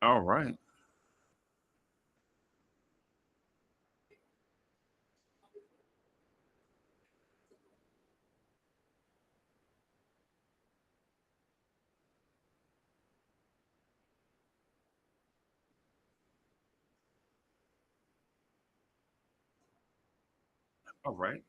All right. All right.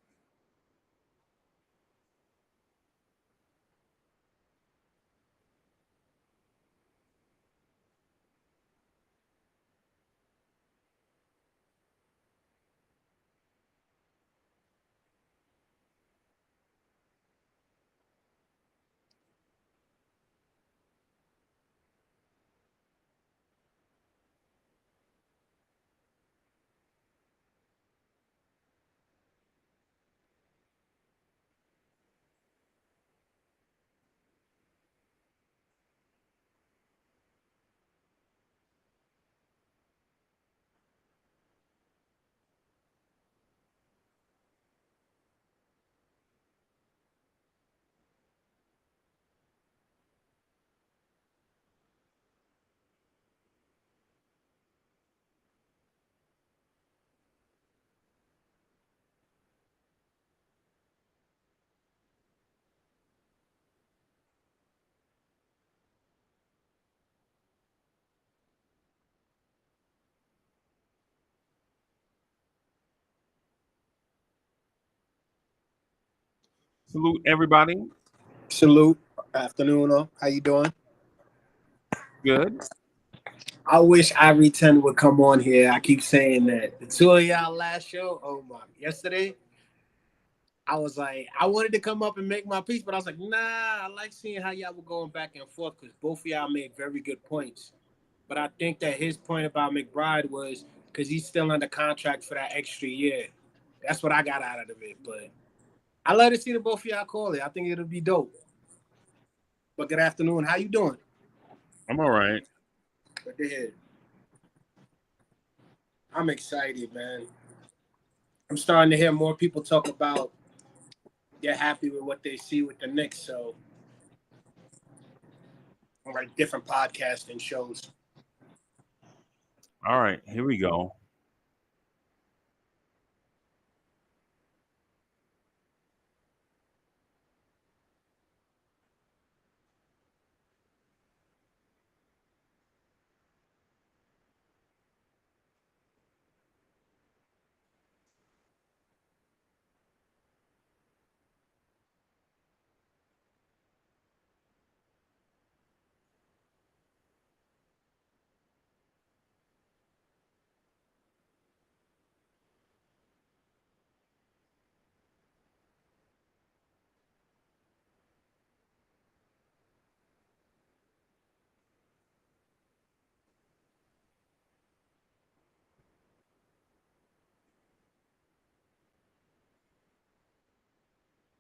Salute everybody. Salute. Afternoon, all. How you doing? Good. I wish Ivory 10 would come on here. I keep saying that. The two of y'all last show, oh my, yesterday, I was like, I wanted to come up and make my piece, but I was like, nah, I like seeing how y'all were going back and forth because both of y'all made very good points. But I think that his point about McBride was because he's still under contract for that extra year. That's what I got out of it. But I love to see the both of y'all call it. I think it'll be dope. But good afternoon. How you doing? I'm all right. Good to hear. I'm excited, man. I'm starting to hear more people talk about they're happy with what they see with the Knicks. So, like different podcasting shows. All right. Here we go.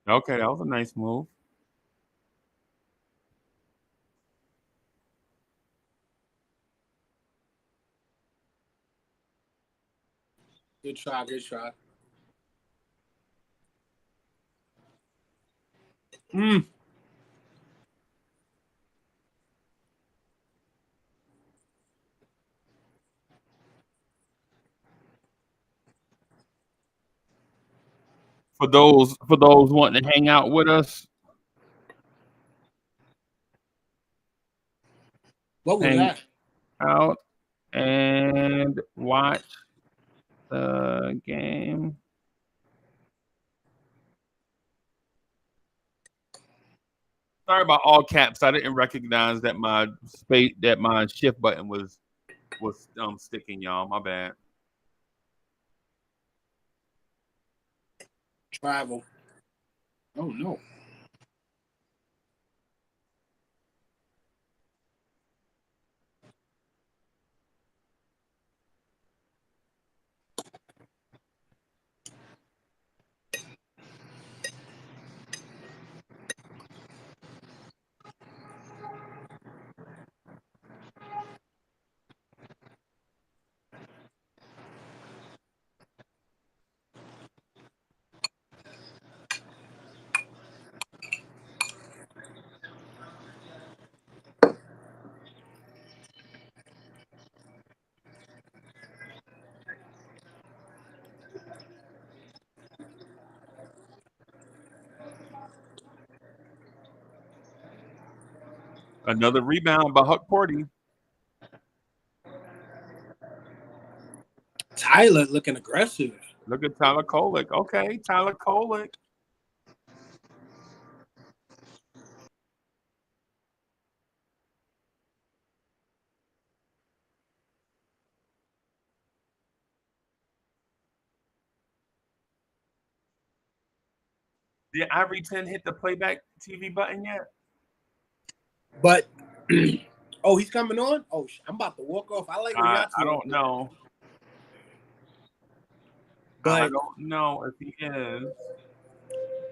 Okay, that was a nice move. Good try, good try. Mm. For those wanting to hang out with us, What was hang that? out and watch the game. Sorry about all caps. I didn't recognize that my shift button was sticking, y'all. My bad. Travel. Oh no. Another rebound by Huck Porty. Tyler looking aggressive. Look at Tyler Kolek. Okay, Tyler Kolek. Did Ivory 10 hit the playback TV button yet? But oh, he's coming on. Oh, I'm about to walk off. I like when y'all two. I don't know. But I don't know if he is.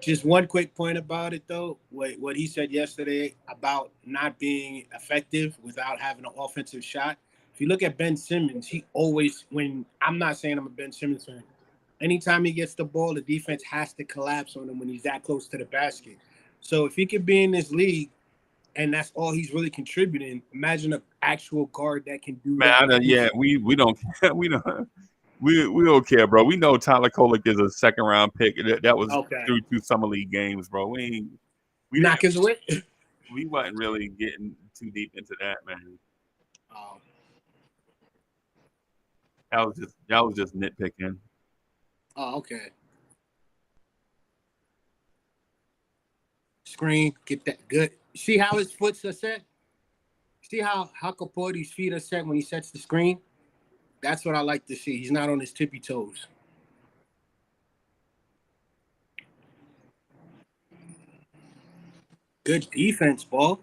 Just one quick point about it, though. What he said yesterday about not being effective without having an offensive shot. If you look at Ben Simmons, he always, when I'm not saying I'm a Ben Simmons fan, anytime he gets the ball, the defense has to collapse on him when he's that close to the basket. So if he could be in this league and that's all he's really contributing, imagine an actual guard that can do that. Yeah, we don't we don't. We don't care, bro. We know Tyler Kolek is a second round pick. That was through 2 summer league games, bro. We knock his way. We wasn't really getting too deep into that, man. Oh. That was just nitpicking. Oh, okay. Screen, get that good. See how his foot's are set? See how Capote's feet are set when he sets the screen? That's what I like to see. He's not on his tippy toes. Good defense, ball.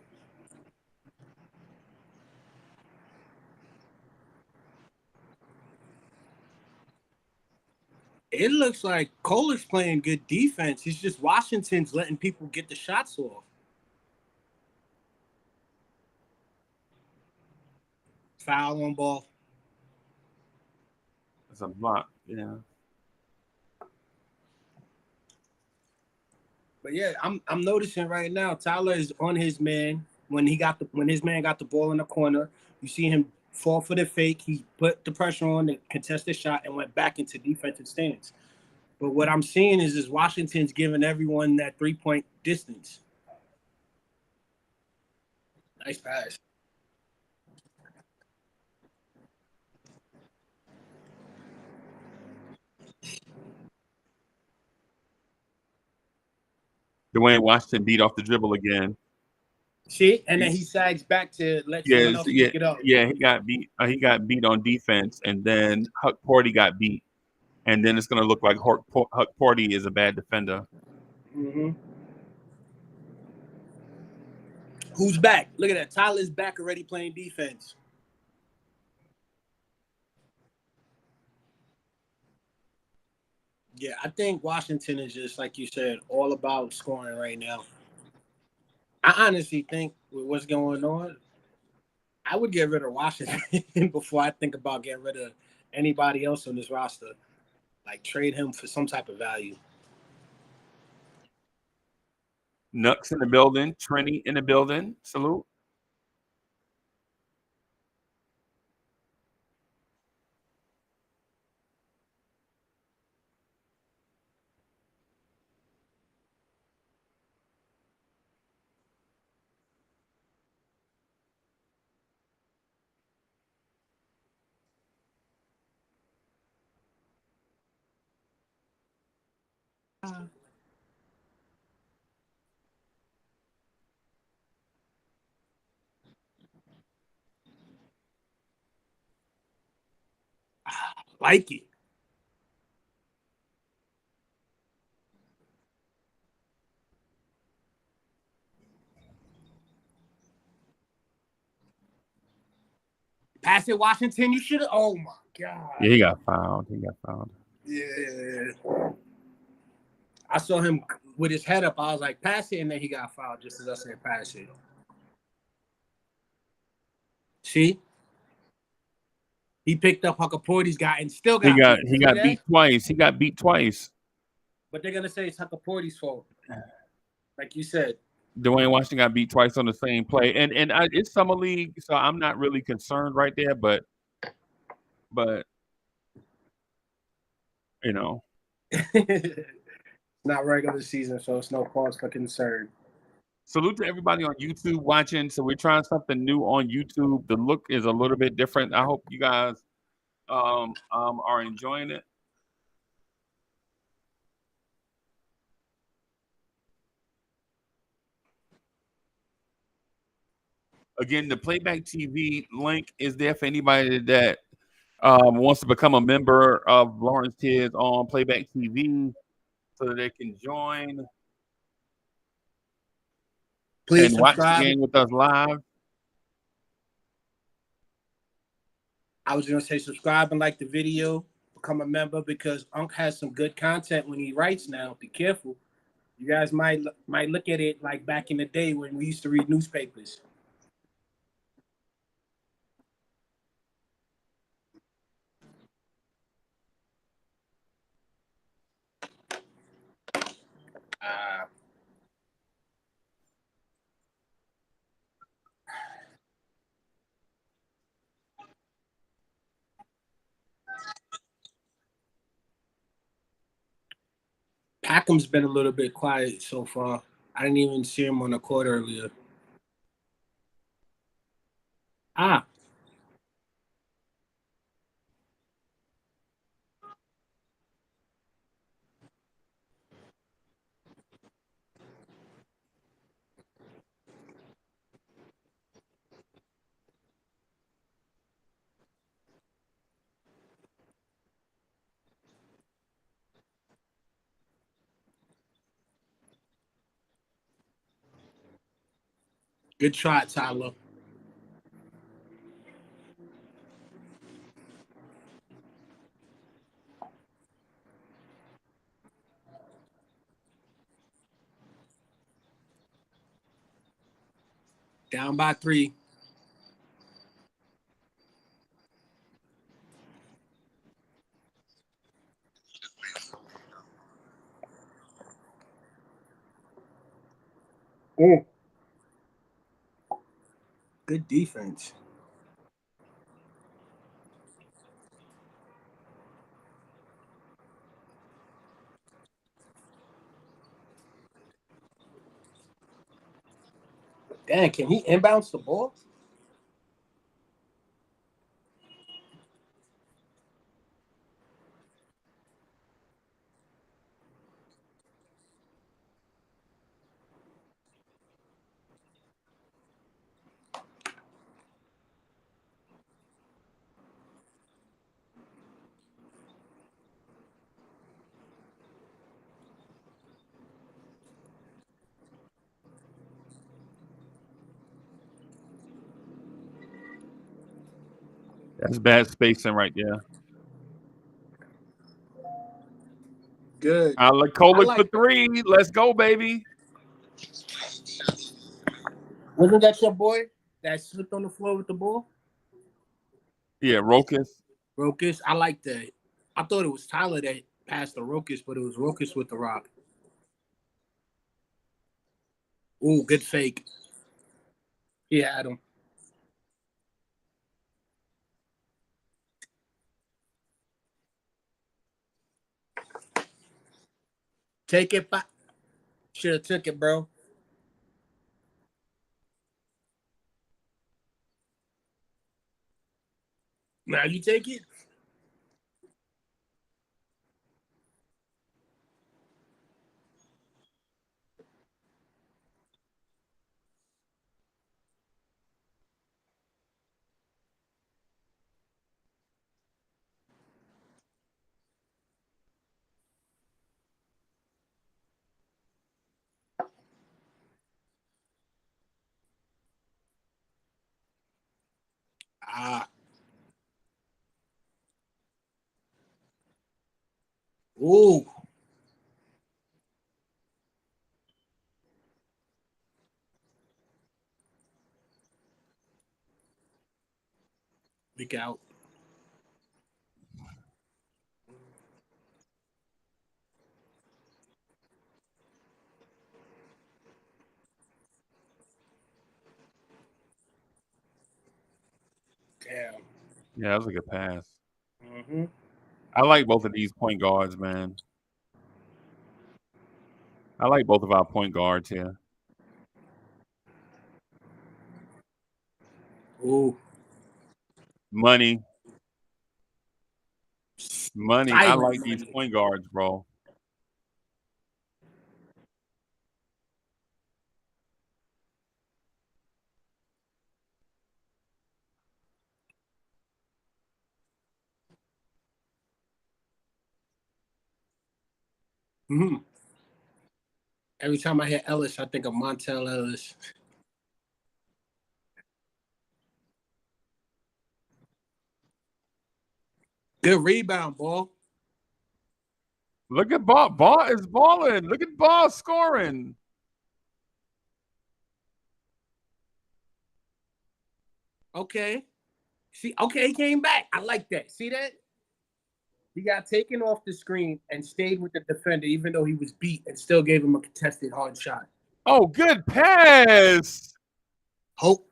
It looks like Kohler's playing good defense. It's just Washington's letting people get the shots off. Foul on ball. That's a block, yeah. But yeah, I'm noticing right now Tyler is on his man when his man got the ball in the corner. You see him fall for the fake. He put the pressure on the contested shot and went back into defensive stance. But what I'm seeing is Washington's giving everyone that 3-point distance. Nice pass. Dwayne Washington beat off the dribble again. See, and then he sags back to let someone else pick it up. Yeah, he got beat. He got beat on defense, and then Huck Porty got beat, and then it's going to look like Huck Porty is a bad defender. Mm-hmm. Who's back? Look at that. Tyler's back already playing defense. Yeah, I think Washington is just, like you said, all about scoring right now. I honestly think with what's going on, I would get rid of Washington before I think about getting rid of anybody else on this roster. Like trade him for some type of value. Nux in the building. Trini in the building. Salute. Like it. Pass it, Washington. You should have. Oh my god. Yeah, he got fouled. Yeah. I saw him with his head up. I was like, pass it, and then he got fouled just as I said, pass it. See? He picked up Huckaporty's guy and still got He got beat twice. He got beat twice. But they're gonna say it's Huckaporty's fault. Like you said. Dwayne Washington got beat twice on the same play. And it's summer league, so I'm not really concerned right there, but you know. Not regular season, so it's no cause for concern. salute to everybody on YouTube watching. So we're trying something new on YouTube. The look is a little bit different. I hope you guys are enjoying it. Again, the Playback TV link is there for anybody that wants to become a member of Blorange Tears on Playback TV so that they can join Please and watch the subscribe. game with us live. I was gonna say subscribe and like the video, become a member because Unc has some good content when he writes now. Be careful. You guys might look at it like back in the day when we used to read newspapers. Packham's been a little bit quiet so far. I didn't even see him on the court earlier. Good try, Tyler. Down by 3. Good defense. Damn, can he inbounce the ball? That's bad spacing right there. Good. Kolek for 3. Let's go, baby. Wasn't that your boy that slipped on the floor with the ball? Yeah, Rokas. Rokas. I like that. I thought it was Tyler that passed the Rokas, but it was Rokas with the rock. Ooh, good fake. He had him. Take it back. Should have took it, bro. Now you take it. Ooh. Look out. Damn. Yeah, that was a good pass. Mm-hmm. I like both of these point guards, man. I like both of our point guards here. Ooh, Money. I silent like these money. point guards, bro. Mhm. Every time I hear Ellis, I think of Montel Ellis. Good rebound, ball. Look at Ball. Ball is balling. Look at Ball scoring. Okay. See, okay, he came back. I like that. See that? He got taken off the screen and stayed with the defender, even though he was beat, and still gave him a contested hard shot. Oh, good pass. Hope.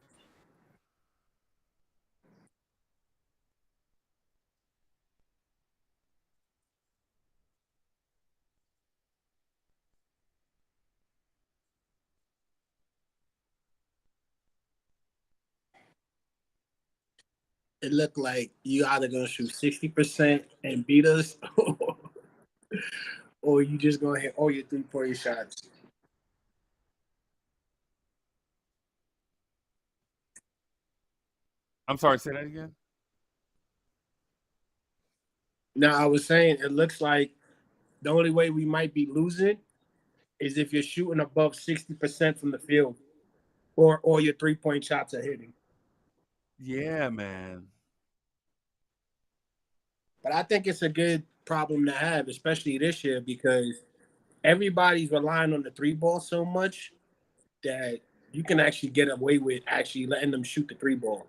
It looked like you either gonna shoot 60% and beat us, or you just gonna hit all your 3-point shots. I'm sorry, say that again. Now I was saying it looks like the only way we might be losing is if you're shooting above 60% from the field, or all your 3-point shots are hitting. Yeah, man. But I think it's a good problem to have, especially this year, because everybody's relying on the three ball so much that you can actually get away with actually letting them shoot the three ball.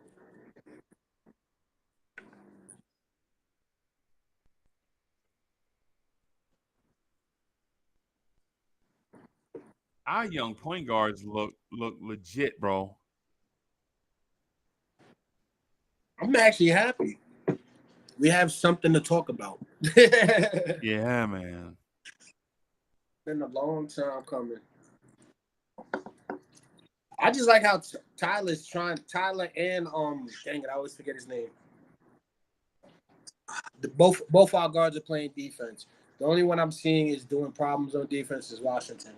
Our young point guards look legit, bro. I'm actually happy. We have something to talk about. Been Yeah, man. a long time coming. I just like how Tyler's trying. Tyler and dang it, I always forget his name. Both our guards are playing defense. The only one I'm seeing is doing problems on defense is Washington.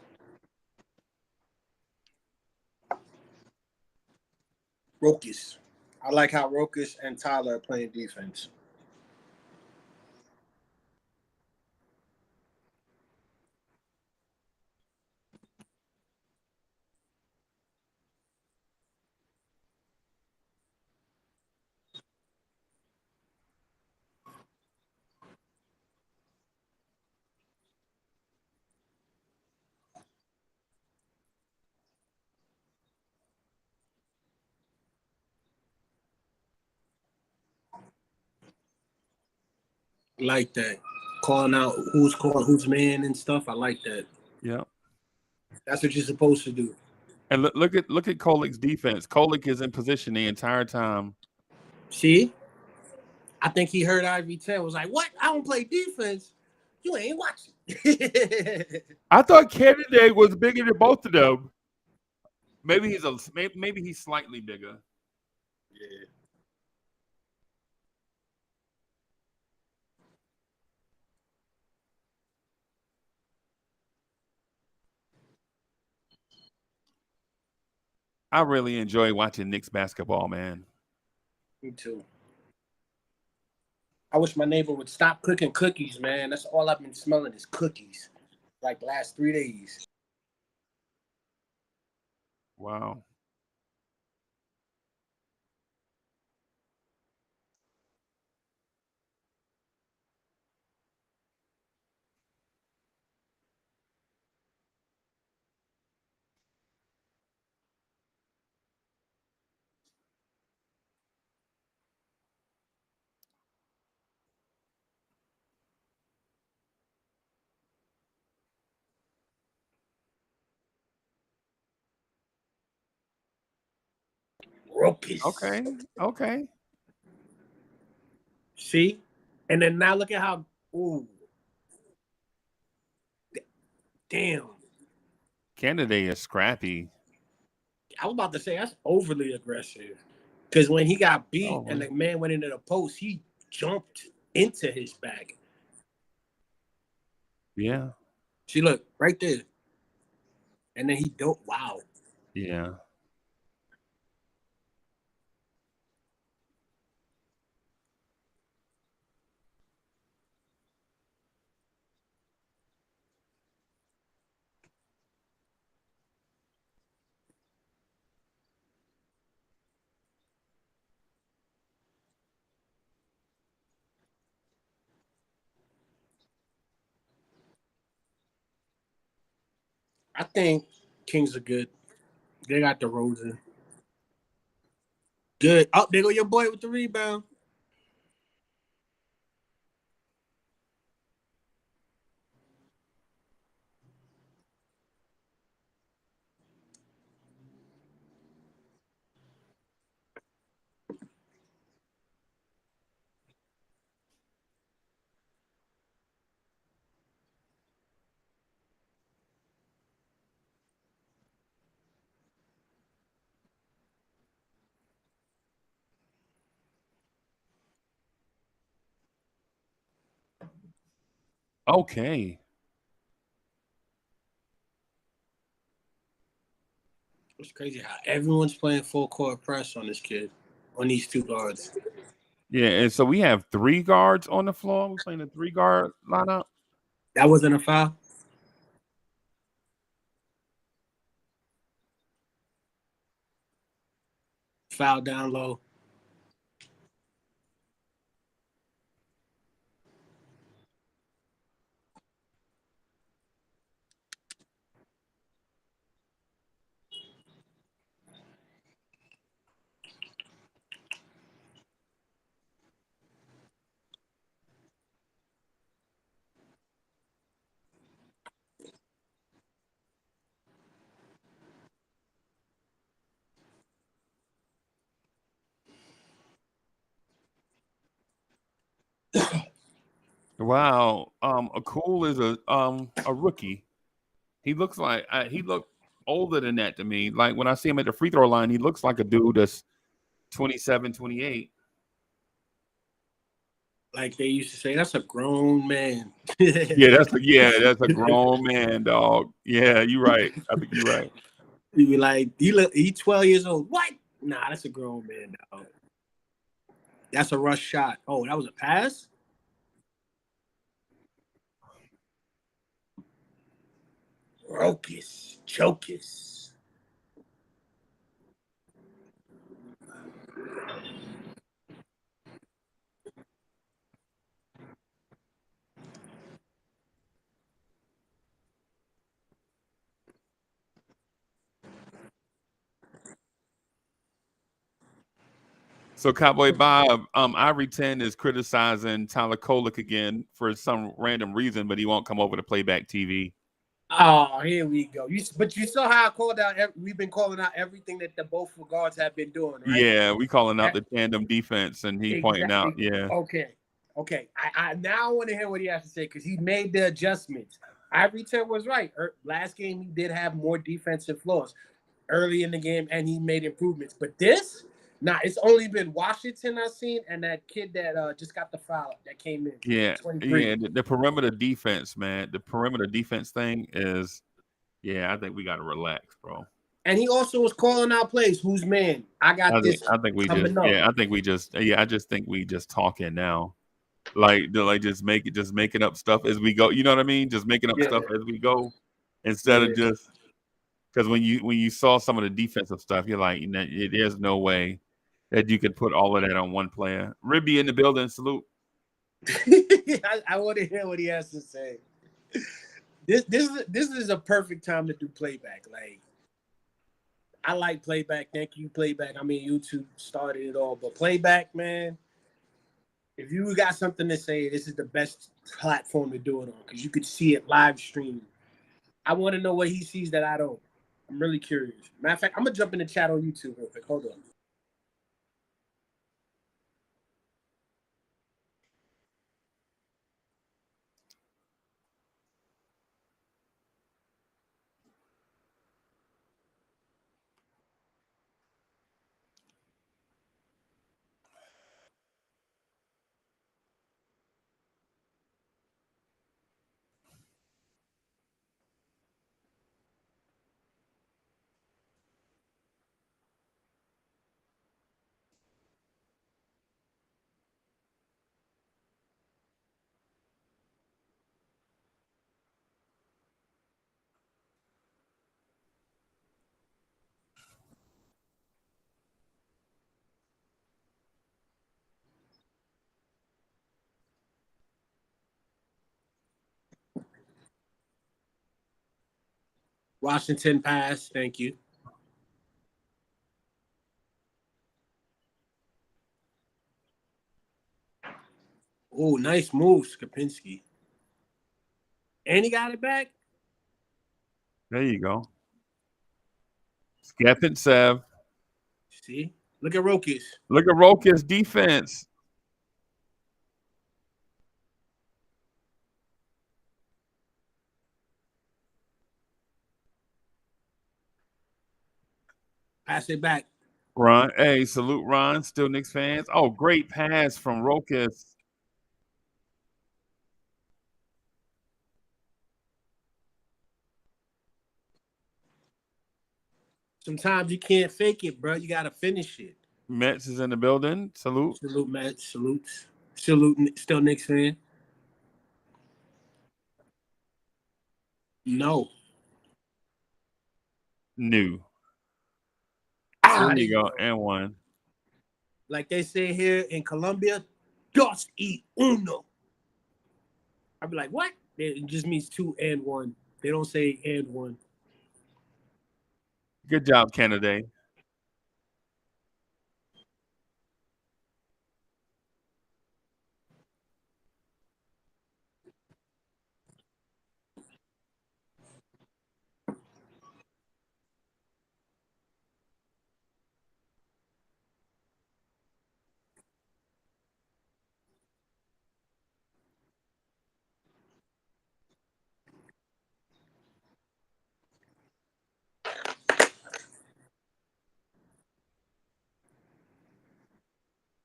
Rokas. I like how Rokas and Tyler are playing defense. Like that. Calling out who's calling who's man and stuff. I like that. Yeah. That's what you're supposed to do. And look at Kolik's defense. Kolik is in position the entire time. See? I think he heard Ivy 10 was like, what? I don't play defense. You ain't watching. I thought Kennedy was bigger than both of them. Maybe he's slightly bigger. Yeah. I really enjoy watching Knicks basketball, man. Me too. I wish my neighbor would stop cooking cookies, man. That's all I've been smelling is cookies. Like the last 3 days. Wow. Rookies. Okay. Okay. See? And then now look at how, ooh, damn. Kennedy is scrappy. I was about to say that's overly aggressive. Because when he got beat and Oh, the man went into the post, he jumped into his bag. yeah, See, look right there, and then he don't. Wow. yeah. I think Kings are good. They got the Rosen. Good. Oh, there go your boy with the rebound. Okay. It's crazy how everyone's playing full court press on this kid, on these two guards. Yeah, and so we have 3 guards on the floor. We're playing a 3-guard lineup. That wasn't a foul. Foul down low. Wow. A cool is a rookie. He looked older than that to me. Like when I see him at the free throw line, he looks like a dude that's 27, 28. Like they used to say, that's a grown man. That's a grown man, dog. Yeah, you're right. I think you're right. You be like, he 12 years old. What? Nah, that's a grown man, dog. That's a rush shot. Oh, that was a pass? Rocus. Chocus. So Cowboy Bob, Ivory 10 is criticizing Tyler Kolek again for some random reason, but he won't come over to playback TV. Oh, here we go. But you saw how I called out. We've been calling out everything that the both guards have been doing, right? Yeah, we calling out the tandem defense, and he pointing out, Exactly. yeah, Okay. I now want to hear what he has to say because he made the adjustments. Ivory 10 was right. Last game he did have more defensive flaws early in the game, and he made improvements. But this, nah, it's only been Washington I've seen, and that kid that just got the foul that came in, yeah, 23. yeah. The perimeter defense, man. The perimeter defense thing is, yeah. I think we got to relax, bro. And he also was calling out plays. Who's man? I got this I think we just, coming up. yeah. I think we just, yeah. I just think we just talking now. Like just making up stuff as we go. You know what I mean? Just making up Yeah, stuff as we go, instead of yeah. just because when you saw some of the defensive stuff, you're like, there's no way that you could put all of that on one player. Ribby in the building, salute. I want to hear what he has to say. This is a perfect time to do playback. Like I like playback. Thank you, playback. I mean, YouTube started it all, but playback, man. If you got something to say, this is the best platform to do it on because you could see it live streaming. I want to know what he sees that I don't. I'm really curious. Matter of fact, I'm gonna jump in the chat on YouTube real quick. Hold on. Washington pass. Thank you. Oh, nice move, Skapinski. And he got it back. There you go. Skepin Sev. See? Look at Rokas. Look at Rokas' defense. Pass it back. Ron, hey, salute Ron, still Knicks fans. Oh, great pass from Rokas. Sometimes you can't fake it, bro. You got to finish it. Mets is in the building. Salute. Salute, Matt. Salutes. Salute, still Knicks fan. No. New. Ah, There you go. And one. Like they say here in Colombia, dos y uno. I'd be like, what? It just means 2 and 1. They don't say and 1. Good job, Kennedy.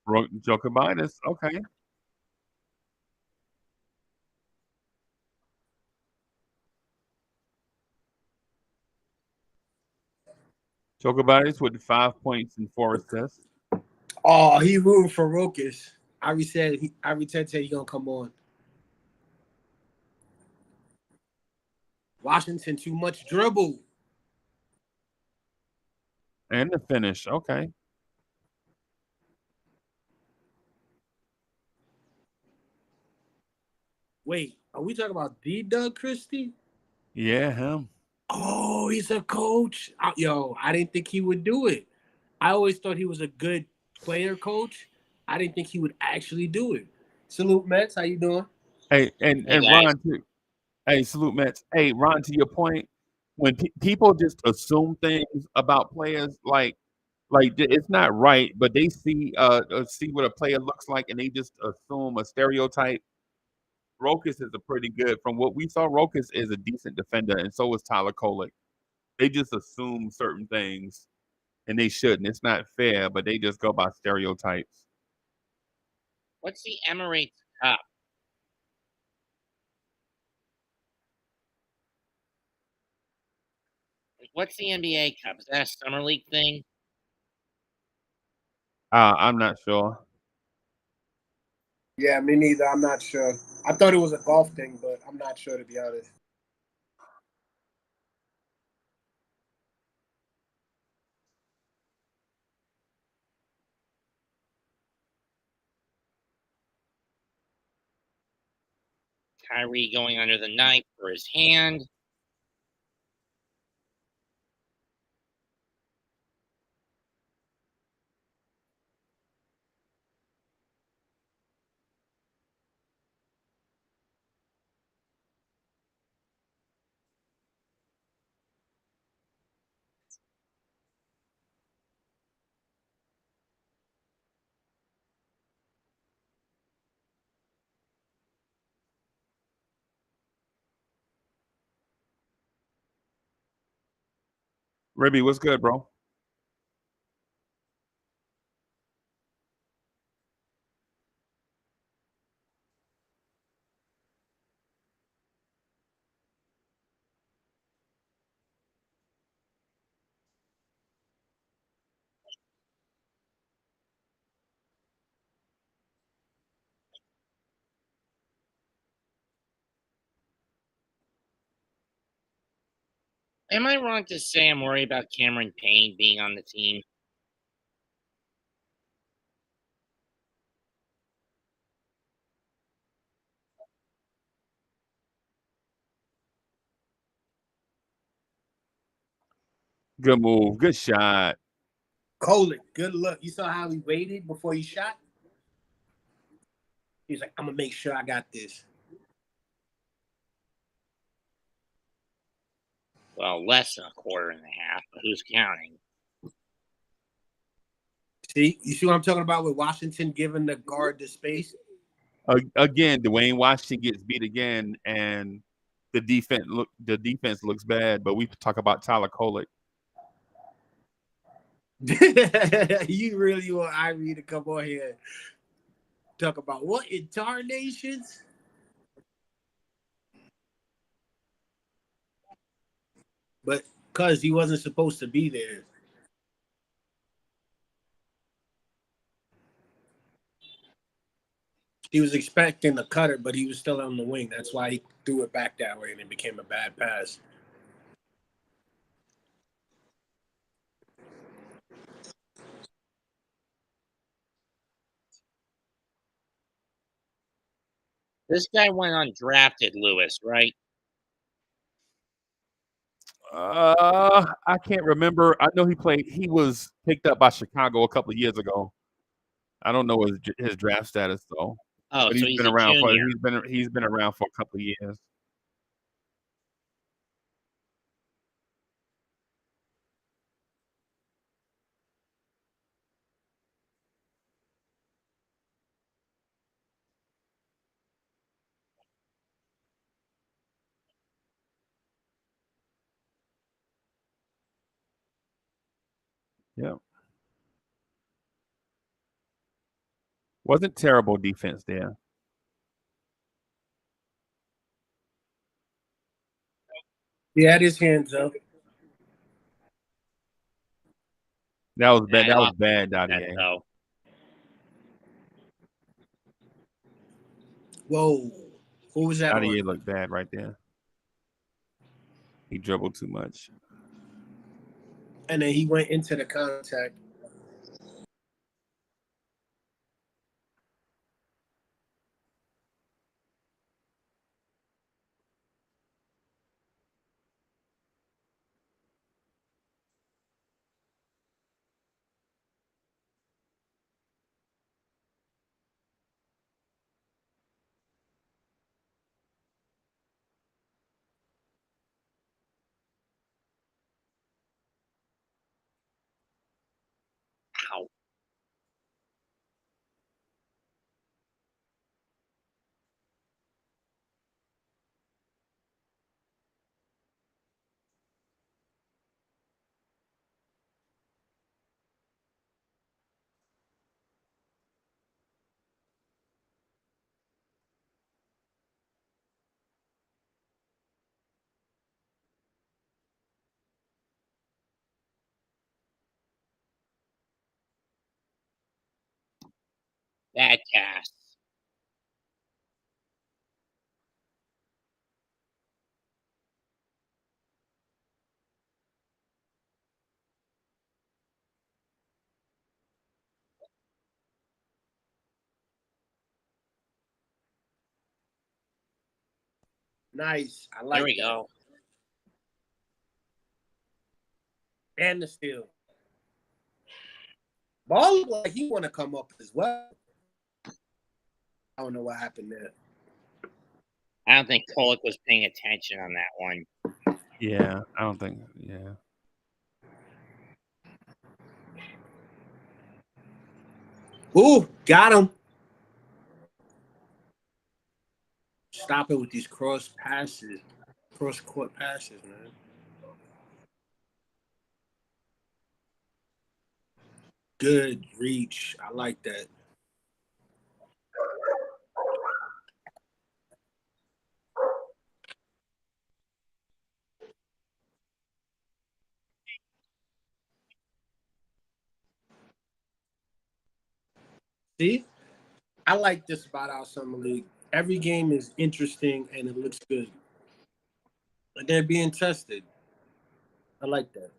Jokovitis. Okay. Jokovitis with 5 points and 4 assists. Oh, he rooting for Rokas. I said he gonna come on. Washington too much dribble. And the finish. Okay. Wait, are we talking about the Doug Christie? Yeah, him. Oh, he's a coach. Yo, I didn't think he would do it. I always thought he was a good player coach. I didn't think he would actually do it. Salute, Mets. How you doing? Hey, and Hey, guys. Ron, too. Hey, salute, Mets. Hey, Ron, to your point, when people just assume things about players, it's not right, but they see what a player looks like, and they just assume a stereotype. Rokas is a pretty good. From what we saw, Rokas is a decent defender, and so is Tyler Kolek. They just assume certain things, and they shouldn't. It's not fair, but they just go by stereotypes. What's the Emirates Cup? What's the NBA Cup? Is that a summer league thing? I'm not sure. Yeah, me neither. I'm not sure. I thought it was a golf thing, but I'm not sure to be honest. Kyrie going under the knife for his hand. Ribby, what's good, bro? Am I wrong to say I'm worried about Cameron Payne being on the team? Good move. Good shot. Kolek, good look. You saw how he waited before he shot? He's like, I'm gonna make sure I got this. Well, less than a quarter and a half, but who's counting? See, you see what I'm talking about with Washington giving the guard the space? Again, Dwayne Washington gets beat again, and the defense looks bad. But we talk about Tyler Kolek. You really want Ivory to come on here and talk about what in tarnations? But because he wasn't supposed to be there. He was expecting the cutter, but he was still on the wing. That's why he threw it back that way, and it became a bad pass. This guy went undrafted, Lewis, right? I can't remember. I know he was picked up by Chicago a couple of years ago. I don't know his draft status though. Oh, But so he's a junior. He's been around for a couple of years. Yeah. Wasn't terrible defense there. He had his hands up. That was bad. Yeah, That was bad, that, Dottie. though. Whoa. Who was that Dottie on? looked bad right there. He dribbled too much. And then he went into the contact. Ow. Bad cast. Nice. I like There we that. go. And the steal. Ball looked like he want to come up as well. I don't know what happened there. I don't think Kolek was paying attention on that one. Yeah, I don't think. Yeah. Ooh, got him. Stop it with these cross court passes, man. Good reach. I like that. See? I like this about our summer league. Every game is interesting and it looks good. And they're being tested. I like that.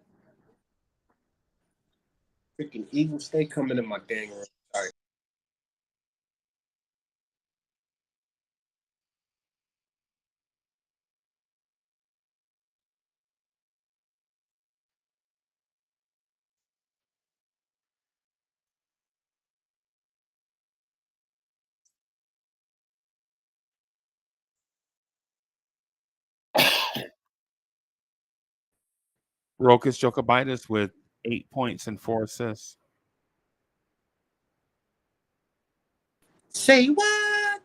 Freaking Eagles, stay coming in my dang room. Sorry. Rokas Jokibitis with 8 points and 4 assists. Say what?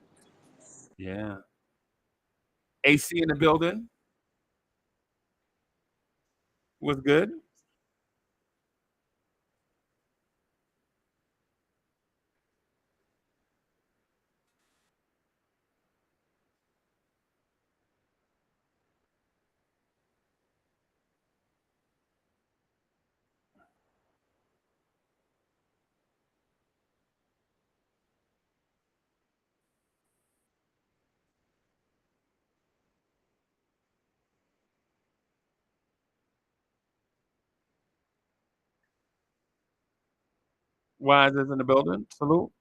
Yeah. AC in the building was good. Wise is in the building. Salute.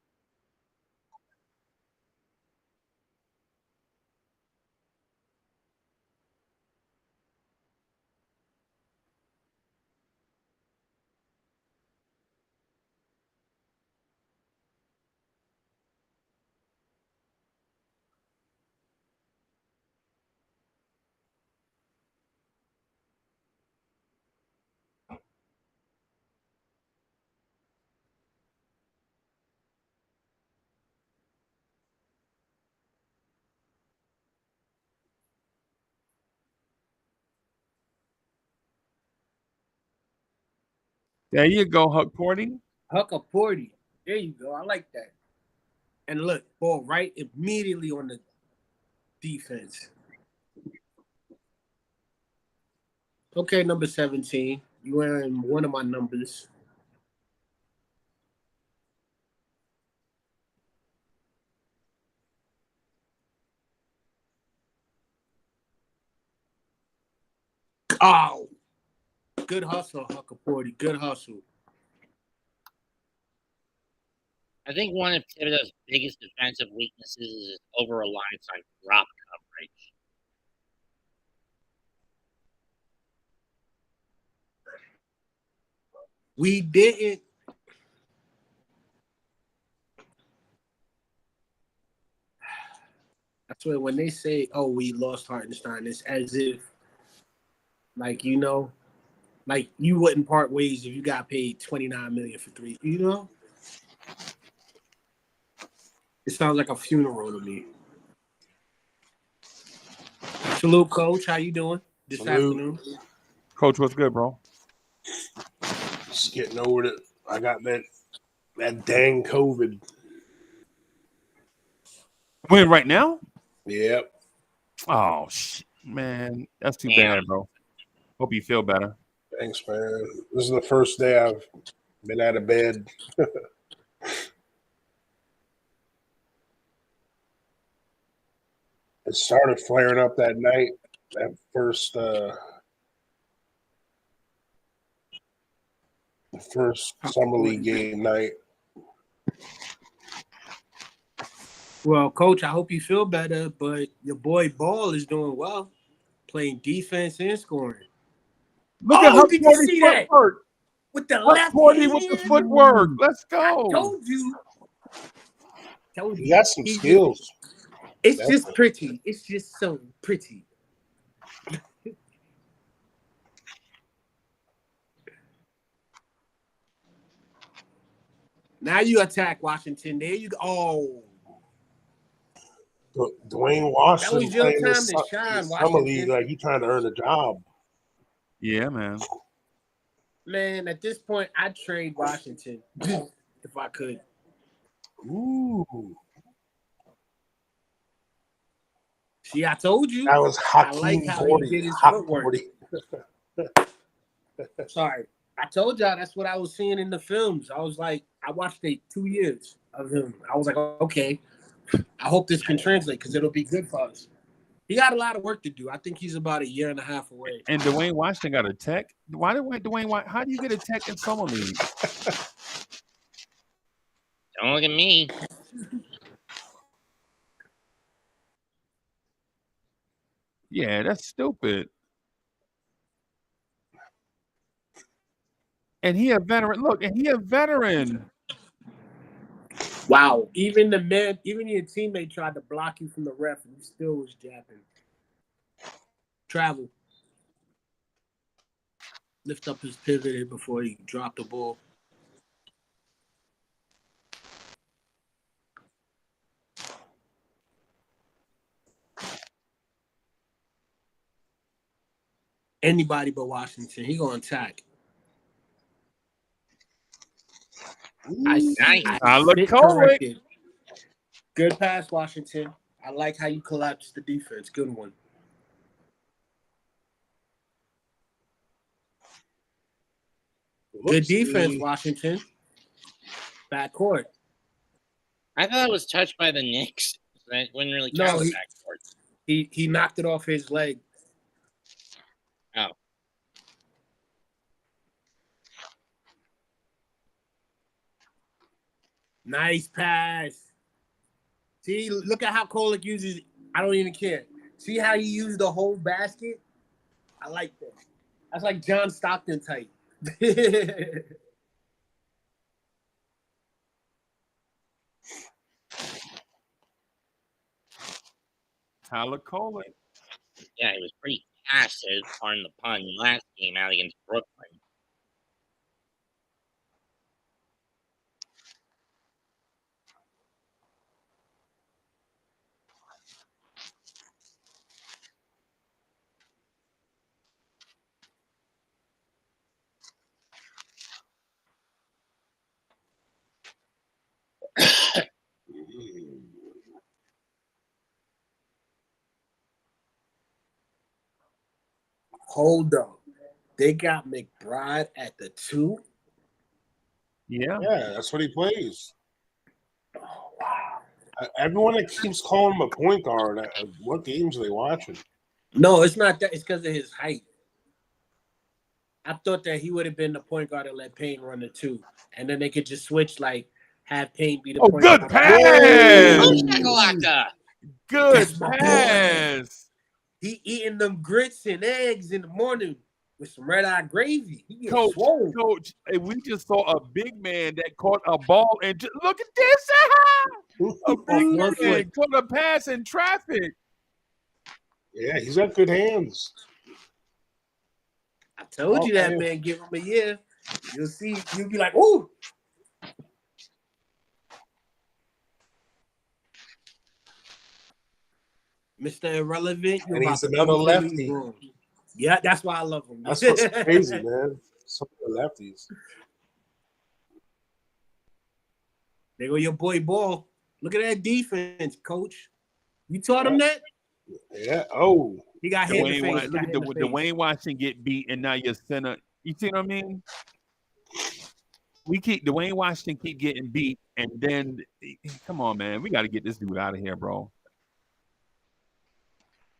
There you go, Huck Porty. Huckaporty. There you go. I like that. And look, ball right immediately on the defense. Okay, number 17. You wearing one of my numbers. Oh, good hustle, Huckaporty. Good hustle. I think one of Thibodeau's biggest defensive weaknesses is his over-reliance on drop coverage. We didn't. I swear, when they say, "Oh, we lost Hartenstein," it's as if, like, like you wouldn't part ways if you got paid $29 million for 3. It sounds like a funeral to me. Salute, Coach. How you doing this afternoon? Coach, what's good, bro? Just getting over it. I got that dang COVID. Win right now? Yep. Oh, man. That's too Damn. bad, bro. Hope you feel better. Thanks, man. This is the first day I've been out of bed. It started flaring up that night, that first summer league game night. Well, Coach, I hope you feel better, but your boy Ball is doing well, playing defense and scoring. Look at Huck did you Porty's see that? footwork. With the Huck left Porty hand. with the footwork. Let's go. Told you. He got some skills. It's just pretty. It's just so pretty. Now you attack Washington. There you go. Oh. Dwayne Washington That was your playing time this to shine, summer Washington. league like he trying to earn a job. Yeah, man. Man, at this point, I'd trade Washington if I could. Ooh. See, I told you. That was Hakeem I like how Porty. he did his Hot footwork. Porty. Sorry. I told y'all that's what I was seeing in the films. I was like, I watched 2 years of him. I was like, okay, I hope this can translate because it'll be good for us. He got a lot of work to do. I think he's about 1.5 years away. And Dwayne Washington got a tech. Why did Dwayne Washington? How do you get a tech in summer league? Don't look at me. Yeah, that's stupid. And he a veteran. Look, and he a veteran. Wow. Even your teammate tried to block you from the ref and you still was jabbing. Travel. lift up his pivot before he dropped the ball. Anybody but Washington. He gonna attack. Nice. I look sit cold. corrected. Good pass, Washington. I like how you collapsed the defense. Good one. Good defense, Washington. Backcourt. I thought it was touched by the Knicks. That wouldn't really count the backcourt. He knocked it off his leg. Oh. Nice pass. See, look at how Kolek uses it. I don't even care. See how he used the whole basket? I like that. That's like John Stockton type. Tyler Kolek. Yeah, he was pretty passive, pardon the pun, last game out against Brooklyn. Hold up. They got McBride at the 2? Yeah, that's what he plays. Oh, wow. Everyone that keeps calling him a point guard, what games are they watching? No, it's not that. It's because of his height. I thought that he would have been the point guard and let Payne run the 2. And then they could just switch, like, have Payne be the point good guard. pass. Oh, Shakalaka! Good That's my pass. He eating them grits and eggs in the morning with some red-eye gravy. He gets Coach, swole. Coach, we just saw a big man that caught a ball and just, look at this. A big one man foot. caught a pass in traffic. Yeah, he's got good hands. I told you that, man. Give him a year. You'll see. You'll be like, ooh. Mr. Irrelevant. And he's another lefty. Yeah, that's why I love him. That's what's crazy, man. Some of the lefties. There go your boy Ball. Look at that defense, Coach. You taught him that? Yeah. Oh. He got hit in the face. Look at Dwayne Washington get beat, and now your center. You see what I mean? Dwayne Washington keep getting beat, and then come on, man, we got to get this dude out of here, bro.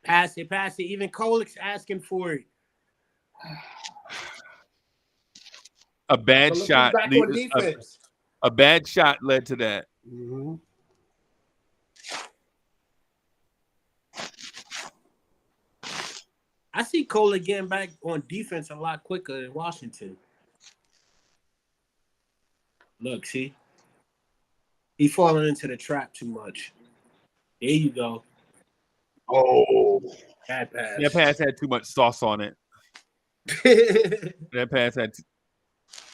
Pass it. Even Kolek's asking for it. A bad shot. A bad shot led to that. Mm-hmm. I see Kolek getting back on defense a lot quicker than Washington. Look, see? He's falling into the trap too much. There you go. Oh. Bad pass. That pass had too much sauce on it. That pass had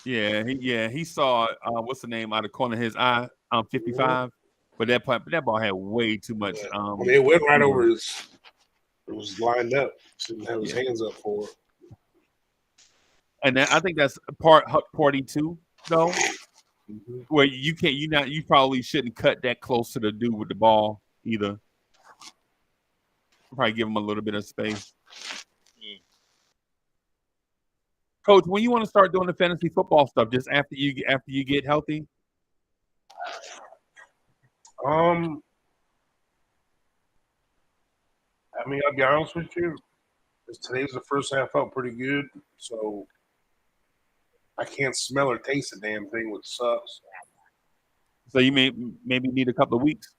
he saw what's the name out of the corner of his eye, 55. But that ball had way too much. It went right over his. It was lined up. Didn't have his hands up for it. And I think that's party too, though. Mm-hmm. Where you probably shouldn't cut that close to the dude with the ball either. Probably give him a little bit of space. Coach, when you want to start doing the fantasy football stuff, just after you get healthy? I mean, I'll be honest with you. Today's the first half felt pretty good, so I can't smell or taste the damn thing, which sucks. So you maybe need a couple of weeks?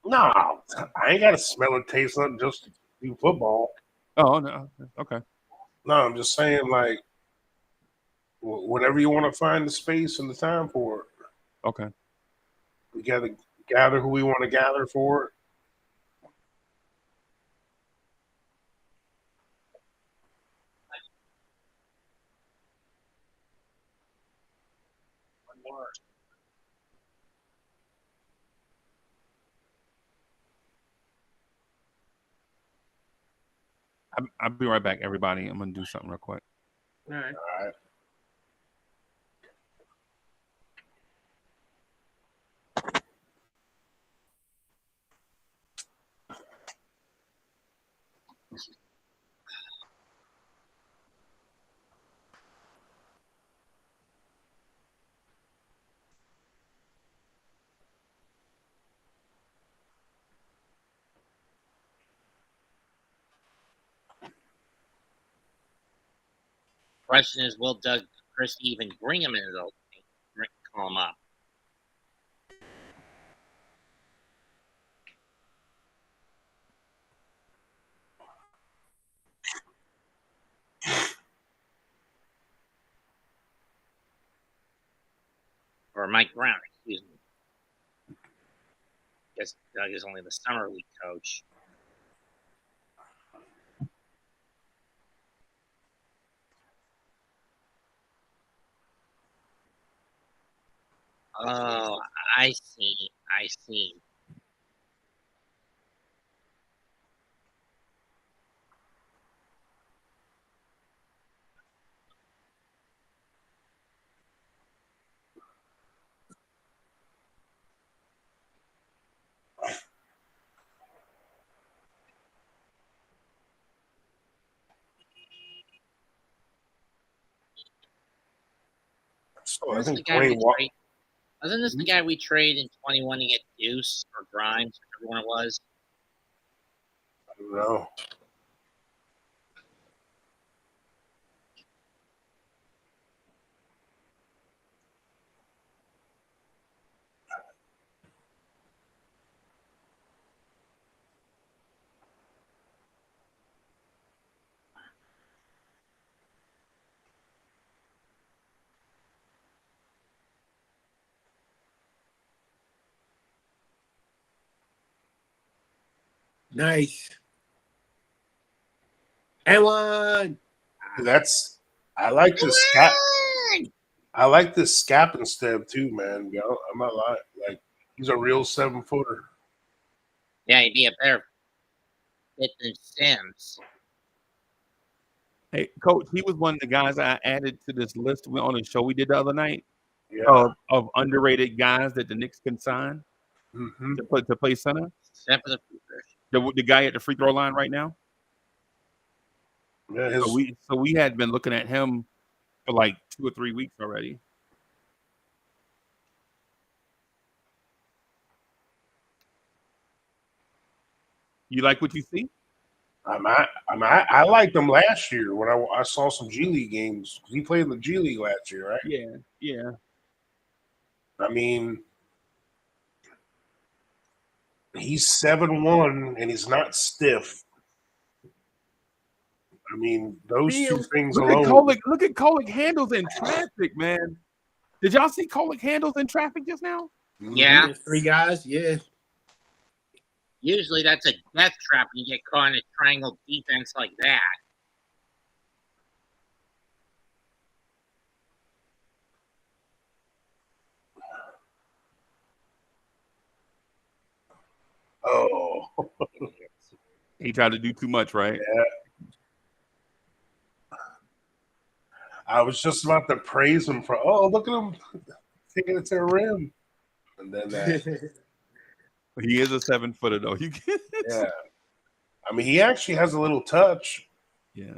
No, I ain't got to smell or taste nothing just to do football. Oh, no. Okay. No, I'm just saying, like, whenever you want to find the space and the time for it. Okay. We got to gather who we want to gather for it. I'll be right back, everybody. I'm gonna do something real quick. All right. All right. Question is, will Doug Christie even bring him into the opening? Call him up. Or Mike Brown, excuse me. Guess Doug is only the summer league coach. Oh, I see. I see. So I Wasn't think this the guy we Dwayne Wa- trade? Wasn't this the guy we traded in 21 to get Deuce or Grimes, whichever one it was? I don't know. Nice. And one. That's I like this scap. I like this scap instead too, man. Yo, I'm not lying. Like he's a real 7-footer. Yeah, he'd be a better fit than Sims. Hey, Coach, he was one of the guys I added to this list on the show we did the other night Yeah. of underrated guys that the Knicks can sign Mm-hmm. to play center. Except for The guy at the free throw line right now. Yeah. So we had been looking at him for like 2 or 3 weeks already. You like what you see? I liked him last year when I saw some G League games. He played in the G League last year, right? Yeah, yeah. I mean, he's 7'1" and he's not stiff. I mean, those two things alone. Look at Kolick handles in traffic, man. Did y'all see Kolick handles in traffic just now? Yeah. There's 3 guys. Yeah. Usually that's a death trap when you get caught in a triangle defense like that. Oh, He tried to do too much, right? yeah. I was just about to praise him for, look at him taking it to the rim. And then that. He is a 7-footer, though. Yeah. I mean, he actually has a little touch. Yeah.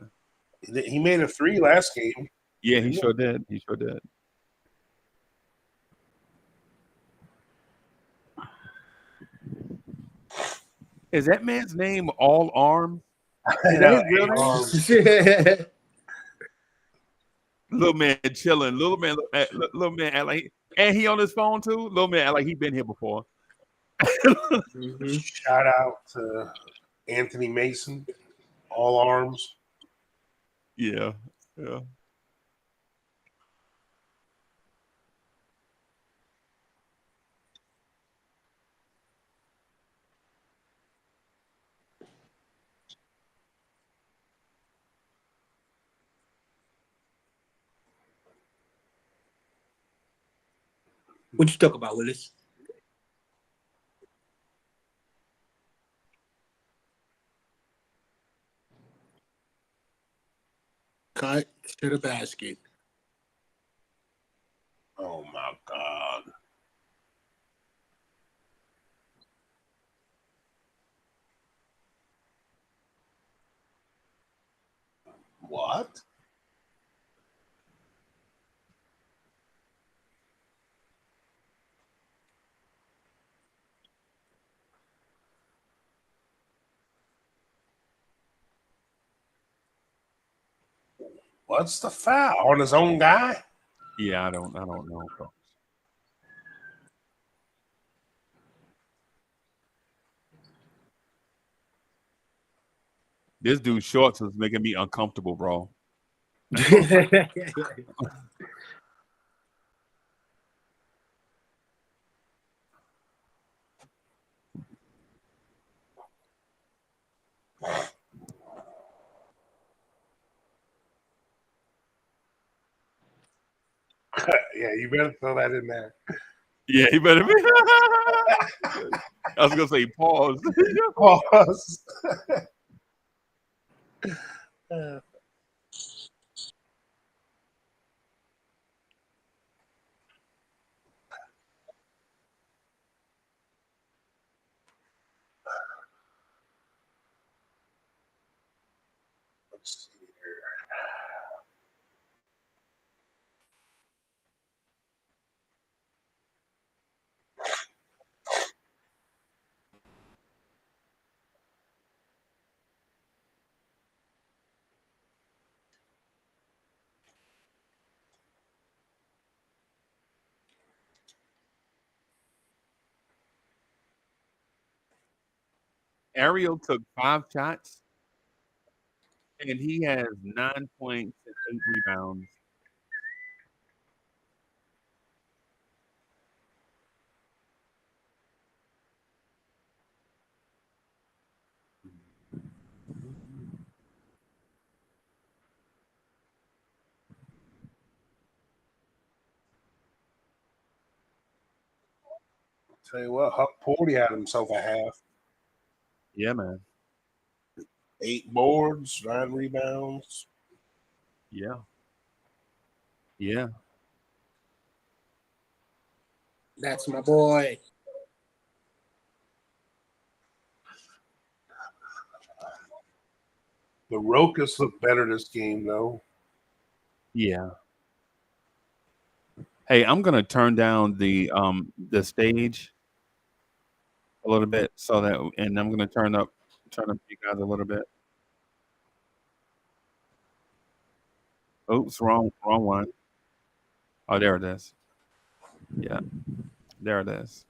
He made a 3 last game. Yeah, he sure did. He sure did. Is that man's name All Arm? Is that his real name? Little man chilling. Little man act like and he on his phone too. Little man act like he been here before. Mm-hmm. Shout out to Anthony Mason, All Arms. Yeah, yeah. What you talk about, Willis? Cut to the basket. Oh my God. What? What's the foul on his own guy? Yeah, I don't know. Bro. This dude's shorts is making me uncomfortable, bro. Yeah, you better throw that in there. Yeah, he better be. I was gonna say pause. Pause. Let's see here. Ariel took 5 shots, and he has 9 points and 8 rebounds. Tell you what, Huck Porty had himself a half. Yeah, man. 8 boards, 9 rebounds. Yeah. Yeah. That's my boy. The Rokas look better this game, though. Yeah. Hey, I'm gonna turn down the stage a little bit so that, and I'm gonna turn up you guys a little bit. Oops, wrong one. Oh, there it is. Yeah, there it is.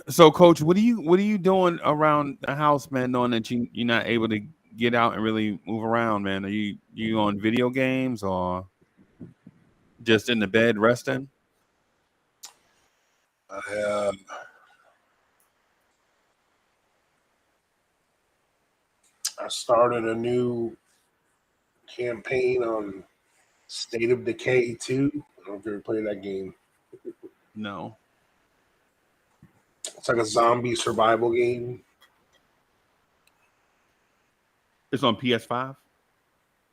So, Coach, what are you doing around the house, man? Knowing that you're not able to get out and really move around, man. Are you on video games or just in the bed resting? I started a new campaign on State of Decay 2. I don't know if you ever played that game. No. It's like a zombie survival game. It's on PS5.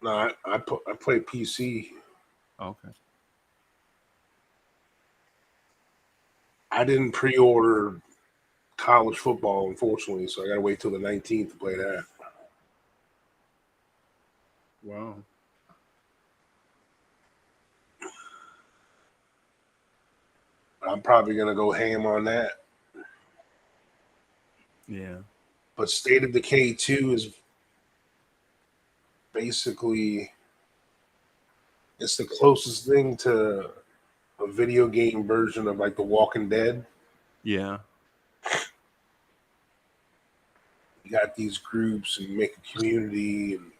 No, I play PC. Okay. I didn't pre-order college football, unfortunately, so I got to wait till the 19th to play that. Wow. I'm probably going to go ham on that. Yeah. But State of Decay 2 is basically, it's the closest thing to a video game version of like The Walking Dead. Yeah. You got these groups and make a community and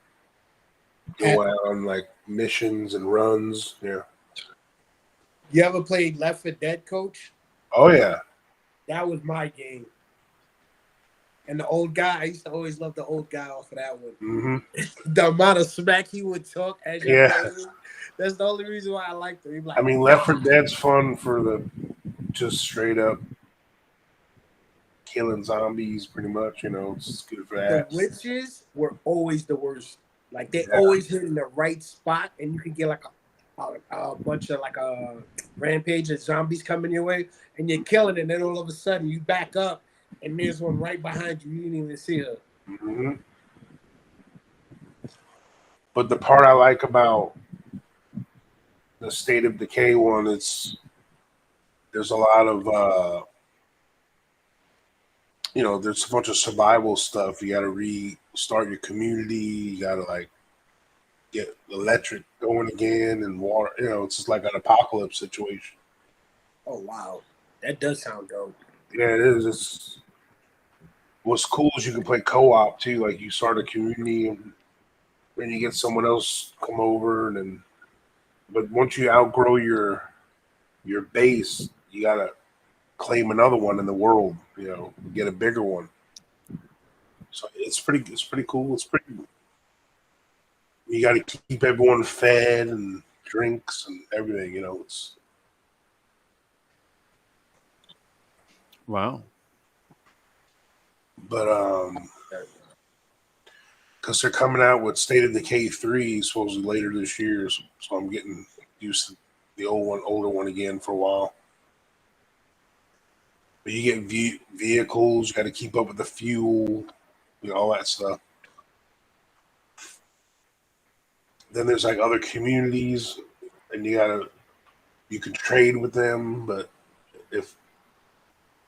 go out on like missions and runs. Yeah. You ever played Left 4 Dead, Coach? Oh yeah. That was my game. And the old guy, I used to always love the old guy off of that one. Mm-hmm. The amount of smack he would talk as you're Yeah. playing, that's the only reason why I liked him. He'd be like, I mean, Left 4 Dead's fun for the just straight up killing zombies, pretty much. You know, it's good for the that. witches were always the worst. Like they Yeah. always hit in the right spot, and you could get like a bunch of like a rampage of zombies coming your way, and you're killing it. And then all of a sudden, you back up, and there's one right behind you. You didn't even see her. Mm-hmm. But the part I like about the State of Decay one is there's a lot of there's a bunch of survival stuff. You got to restart your community. You got to like get electric going again and water. You know, it's just like an apocalypse situation. Oh wow, that does sound dope. Yeah, it is. What's cool is you can play co-op too. Like you start a community and then you get someone else come over, and then but once you outgrow your base, you gotta claim another one in the world. You know, get a bigger one. So it's pretty cool. It's pretty. You got to keep everyone fed and drinks and everything. You know, it's Wow. but because they're coming out with State of Decay 3 supposedly later this year, so I'm getting used to the older one again for a while. But you get vehicles, you got to keep up with the fuel, you know, all that stuff. Then there's like other communities, and you can trade with them, but if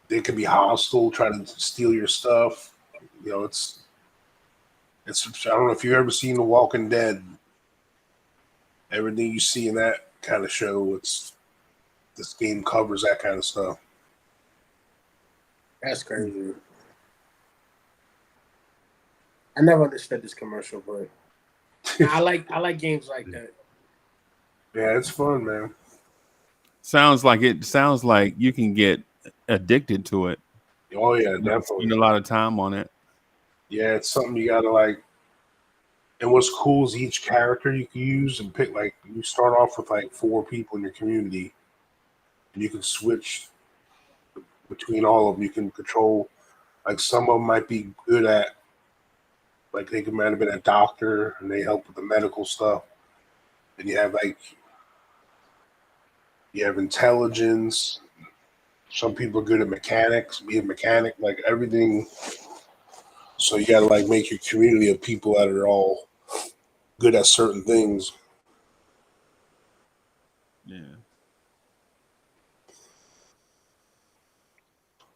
they can be hostile, try to steal your stuff, you know, it's. I don't know if you've ever seen The Walking Dead. Everything you see in that kind of show, this game covers that kind of stuff. That's crazy. I never understood this commercial, but I like games like that. Yeah, it's fun, man. Sounds like you can get addicted to it. Oh yeah, You definitely. spend a lot of time on it. Yeah, it's something you gotta like. And what's cool is each character you can use and pick. Like you start off with like 4 people in your community, and you can switch between all of them. You can control. Like some of them might be good at. Like they might have been a doctor and they help with the medical stuff. And you have intelligence. Some people are good at mechanics, be a mechanic, like everything. So you got to like make your community of people that are all good at certain things. Yeah.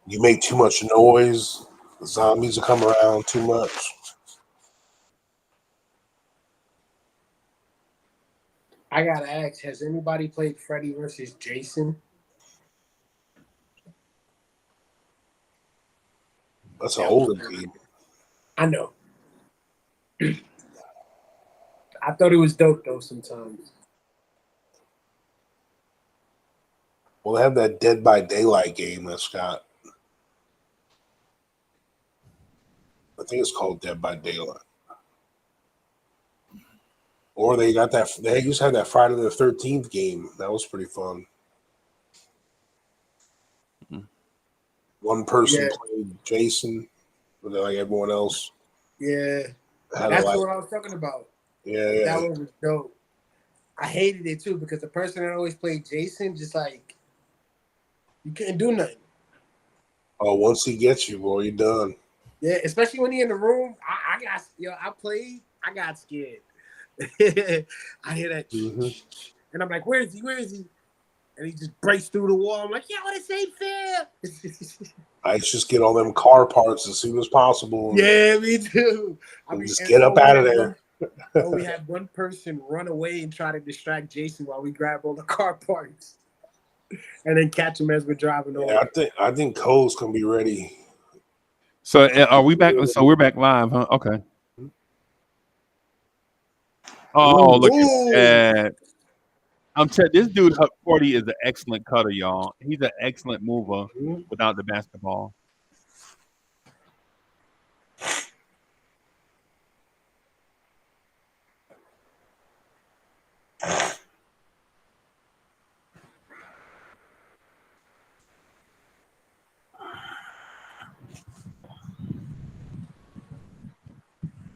You make too much noise, the zombies will come around too much. I gotta ask: has anybody played Freddy versus Jason? That's an older game. I know. I thought it was dope though. Sometimes. Well, they have that Dead by Daylight game that's got. I think it's called Dead by Daylight. Or they got that. They used to have that Friday the 13th game. That was pretty fun. Mm-hmm. One person played Jason, but like everyone else. Yeah, that's what I was talking about. Yeah. That one was dope. I hated it too because the person that always played Jason, just like you couldn't do nothing. Oh, once he gets you, boy, you're done. Yeah, especially when he in the room. I got scared. I hear that, and I'm like, "Where is he? Where is he?" And he just breaks through the wall. I'm like, "Yeah, what this ain't fair." I just get all them car parts as soon as possible. Yeah, me too. I mean, just get up out of there. We had one person run away and try to distract Jason while we grab all the car parts, and then catch him as we're driving over. I think Cole's gonna be ready. So are we back? So we're back live, huh? Okay. Oh, look at that. I'm telling this dude, Huck 40 is an excellent cutter, y'all. He's an excellent mover without the basketball.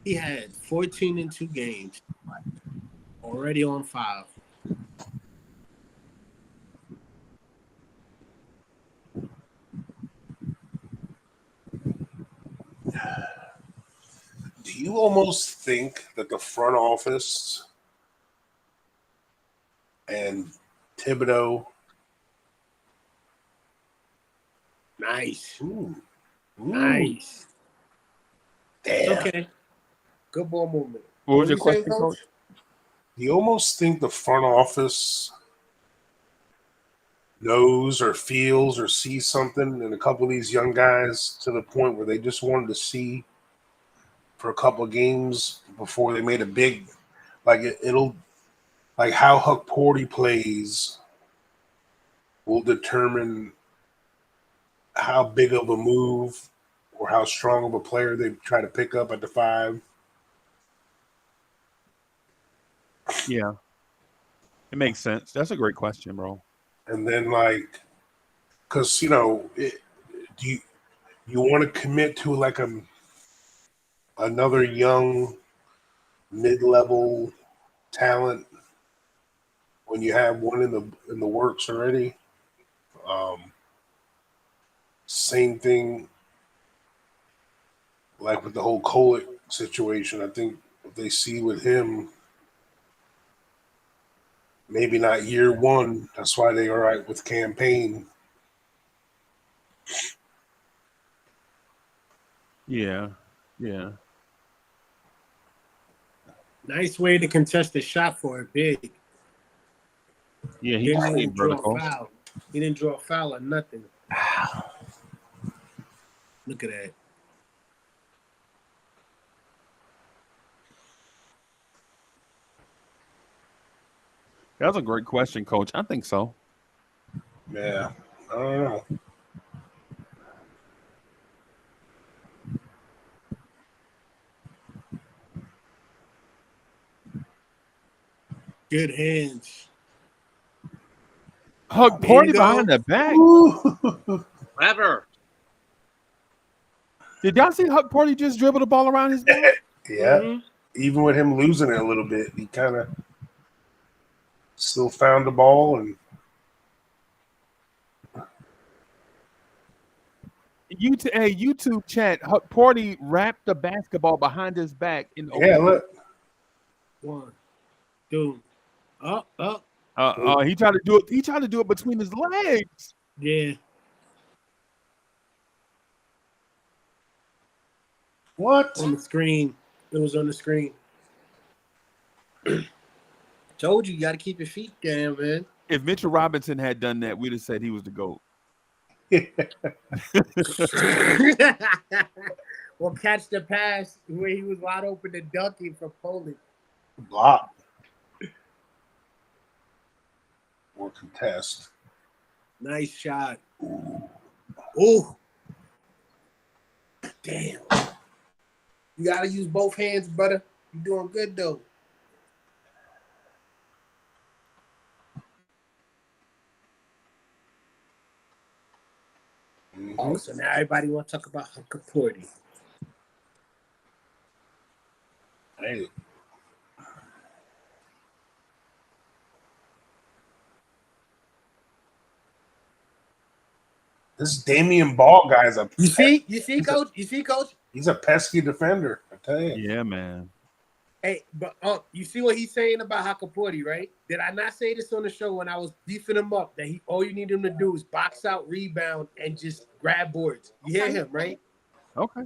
He had 14 in 2 games. Already on 5. Do you almost think that the front office and Thibodeau? Nice. Ooh. Nice. Damn. Okay. Good ball movement. What was your you saying, question, Coach? Do you almost think the front office knows or feels or sees something in a couple of these young guys to the point where they just wanted to see for a couple of games before they made a big, like it'll, like how Huck Porty plays will determine how big of a move or how strong of a player they try to pick up at the 5. Yeah. It makes sense. That's a great question, bro. And then, like, because, do you want to commit to like another young mid-level talent when you have one in the works already? Same thing like with the whole Kolek situation. I think if they see with him, maybe not year 1, that's why they all right with campaign. Yeah. Nice way to contest the shot for it, big. Yeah, he Didn't just even stayed draw vertical. a foul. He didn't draw a foul or nothing. Look at that. That was a great question, Coach. I think so. Yeah, I don't know. Good hands. Hug There you Porty go. behind the back. Whatever. Did y'all see Huck Porty just dribble the ball around his back? Yeah. Mhm. Even with him losing it a little bit, he kind of still found the ball and YouTube chat. Huck Porty wrapped the basketball behind his back in the yeah, look. 1, 2. Up. He tried to do it. He tried to do it between his legs. Yeah. What? On the screen. It was on the screen. Told you got to keep your feet down, man. If Mitchell Robinson had done that, we'd have said he was the GOAT. Well, catch the pass where he was wide open to dunking for Poland. Block. Or contest. Nice shot. Ooh. Damn. You got to use both hands, brother. You're doing good, though. Mm-hmm. Oh, so now everybody want to talk about Huck Porty. Hey. This Damian Ball guy's a You see, coach? He's a pesky defender, I tell you. Yeah, man. Hey, but you see what he's saying about Huck Porty, right? Did I not say this on the show when I was beefing him up that all you need him to do is box out, rebound, and just grab boards? You hear him, right? Okay.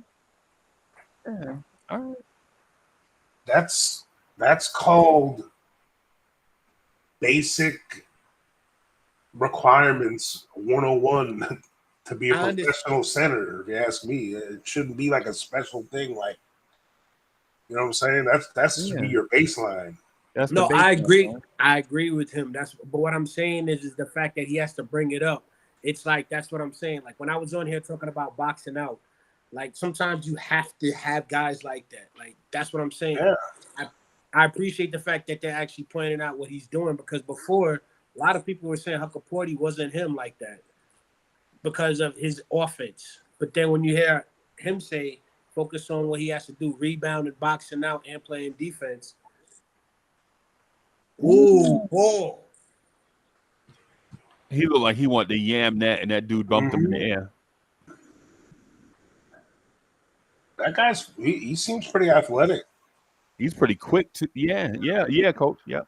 Yeah. All right. That's called basic requirements 101 to be a professional center, if you ask me. It shouldn't be like a special thing, like, you know what I'm saying? That should be your baseline. No, I agree. Right? I agree with him. But what I'm saying is the fact that he has to bring it up. It's like, that's what I'm saying. Like when I was on here talking about boxing out, like sometimes you have to have guys like that. Like that's what I'm saying. Yeah. I appreciate the fact that they're actually pointing out what he's doing, because before a lot of people were saying Huck Porty wasn't him like that because of his offense. But then when you hear him say focus on what he has to do, rebounding, boxing out, and playing defense. Ooh, whoa. He looked like he wanted to yam that, and that dude bumped him in the air. That guy's he seems pretty athletic. He's pretty quick too. Yeah, coach. Yep.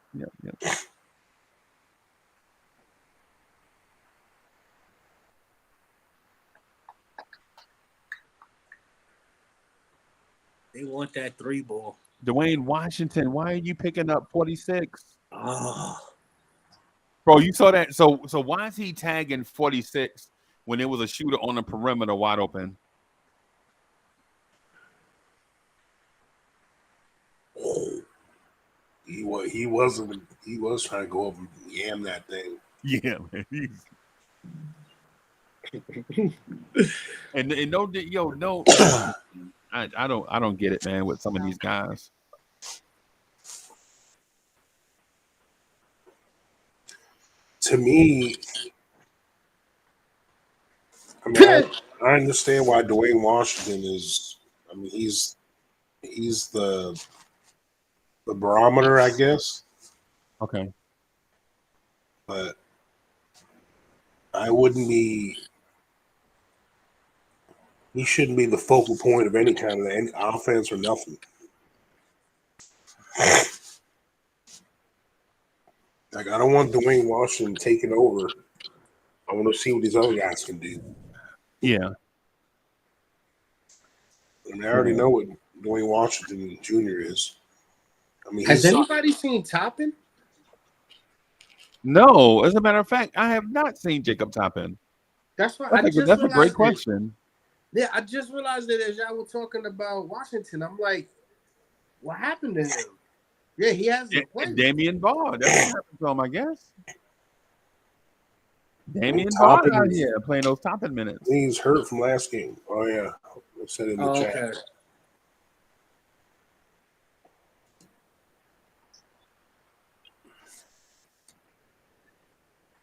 They want that 3 ball. Dwayne Washington, why are you picking up 46? Oh. Bro, you saw that. So why is he tagging 46 when there was a shooter on the perimeter wide open? He was trying to go up and yam that thing. Yeah, man. and no. I don't get it, man, with some of these guys. To me, I mean, I understand why Dwayne Washington is. I mean, he's the barometer, I guess. Okay. But I wouldn't be. He shouldn't be the focal point of any kind of any offense or nothing. Like, I don't want Dwayne Washington taking over. I want to see what these other guys can do. Yeah. I mean, I already know what Dwayne Washington Jr. is. I mean, has anybody seen Toppin? No, as a matter of fact, I have not seen Jacob Toppin. That's why That's a great question. Yeah, I just realized that as y'all were talking about Washington, I'm like, what happened to him? Yeah, he hasn't played. Damian Bard. That's what happened to him, I guess. Damian Bard out here playing those Toppin minutes. He's hurt from last game. Oh, yeah. I said in the chat. Okay.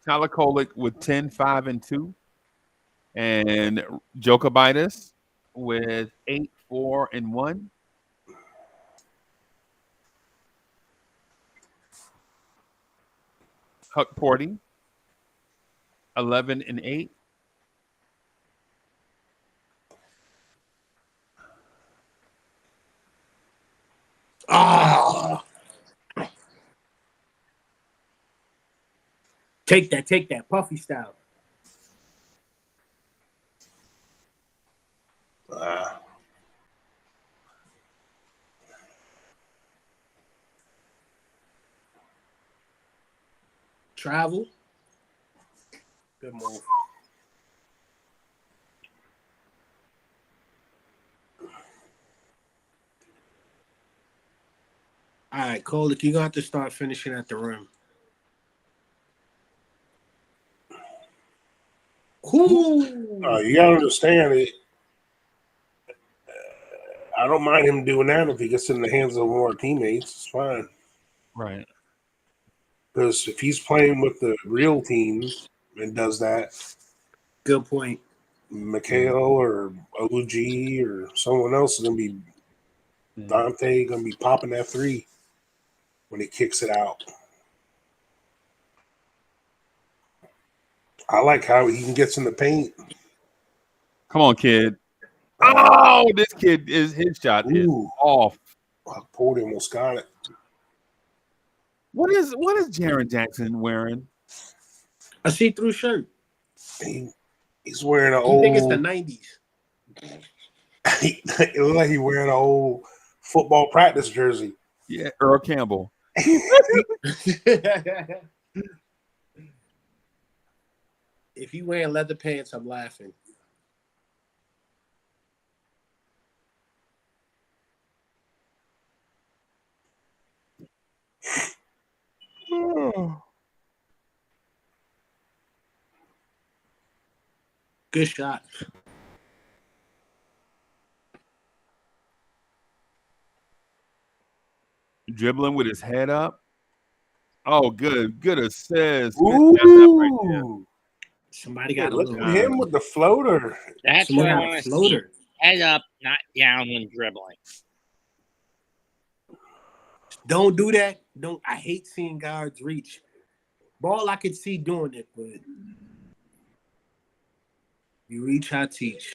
Tyler Kolek with 10, 5, and 2. And Jokovitis with 8, 4, and 1. Huck Porty, 11 and 8. Oh. Take that, Puffy style. Travel. Good move. All right, Kolek, you're going to have to start finishing at the rim. You gotta understand it. I don't mind him doing that if he gets in the hands of more teammates. It's fine. Right. Because if he's playing with the real team and does that, good point. Mikhail or OG or someone else is gonna be Dante gonna be popping that 3 when he kicks it out. I like how he gets in the paint. Come on, kid. Oh, this kid his shot is off. Porty almost got it. What is Jaren Jackson wearing? A see-through shirt. He's wearing an old. I think it's the 90s. It looks like he's wearing an old football practice jersey. Yeah, Earl Campbell. If he wearing leather pants, I'm laughing. Good shot. Dribbling with his head up. Oh, good assist. Somebody got a look little at him with the floater. That's what I want to see. Head up, not down when dribbling. Don't do that. Don't. I hate seeing guards reach. Ball, I could see doing it, but you reach, I teach.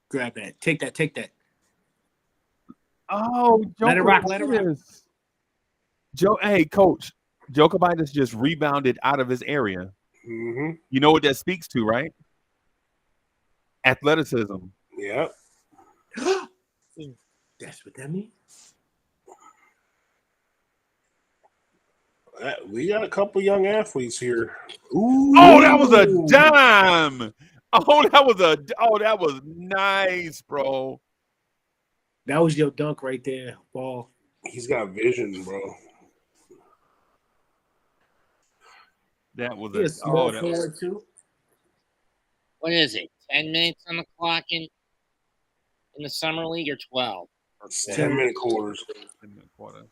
Grab that. Take that. Take that. Oh, Let it rock. Let it rock. Hey, coach. Jokovitis just rebounded out of his area. Mm-hmm. You know what that speaks to, right? Athleticism. Yeah. That's what that means. We got a couple young athletes here. Ooh. Oh, that was a dime. That was nice, bro. That was your dunk right there, Ball. He's got vision, bro. That was Yes, forward too. What is it? 10 minutes on the clock in the summer league, or 12? Or 10-minute quarters. 10-minute quarter.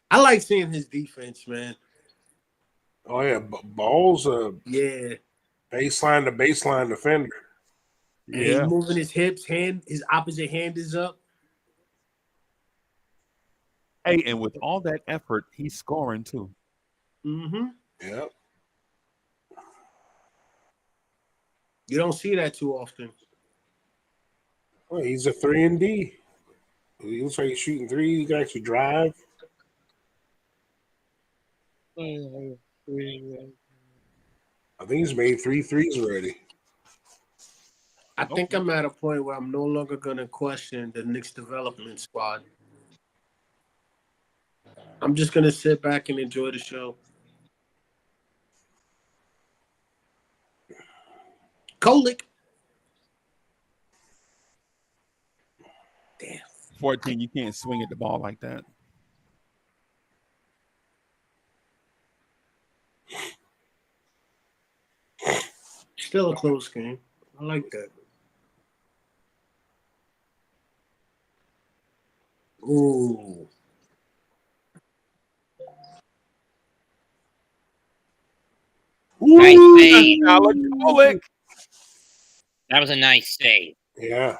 I like seeing his defense, man. Oh yeah, Ball's a baseline to baseline defender. And he's moving his hips, his opposite hand is up. Hey, and with all that effort, he's scoring too. Mm-hmm. Yep. You don't see that too often. Well, he's a 3-and-D. He looks like he's shooting three. He can actually drive. I think he's made 3 threes already. I think I'm at a point where I'm no longer going to question the Knicks development squad. I'm just going to sit back and enjoy the show. Kolick. Damn. 14, you can't swing at the ball like that. Still a close game. I like that. Ooh. Nice save. Kolick. That was a nice save. Yeah.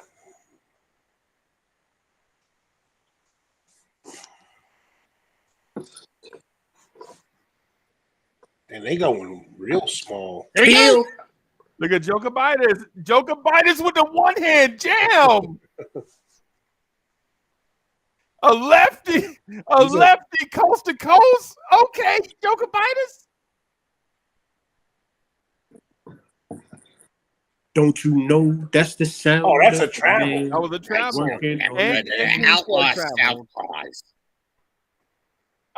And they going real small. There we go. Look at Jokovitis. Jokovitis with the one-hand jam. A lefty coast to coast. Okay, Jokovitis. Don't you know that's the sound? Oh, that's a travel. That was a travel. And outlaw Southpaws.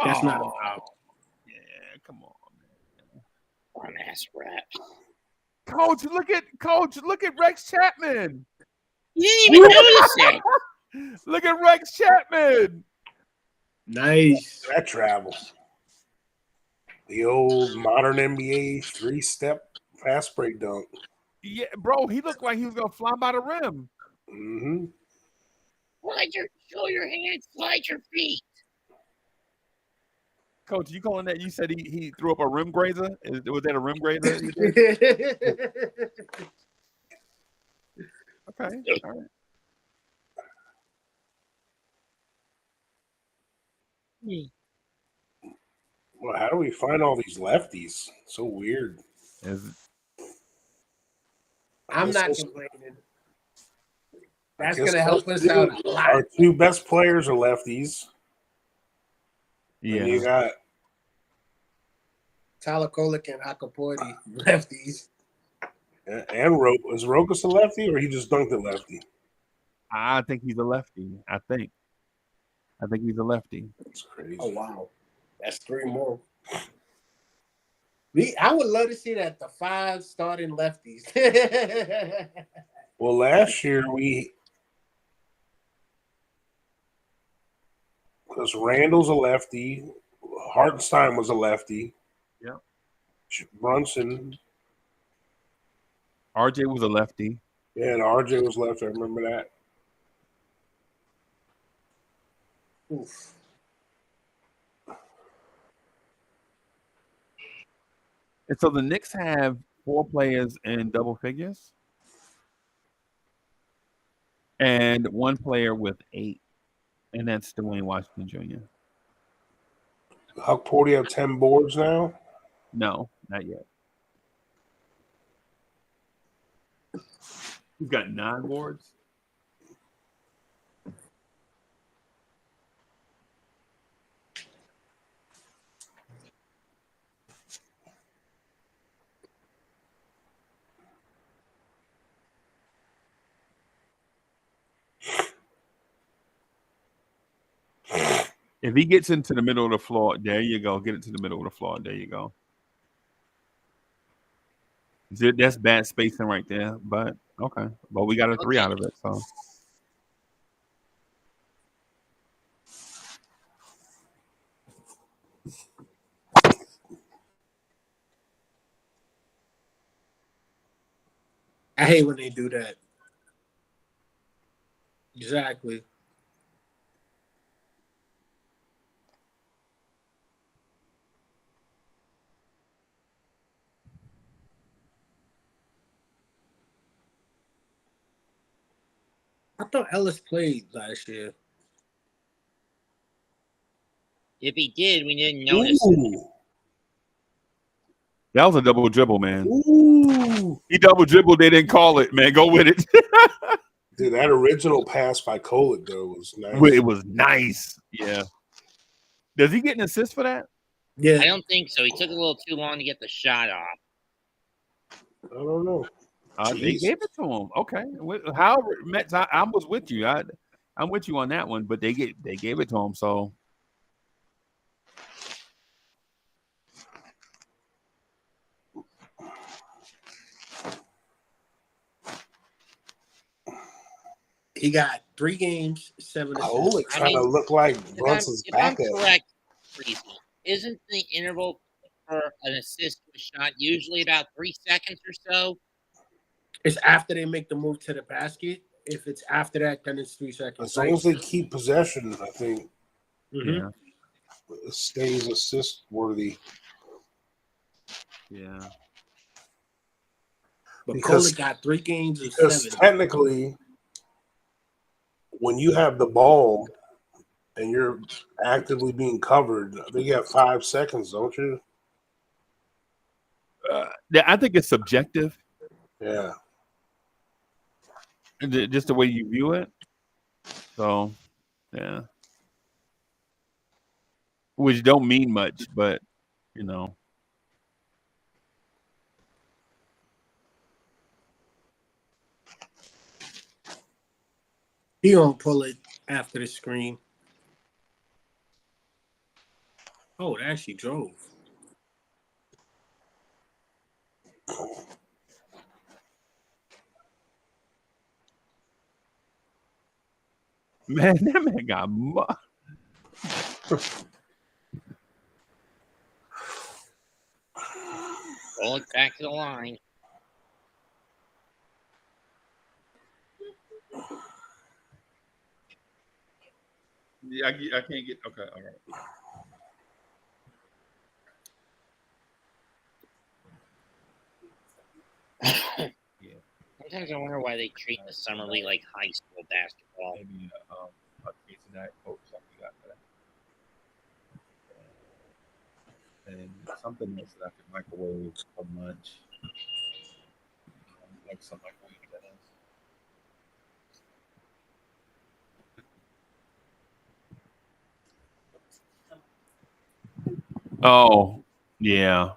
That's not a foul. Yeah, come on, man. One ass rat. Coach, look at Rex Chapman. You didn't even notice it. Look at Rex Chapman. Nice. That travel. The old modern NBA 3-step fast break dunk. Yeah, bro, he looked like he was gonna fly by the rim. Mm-hmm. Show your hands, slide your feet. Coach, you calling that? You said he threw up a rim grazer? Was that a rim grazer? Okay, all right. Well, how do we find all these lefties? So weird. I'm not complaining. That's going to help us out a lot. Our two best players are lefties. Yeah. And you got Tyler Kolick and Akaporti, lefties. And is Rokas a lefty, or he just dunked a lefty? I think he's a lefty. I think he's a lefty. That's crazy. Oh, wow. That's 3 more. I would love to see that, the 5 starting lefties. Well, last year because Randall's a lefty, Hartenstein was a lefty. Yeah. Brunson. RJ was a lefty. Yeah, and RJ was left. I remember that. Oof. And so the Knicks have 4 players in double figures and 1 player with 8, and that's Dwayne Washington Jr. Huck Porty have 10 boards now. No, not yet. He's got 9 boards. If he gets into the middle of the floor, there you go. Get it to the middle of the floor. There you go. That's bad spacing right there, but okay. But we got a 3 out of it, so. I hate when they do that. Exactly. I thought Ellis played last year. If he did, we didn't notice it. Ooh. That was a double dribble, man. Ooh. He double dribbled. They didn't call it, man. Go with it. Dude, that original pass by Kolek, though, was nice. It was nice. Yeah. Does he get an assist for that? Yeah. I don't think so. He took a little too long to get the shot off. I don't know. They gave it to him. Okay. However, Mets, I was with you. I'm with you on that one, but they gave it to him. So he got 3 games, 7 assists. Kolek kind of looked like Brunson's backup. If I'm correct, isn't the interval for an assist to a shot usually about 3 seconds or so? It's after they make the move to the basket. If it's after that, then it's 3 seconds. As long as they keep possession, I think yeah. it stays assist worthy. Yeah. But Because- Kolek got 3 games and Because 7. technically, when you have the ball and you're actively being covered, I think you have 5 seconds, don't you? I think it's subjective. Yeah. Just the way you view it. So, yeah. Which don't mean much, but, you know. He gonna pull it after the screen. Oh, it actually drove. Man, that man got Roll it back to the line. Yeah, I can't get. Okay, all right. Yeah. Sometimes I wonder why they treat the summer league like high school basketball. Maybe a case of that coach something you got for that. And something else that I could microwave for lunch. Like some microwave that is. Oh, yeah.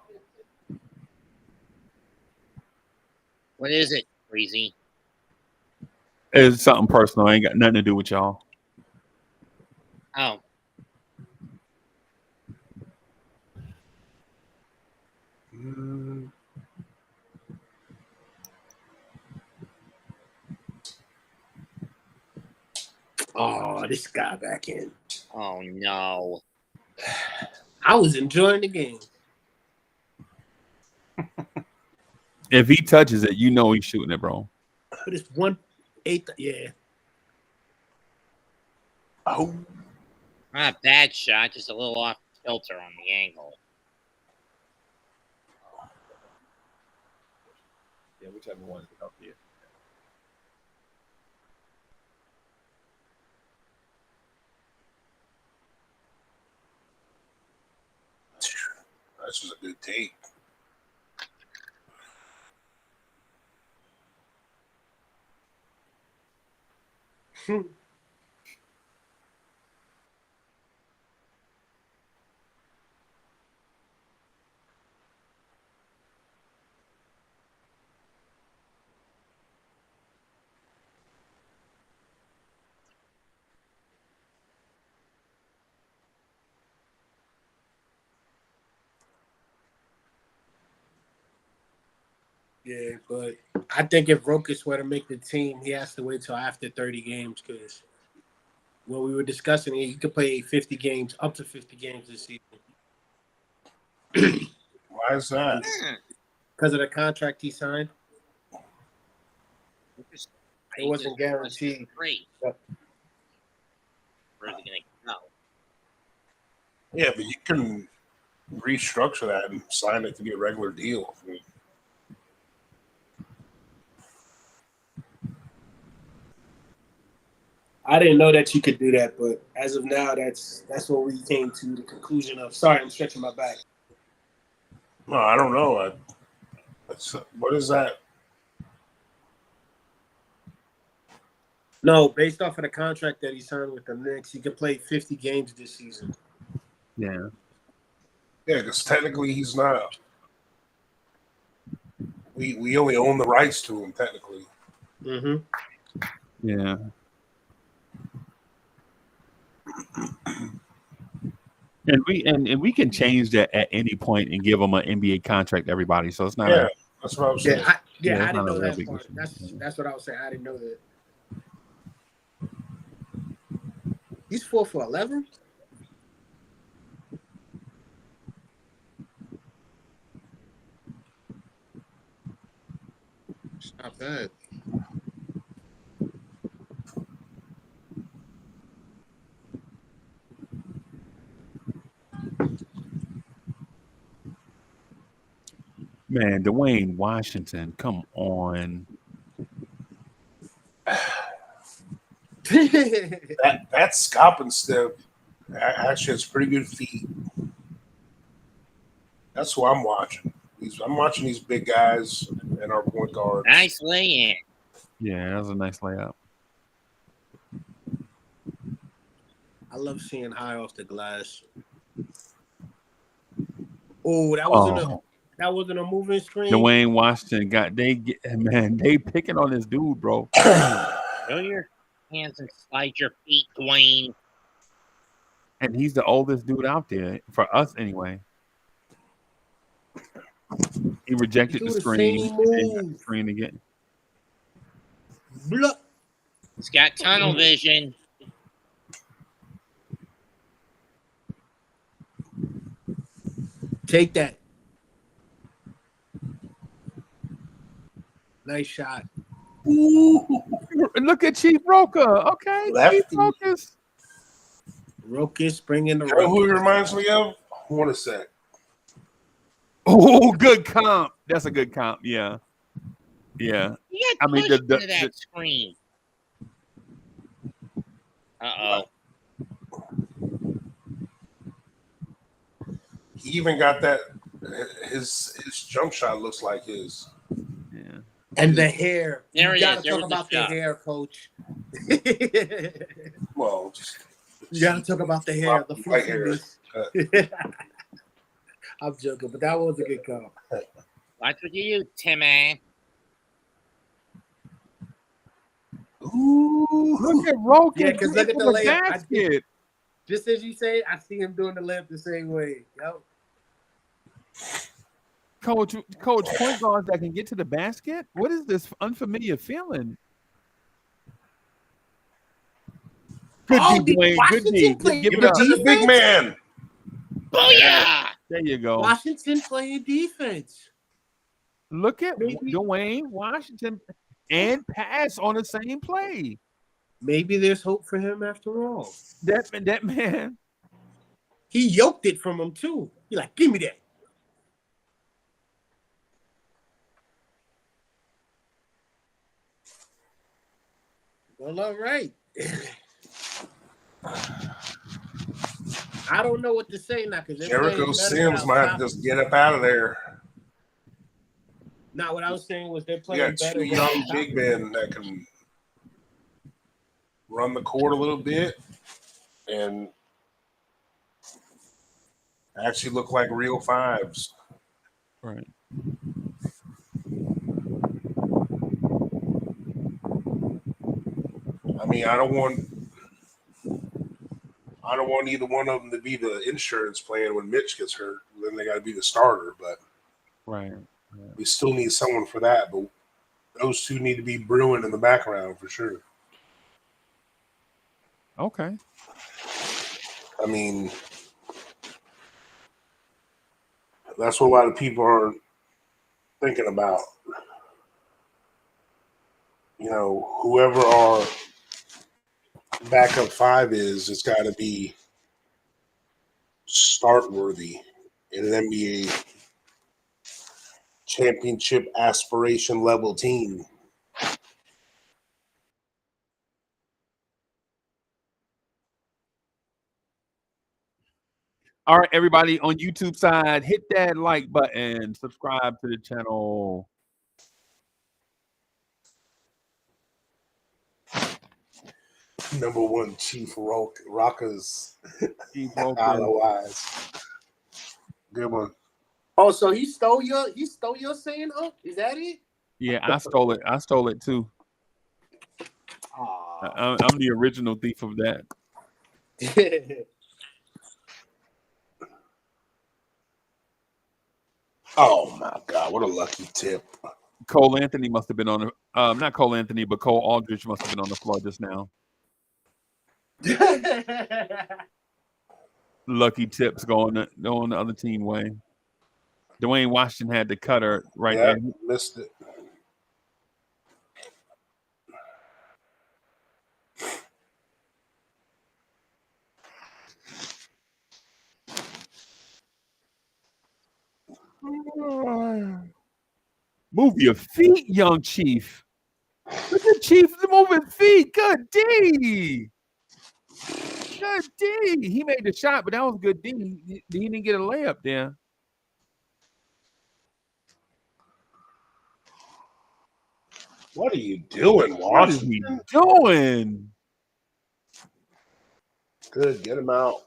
What is it, Breezy? It's something personal. Ain't got nothing to do with y'all. Oh. Oh, this guy back in. Oh, no. I was enjoying the game. If he touches it, you know he's shooting it, bro. But it's 1/8. Yeah. Oh. Not a bad shot, just a little off kilter on the angle. Yeah, whichever one is up here. This was a good take. Yeah, but I think if Rokas were to make the team, he has to wait till after 30 games because when we were discussing it, he could play 50 games, up to 50 games this season. Why is that? Because of the contract he signed. It wasn't guaranteed. Great. Yep. Where's he going to go? Yeah, but you can restructure that and sign it to be a regular deal. I mean, I didn't know that you could do that, but as of now, that's what we came to the conclusion of. Sorry, I'm stretching my back. no, I don't know. What is that? No, based off of the contract that he signed with the Knicks, he could play 50 games this season. Yeah. Yeah, because technically he's not. We only own the rights to him technically. Mm-hmm. Yeah. And we can change that at any point and give them an NBA contract to everybody. So it's not. Yeah, that's what I was saying. I Yeah, it's didn't not a know real that big part. issue. That's what I was saying. I didn't know that. He's 4 for 11. It's not bad. Man, Dwayne Washington, come on. That scalping step actually has pretty good feet. That's who I'm watching. I'm watching these big guys and our point guards. Nice lay-in. Yeah, that was a nice layup. I love seeing high off the glass. Oh, that wasn't a moving screen. Dwayne Washington they picking on this dude, bro. Throw your hands and slide your feet, Dwayne. And he's the oldest dude out there for us anyway. He rejected the screen. And got the screen again. Blah. He's got tunnel vision. Take that. Nice shot. Ooh, look at Chief Roker. Okay, Lefty. Chief Roker's. Rokas bringing the You know who he reminds me of? What is that? Oh, good comp. That's a good comp. Yeah. Yeah. He got pushed into that screen. Uh-oh. He even got that. His jump shot looks like his. Yeah. And the hair. There you he gotta is. There talk was the about the shot. hair, coach. Well, You gotta talk about the hair, the White hair. fluffiness. I'm joking, but that was a good call. Watch what you do, Timmy. Ooh, look at Roker. Yeah, 'cause look at the from layup. basket. Just as you say, I see him doing the layup the same way. Yep. Coach, point guards that can get to the basket? What is this unfamiliar feeling? Good Oh, D, did Dwayne. Good Washington D. play Give it Give it up. to the big man. Booyah! There you go. Washington playing defense. Look at Maybe- Dwayne Washington and pass on the same play. Maybe there's hope for him after all. That man. He yoked it from him too. He like, give me that. Well, all right. I don't know what to say now because Jericho Sims might have to just get up out of there. Now, what I was saying was they're We playing got better. two young big men that can run the court a little bit and actually look like real fives. Right. I mean, I don't want either one of them to be the insurance plan when Mitch gets hurt. Then they got to be the starter, but Right. we still need someone for that. But those two need to be brewing in the background for sure. Okay. I mean, that's what a lot of people are thinking about. You know, whoever our backup five is, it's got to be start worthy in an NBA championship aspiration level team. All right, everybody on YouTube side, hit that like button, subscribe to the channel. Number one, Chief Rockers. Keep broken. Otherwise, good one. Oh, so he stole your saying, oh, is that it? Yeah, I stole it. I stole it too. I'm the original thief of that. Oh my God, what a lucky tip. Cole Anthony must have been on the not Cole Anthony, but Cole Aldridge must have been on the floor just now. Lucky tips going the other team way. Dwayne Washington had the cutter right there. Missed it. Move your feet, young Chief. Look at Chief moving feet. Good D. Good D. He made the shot, but that was good D. He didn't get a layup there. What are you doing, Washington? What is he doing? Good, get him out.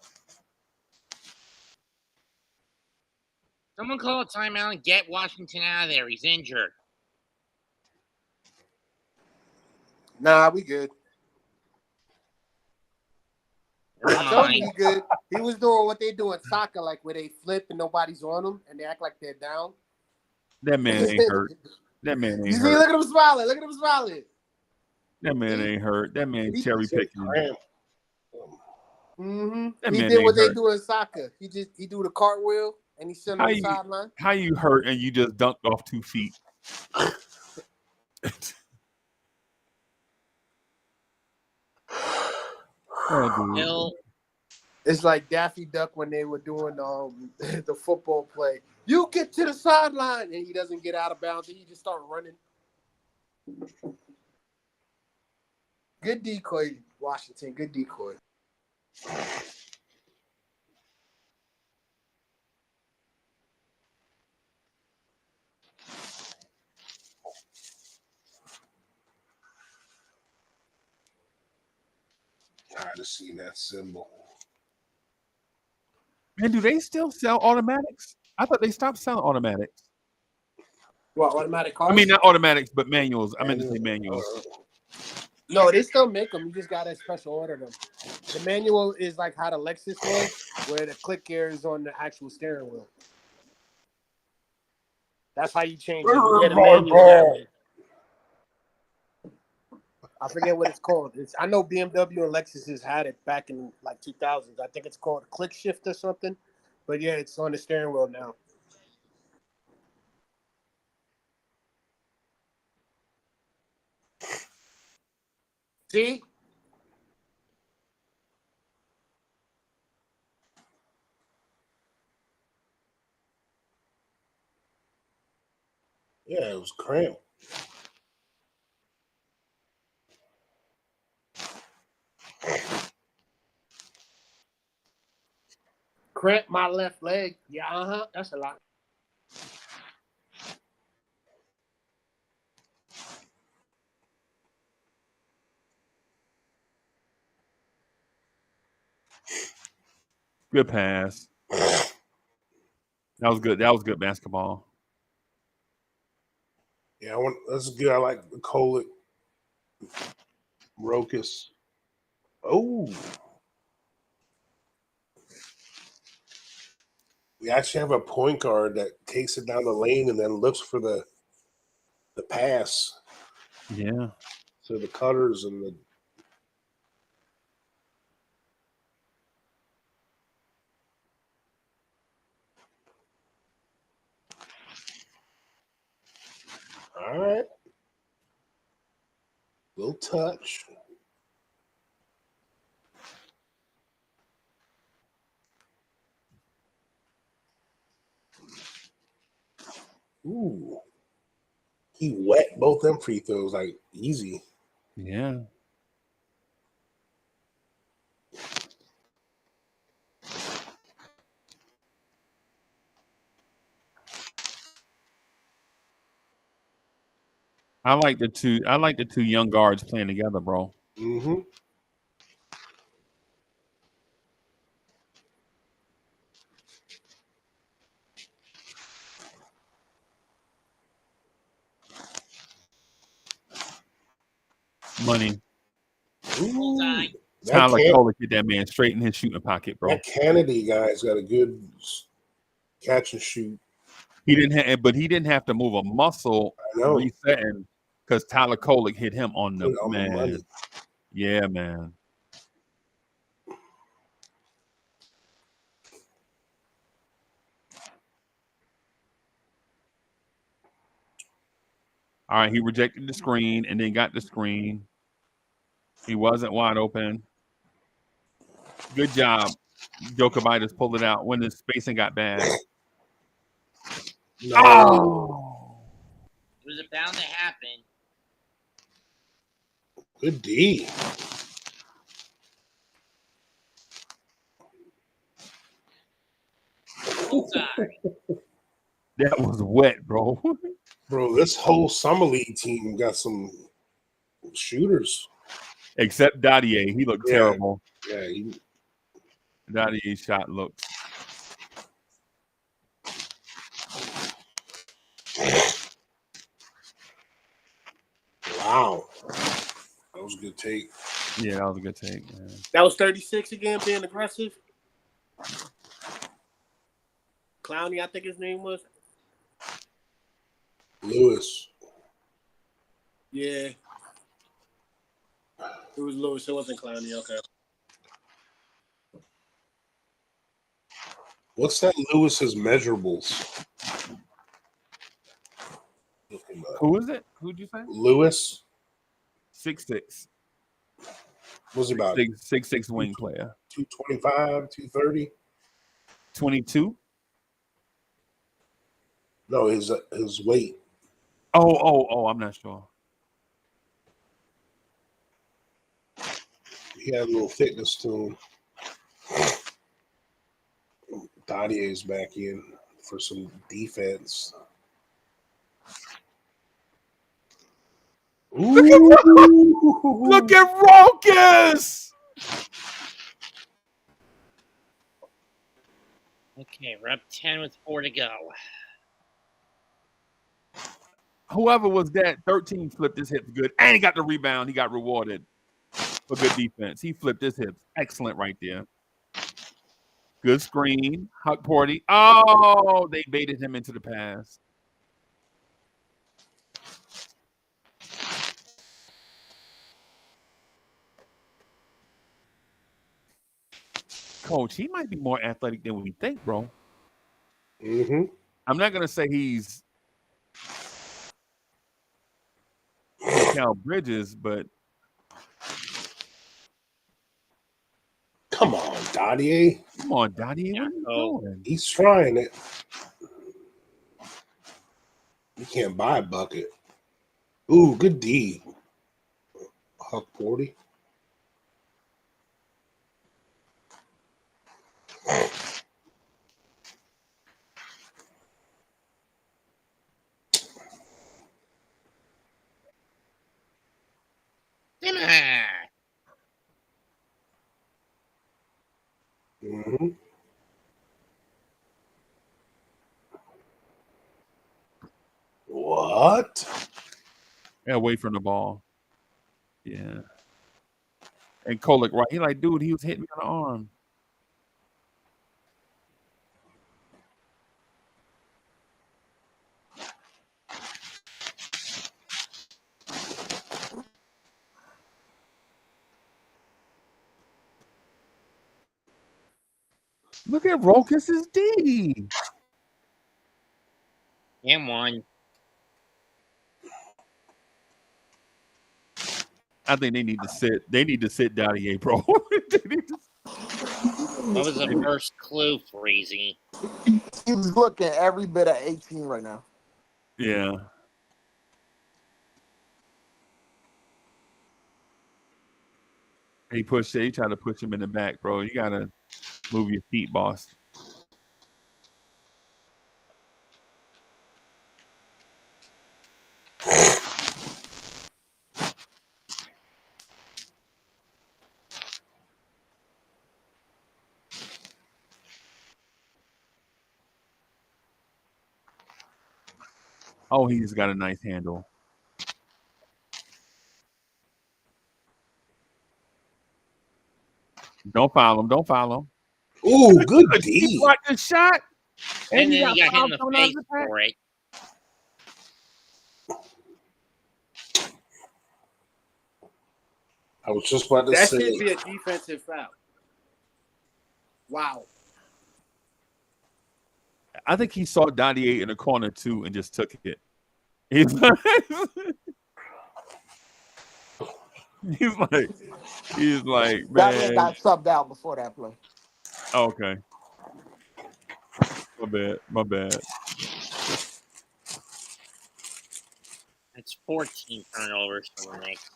Someone call a timeout and get Washington out of there. He's injured. Nah, we good. Never I told you mind. he good. He was doing what they do in soccer, like where they flip and nobody's on them and they act like they're down. That man ain't hurt. That man ain't You see, hurt. look at him smiling. Look at him smiling. That man ain't hurt. That man cherry picking. Mm-hmm. He did what they do in soccer. He do the cartwheel and he's sitting on the sideline. How you hurt and you just dunked off 2 feet? Bill, It's like Daffy Duck when they were doing the football play. You get to the sideline and he doesn't get out of bounds and he just start running. Good decoy, Washington. Good decoy. Tired of seeing that symbol. Man, do they still sell automatics? I thought they stopped selling automatics. What, automatic cars? I mean, not automatics, but manuals. I meant to say manuals. No, they still make them. You just got to special order them. The manual is like how the Lexus was, where the click gear is on the actual steering wheel. That's how you change it. You get a manual. I forget what it's called. I know BMW and Lexus had it back in like 2000s. I think it's called click shift or something. But yeah, it's on the steering wheel now. See? Yeah, it was cramped. Cramp my left leg. Yeah, that's a lot. Good pass. That was good. That was good basketball. Yeah, that's good. I like the Kolick. Rokas. Oh. We actually have a point guard that takes it down the lane and then looks for the pass Yeah. to the cutters and the. All right. Little touch. Ooh. He wet both them free throws like easy. Yeah. I like the two young guards playing together, bro. Mm-hmm. Money. Ooh. Tyler Kolick hit that man straight in his shooting pocket, bro. That Kennedy guy's got a good catch and shoot. He didn't have to move a muscle resetting because Tyler Kolick hit him on the money. Yeah, man. All right, he rejected the screen and then got the screen. He wasn't wide open. Good job. Jokic pulled it out when the spacing got bad. No. Oh! It was bound to happen. Good D. That was wet, bro. Bro, this whole summer league team got some shooters. Except Dadier. He looked terrible. Yeah, Dadier's shot looked. Wow. That was a good take. Yeah, that was a good take, man. That was 36 again, being aggressive. Clowney, I think his name was. Lewis. Yeah. It was Lewis. It wasn't Clowney. Okay. What's that Lewis's measurables? Who is it? Who'd you say? Lewis. 6'6". What's he about? 6'6" wing player. 225, 230? 22? No, his weight. Oh, I'm not sure. He had a little thickness to him. Dadier's back in for some defense. Look at Rokas! Okay, we're up 10 with 4 to go. Whoever was that, 13 flipped his hips good. And he got the rebound. He got rewarded for good defense. He flipped his hips. Excellent right there. Good screen. Huck Porty. Oh, they baited him into the pass. Coach, he might be more athletic than we think, bro. Mm-hmm. I'm not going to say he's Cal Bridges, but come on, Dadier. Come on, Dadier. What are you doing? He's trying it. You can't buy a bucket. Ooh, good D. Huck 40. Mm-hmm. What? Yeah, away from the ball. Yeah. And Kolek, right? He like, dude, he was hitting me on the arm. Look at Rokus's D. And one. I think they need to sit. They need to sit Dottier, bro. What was the first clue, Freezy? He's looking every bit of 18 right now. Yeah. He tried to push him in the back, bro. You gotta move your feet, boss. Oh, he's got a nice handle. Don't foul him. Don't foul him. Ooh, good He D. blocked the shot. And then got he got hit in fouled the coming out of face the pack. for it. I was just about to That say. should be a defensive foul. Wow. I think he saw Dottier in the corner too and just took it. He's like, he's like, Dottier man. got subbed out before that play. Okay. My bad. That's 14 turnovers for the Knicks.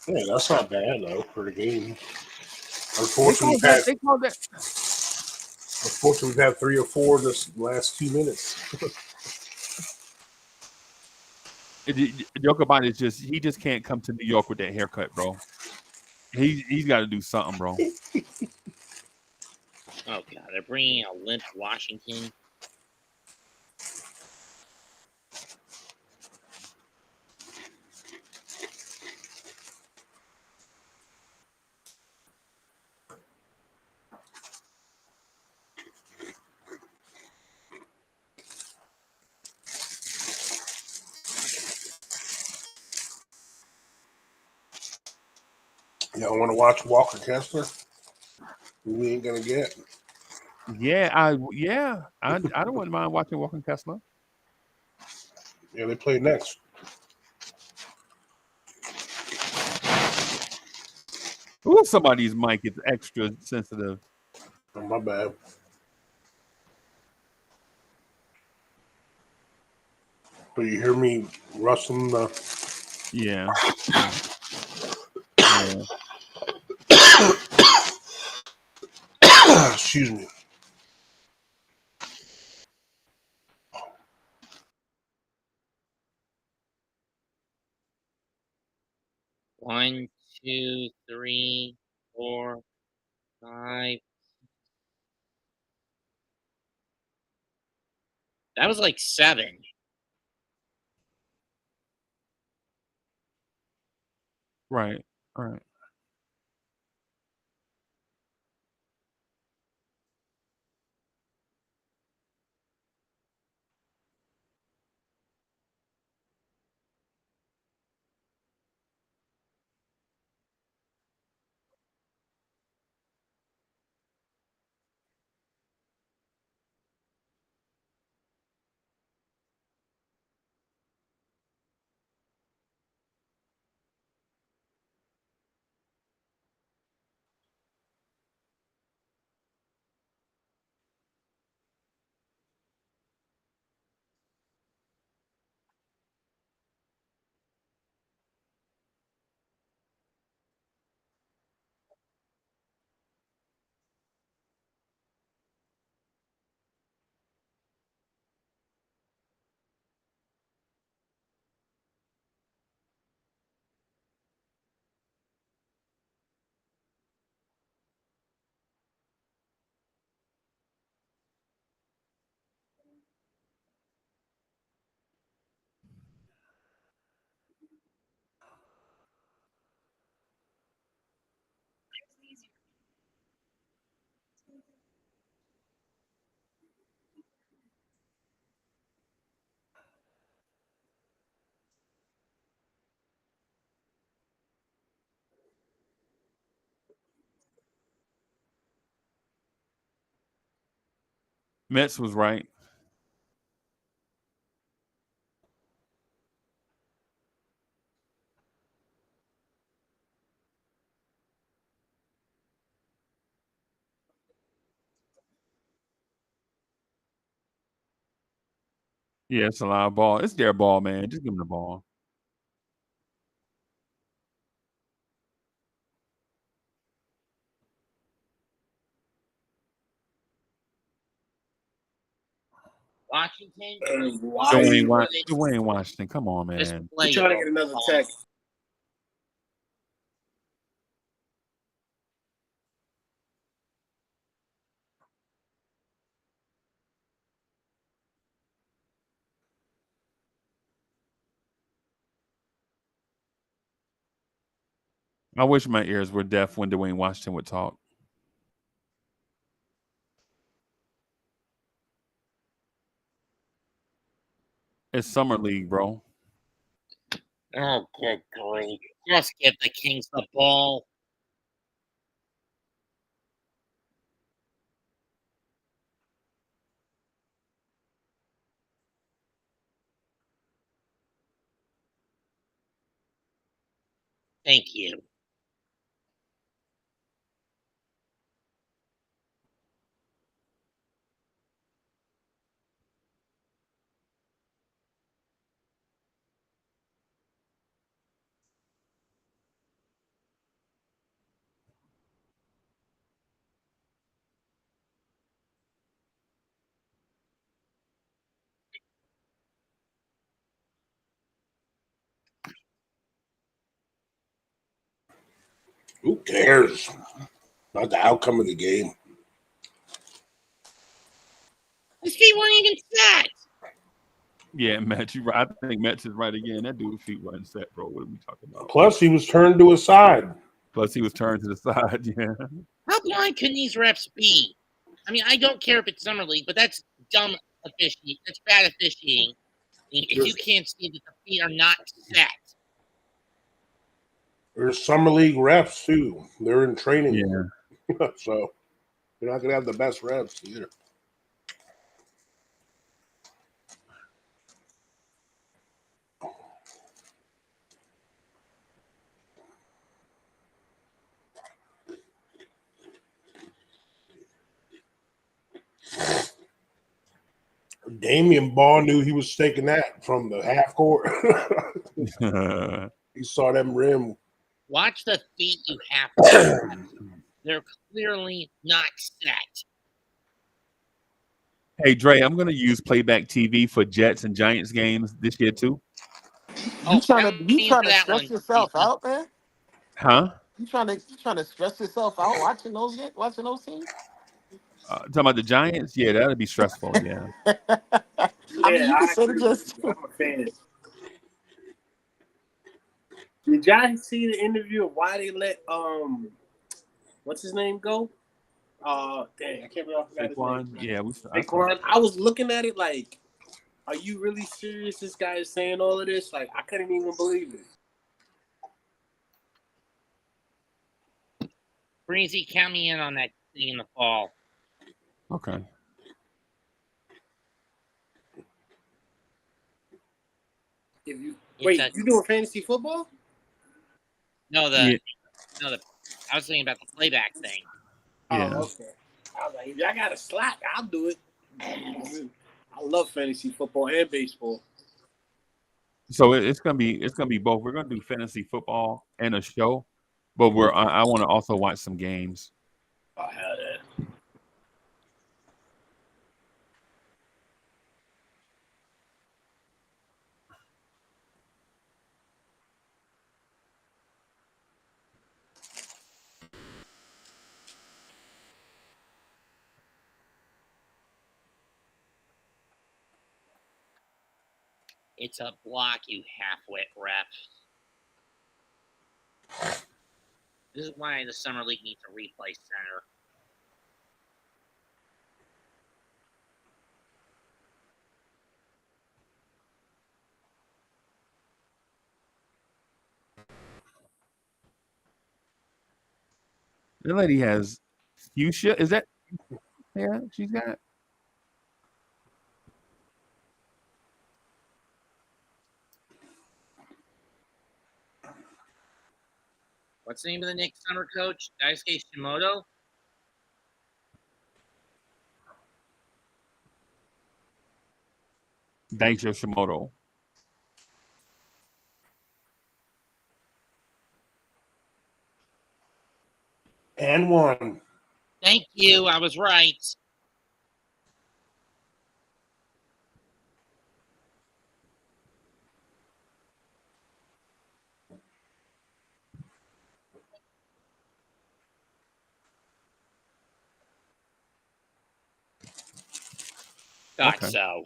Yeah, that's not bad though for the game. Unfortunately, we've had 3 or 4 this last 2 minutes. Jokic is he just can't come to New York with that haircut, bro. He's got to do something, bro. Oh, God. They're bringing a limp Washington. Y'all want to watch Walker Kessler? We ain't gonna get. Yeah, I don't wouldn't mind watching Walker Kessler. Yeah, they play next. Ooh, somebody's mic is extra sensitive. Oh, my bad. But you hear me rustling the. Yeah. Excuse me. One, 2, 3, 4, 5. That was like 7. Right. Mets was right. Yeah, it's a lot of ball. It's their ball, man. Just give them the ball. Washington. Dwayne Washington. Come on, Just man. play I'm trying to your get another ball. text. I wish my ears were deaf when Dwayne Washington would talk. It's summer league, bro. Oh, good grief. Just give the Kings the ball. Thank you. Who cares about the outcome of the game? His feet weren't even set. Yeah, Matt, you right. I think Matt is right again. That dude's feet wasn't set, bro. What are we talking about? Plus, he was turned to his side. Plus, he was turned to the side. Yeah. How blind can these refs be? I mean, I don't care if it's summer league, but that's dumb officiating. That's bad officiating. If you can't see that the feet are not set. There's summer league refs too. They're in training. Yeah. So you're not gonna have the best refs either. Damian Ball knew he was taking that from the half court. He saw them rim. Watch the feet you have to. They're clearly not set. Hey, Dre, I'm going to use playback TV for Jets and Giants games this year, too. You trying to stress yourself out, man? Huh? You trying to stress yourself out watching those teams? Talking about the Giants? Yeah, that'd be stressful. Yeah. I mean, you can say just. I'm a fan. Did y'all see the interview of why they let what's his name go? Dang, I can't remember his name. Yeah, Saquon. I was looking at it like, are you really serious? This guy is saying all of this? Like, I couldn't even believe it. Breezy, count me in on that thing in the fall. Okay. You doing fantasy football? No, I was thinking about the playback thing. Yeah. Oh, okay. I was like, if y'all got a slot, I'll do it. I love fantasy football and baseball. So it's gonna be both. We're gonna do fantasy football and a show, but I want to also watch some games. Oh, hell yeah. It's a block, you half-wit refs. This is why the Summer League needs a replay center. That lady has fuchsia. Is that? Yeah, she's got. What's the name of the Knicks summer coach? Daisuke Shimoto? Daisho Shimoto. And one. Thank you. I was right. Thought Okay. so.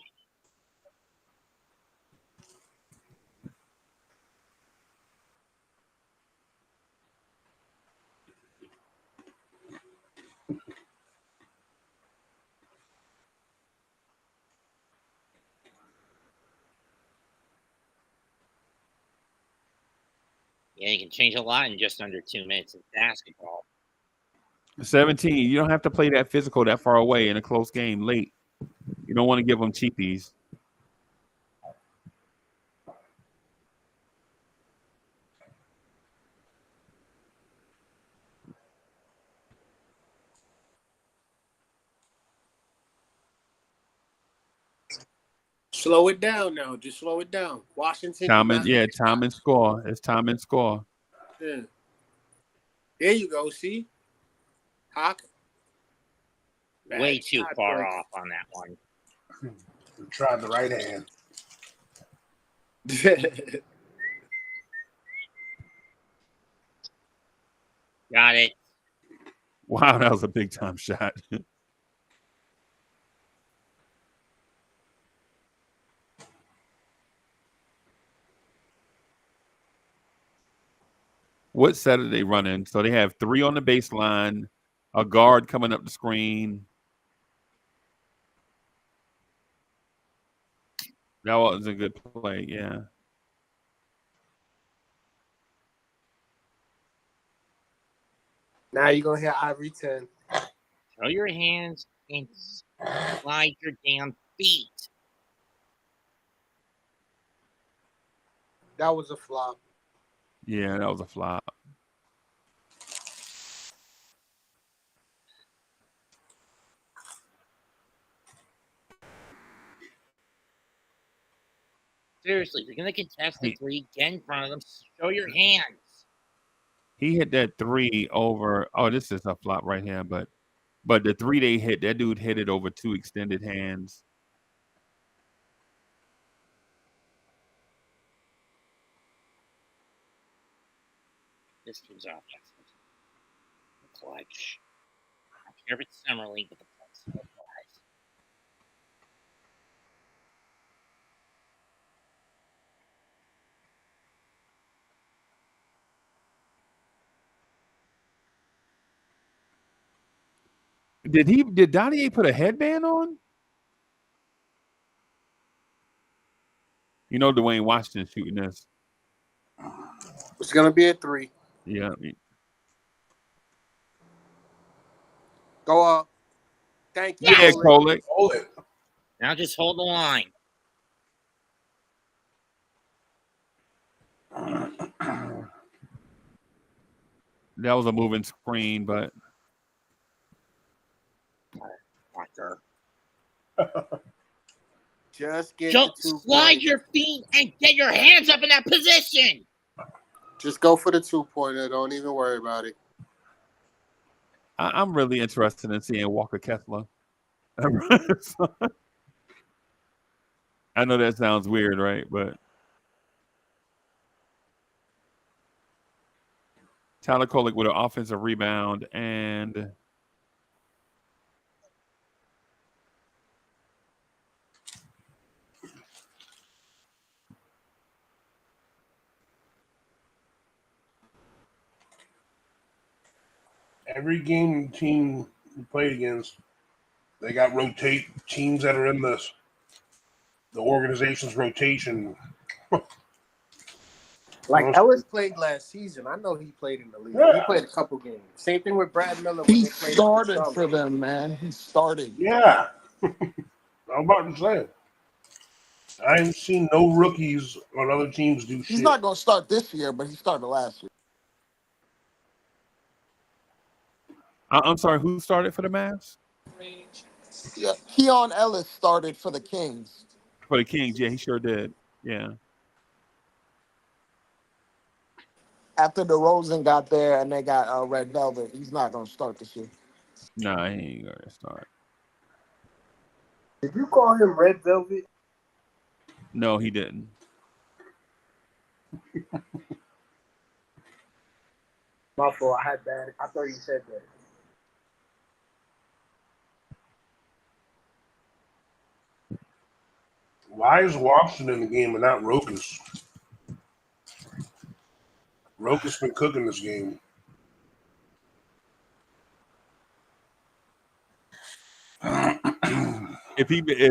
Yeah, you can change a lot in just under 2 minutes in basketball. 17. You don't have to play that physical that far away in a close game late. You don't want to give them cheapies. Slow it down now. Just slow it down. Washington. Time and score. It's time and score. Yeah. There you go. See? Hawk. Way too far off on that one. We tried the right hand. Got it. Wow, that was a big time shot. What set are they running? So they have 3 on the baseline, a guard coming up the screen. That was a good play, yeah. Now you're going to hear Ivory 10. Throw your hands and slide your damn feet. That was a flop. Yeah, that was a flop. Seriously, if you're going to contest the 3, get in front of them. Show your hands. He hit that 3 over. Oh, this is a flop right here, but the 3 they hit, that dude hit it over 2 extended hands. This team's offensive. Clutch. I don't care if it's summer league, but the points still applies. Did Donnie put a headband on? You know Dwayne Washington shooting this. It's going to be a 3. Yeah. Go up. Thank you. Yeah, Kolek. Hold it. Now just hold the line. That was a moving screen, but Fucker. Just get Don't the 2 slide points. your feet and get your hands up in that position. Just go for the 2-pointer. Don't even worry about it. I'm really interested in seeing Walker Kessler. I know that sounds weird, right? But Tyler Kolek with an offensive rebound and Every game team we played against, they got rotate teams that are in the organization's rotation. Like Ellis played last season. I know he played in the league. Yeah. He played a couple games. Same thing with Brad Miller. He When they played started for them, man. He started. Yeah. I'm about to say. I ain't seen no rookies on other teams do shit. He's not going to start this year, but he started last year. I'm sorry. Who started for the Mavs? Yeah, Keon Ellis started for the Kings. For the Kings, yeah, he sure did. Yeah. After DeRozan got there and they got Red Velvet, he's not gonna start this year. Nah, he ain't gonna start. Did you call him Red Velvet? No, he didn't. My fault. I had that. I thought you said that. Why is Washington in the game and not Rokas? Rokas been cooking this game. If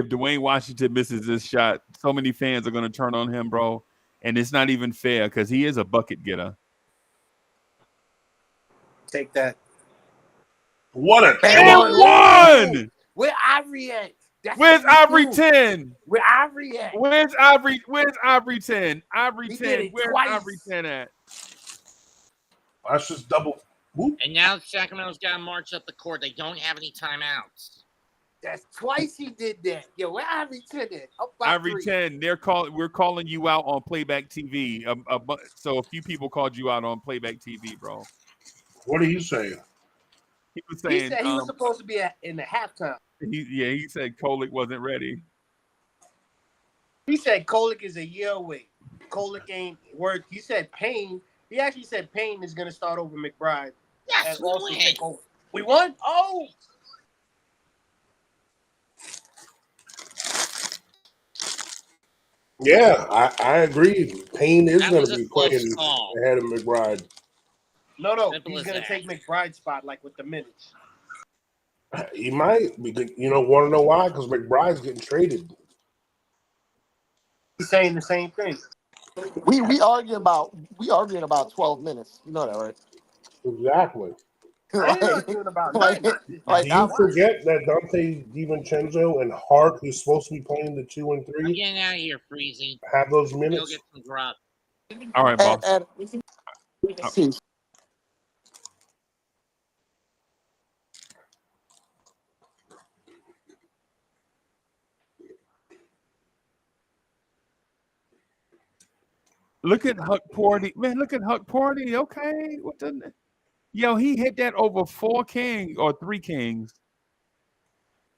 Dwayne Washington misses this shot, so many fans are gonna turn on him, bro. And it's not even fair because he is a bucket getter. Take that. What a And one! Where Ivory at? Where's Ivory 10? Where Ivory at? Where's Ivory 10? Ivory He 10. did it Where's twice. Ivory 10 at? That's just double. Whoop. And now Sacramento's got to march up the court. They don't have any timeouts. That's twice he did that. Yo, where Ivory 10 at? Up by Ivory 3. 10. We're calling you out on playback TV. So a few people called you out on playback TV, bro. What did he say? He was saying He said he was supposed to be in the halftime. He said Kolick wasn't ready. He said Kolick is a year away. Kolick ain't worth. He said Payne. He actually said Payne is going to start over McBride. Yes, we win. We won? Oh! Yeah, I agree. Payne is That going was to a be close playing call. ahead of McBride. No. Simple He's as going to that. take McBride's spot, like with the minutes. He might. Because, want to know why? Because McBride's getting traded. He's saying the same thing. We arguing about 12 minutes. You know that, right? Exactly. I ain't arguing about nothing. Do you forget that Dante DiVincenzo and Hart, who's supposed to be playing the 2 and I'm 3, getting out of here, Freezy. have those Go minutes? get some grub. All right, boss. See, Look at Huck Porty. Man, look at Huck Porty. Okay. Yo, he hit that over 4 kings or 3 kings.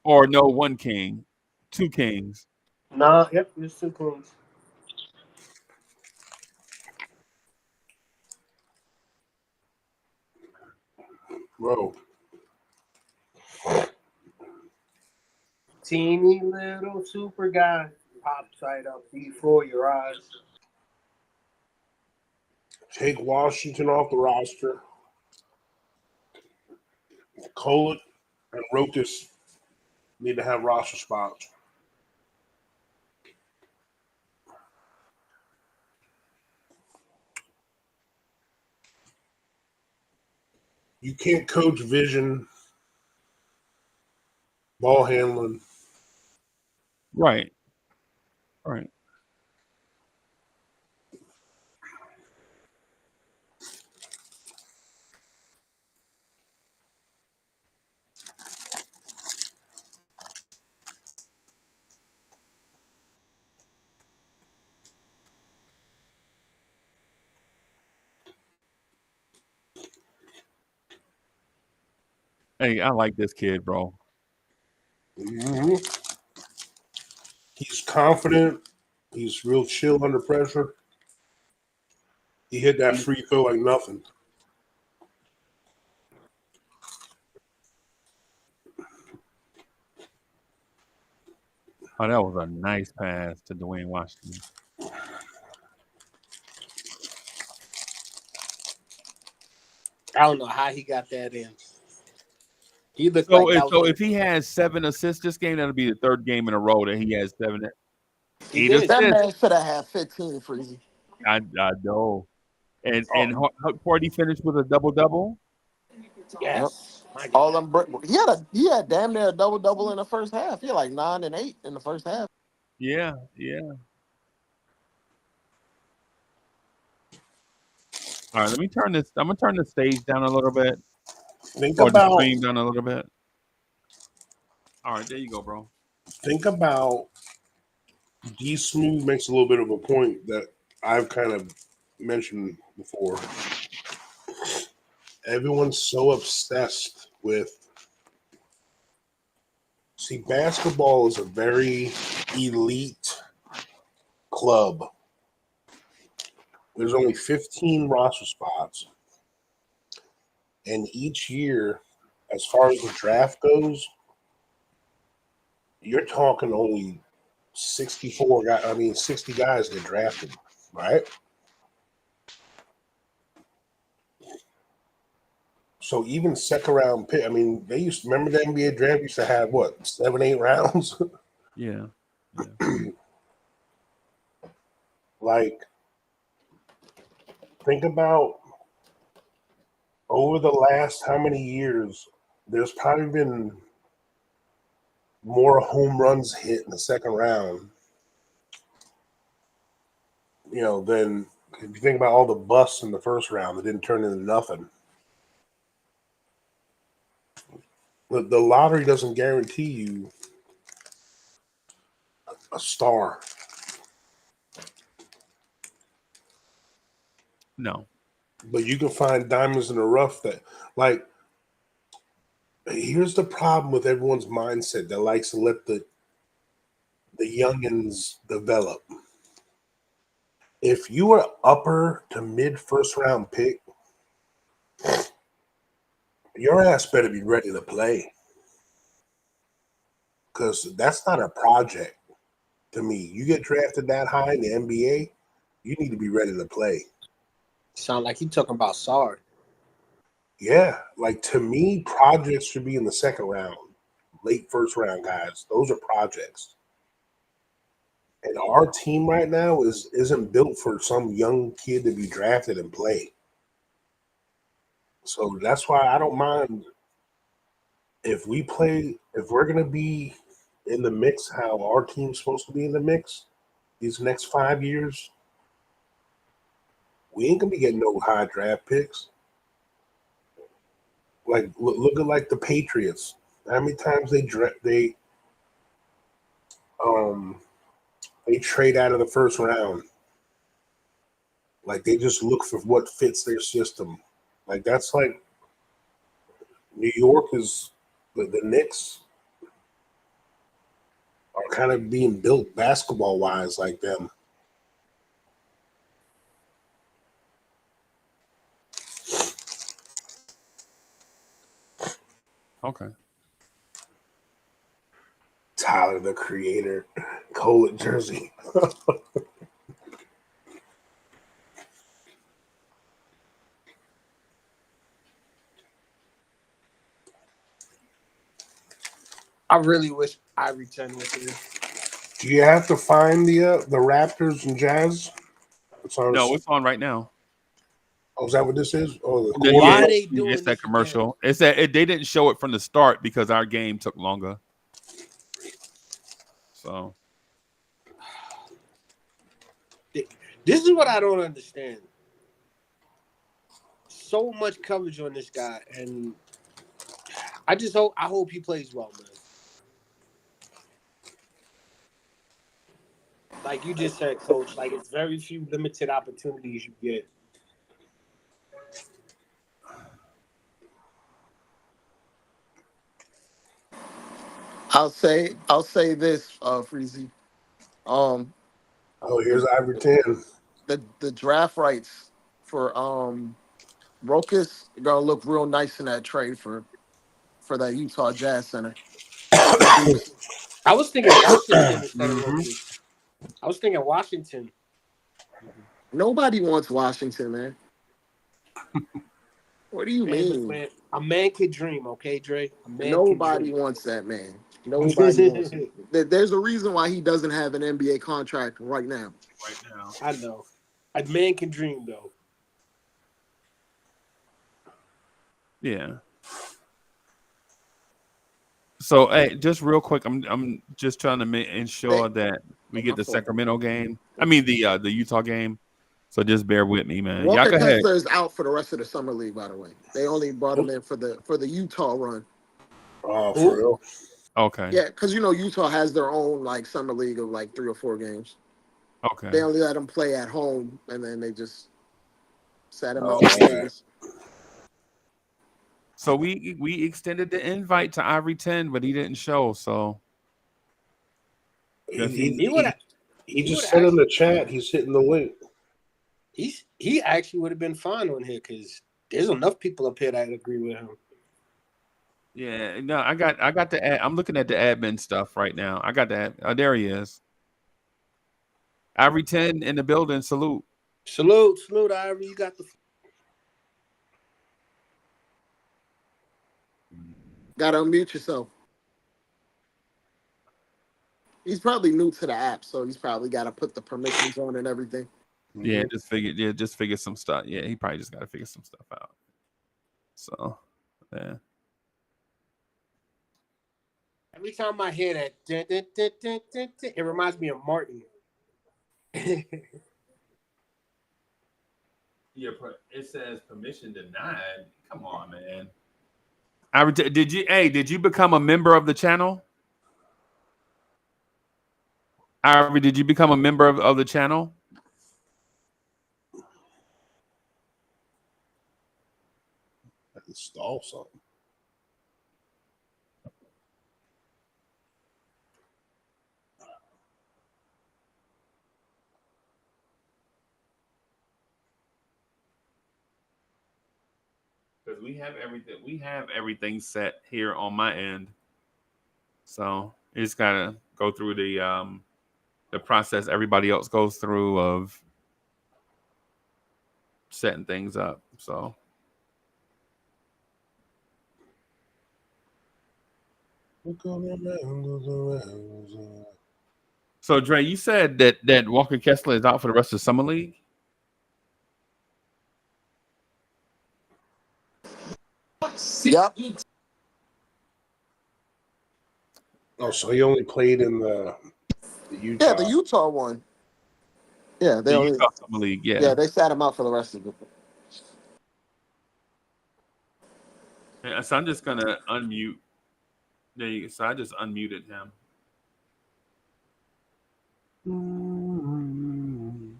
Or no, 1 king. 2 kings. No, yep, there's 2 kings. Bro. Teeny little super guy pops right up before your eyes. Take Washington off the roster. Kolick and Rokas need to have roster spots. You can't coach vision, ball handling. Right. Hey, I like this kid, bro. Mm-hmm. He's confident. He's real chill under pressure. He hit that free throw like nothing. Oh, that was a nice pass to Dwayne Washington. I don't know how he got that in. He looked So, like if he has 7 assists this game, that'll be the 3rd game in a row that he has 7. 8 did. assists. that man should have had 15 for you. I know. And Huck Porty finished with a double-double. Yes. All them he had damn near a double in the first half. He had like 9 and 8 in the first half. Yeah. All right, let me turn this. I'm gonna turn the stage down a little bit. Think Or the about screen down a little bit. All right, there you go, bro. think about D Smooth makes a little bit of a point that I've kind of mentioned before. Everyone's so obsessed with. See, basketball is a very elite club. There's only 15 roster spots. And each year, as far as the draft goes, you're talking only 60 guys get drafted, right? So even second round pick, they used to remember the NBA draft used to have what, 7-8 rounds? Yeah. Like, think about over the last how many years, there's probably been more home runs hit in the second round, than if you think about all the busts in the first round that didn't turn into nothing. The lottery doesn't guarantee you a star. No. But you can find diamonds in the rough that, like, here's the problem with everyone's mindset that likes to let the youngins develop. If you are upper to mid first round pick, your ass better be ready to play. Because that's not a project to me. You get drafted that high in the NBA, you need to be ready to play. Sound like you talking about Sard. Yeah, like to me, projects should be in the second round, late first round guys. Those are projects. And our team right now isn't built for some young kid to be drafted and play. So that's why I don't mind if we're going to be in the mix how our team's supposed to be in the mix these next 5 years, we ain't going to be getting no high draft picks. Like, look at like the Patriots. How many times they trade out of the first round? Like, they just look for what fits their system. Like, that's like New York is the Knicks are kind of being built basketball wise like them. Okay. Tyler, the Creator, Cole at Jersey. I really wish Ivory 10 was here. Do you have to find the Raptors and Jazz? No, it's on right now. Oh, is that what this is? Oh, Why are they doing it's that this commercial. Again? It's that they didn't show it from the start because our game took longer. So this is what I don't understand. So much coverage on this guy, and I hope he plays well, man. Like you just said, Coach, like it's very few limited opportunities you get. I'll say this, Freezy. Here's Ivory 10. The draft rights for Rokas are gonna look real nice in that trade for that Utah Jazz center. I was thinking Washington instead of Rokas. I was thinking Washington. Nobody wants Washington, man. What do you mean? Man, a man could dream, okay, Dre? Nobody wants that, man. Nobody wants it. There's a reason why he doesn't have an NBA contract right now. I know. A man can dream, though. yeah. So hey, just real quick, I'm just trying to ensure that we get the Sacramento game. I mean the Utah game. So just bear with me, man. Y'all Walker go ahead. Kessler is out for the rest of the summer league. By the way, they only brought him in for the Utah run. Oh, for real? Okay. Yeah, because Utah has their own like summer league of like 3 or 4 games. Okay. They only let him play at home, and then they just sat him Oh, out in man. Vegas. So we extended the invite to Ivory 10, but he didn't show. So He just said in the chat he's hitting the link. He actually would have been fine on here because there's enough people up here that agree with him. yeah, no, I got the ad. I'm looking at the admin stuff right now. I got that. Oh, there he is. Ivory 10 in the building. Salute. Salute, Ivory. You got the. Gotta unmute yourself. He's probably new to the app, so he's probably got to put the permissions on and everything. Yeah, just figure some stuff. Yeah, he probably just got to figure some stuff out. So, yeah. Every time I hear that, it reminds me of Martin. Yeah, it says permission denied. Come on, man. Did you become a member of the channel? Ivory, did you become a member of the channel? Install something. Because we have everything. We have everything set here on my end. So you just gotta go through the process everybody else goes through of setting things up. So Dre, you said that Walker Kessler is out for the rest of the summer league. Yep. Oh, so he only played in the Utah. Yeah, the Utah one. Yeah, The Utah Summer League. Yeah, they sat him out for the rest of it. Yeah, so I'm just gonna unmute. So I just unmuted him. You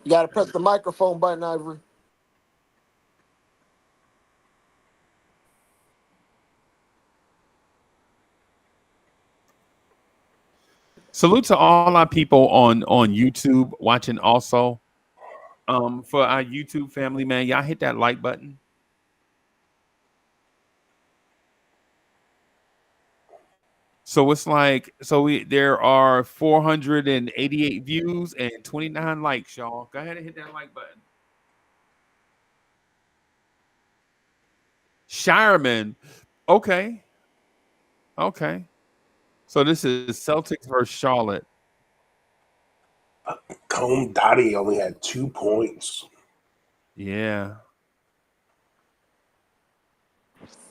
got to press the microphone button, Ivory. Salute to all our people on YouTube watching also. For our YouTube family, man, y'all hit that like button. So it's like, there are 488 views and 29 likes, y'all. Go ahead and hit that like button. Shireman. Okay. So this is Celtics versus Charlotte. Cone Dottie only had 2 points. Yeah.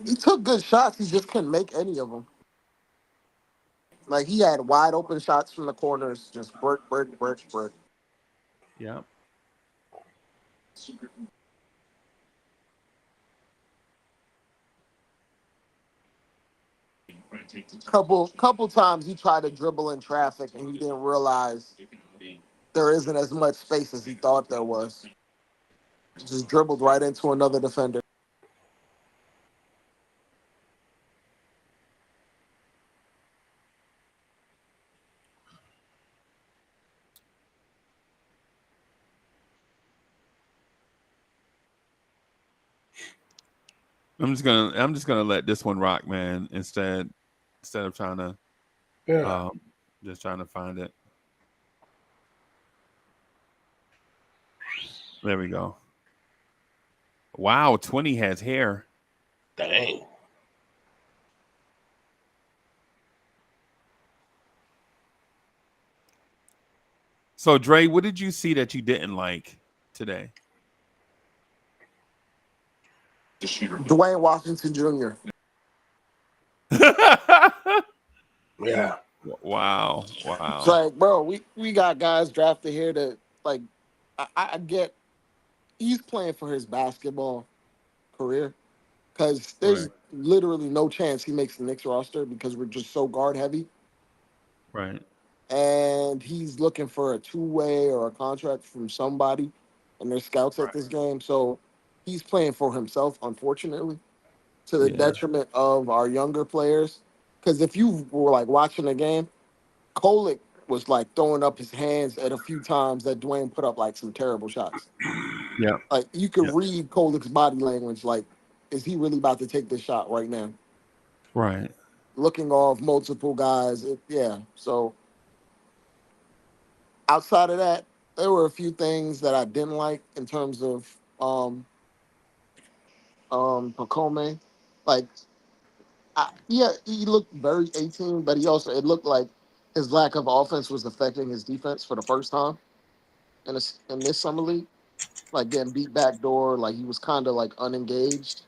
He took good shots. He just couldn't make any of them. Like, he had wide open shots from the corners, just brick. Yeah. Couple times he tried to dribble in traffic and he didn't realize there isn't as much space as he thought there was. Just dribbled right into another defender. I'm just gonna let this one rock, man. Instead of trying to, just trying to find it. There we go. Wow, 20 has hair. Dang. So Dre, what did you see that you didn't like today? Dwayne Washington Jr. Yeah. Wow. It's like, bro, we got guys drafted here that like I get he's playing for his basketball career because there's Right. literally no chance he makes the Knicks roster because we're just so guard heavy. Right. And he's looking for a two-way or a contract from somebody, and there's scouts at Right. this game. So he's playing for himself, unfortunately, to the Yeah. detriment of our younger players. Because if you were like watching the game, Kolek was like throwing up his hands at a few times that Dwayne put up like some terrible shots. Yeah. Like you could Yeah. read Kolek's body language. Like, is he really about to take this shot right now? Right. Looking off multiple guys. Yeah. So outside of that, there were a few things that I didn't like in terms of Pacome. Like, yeah, he looked very 18, but he also it looked like his lack of offense was affecting his defense for the first time in this summer league. Like getting beat back door, like he was kind of like unengaged.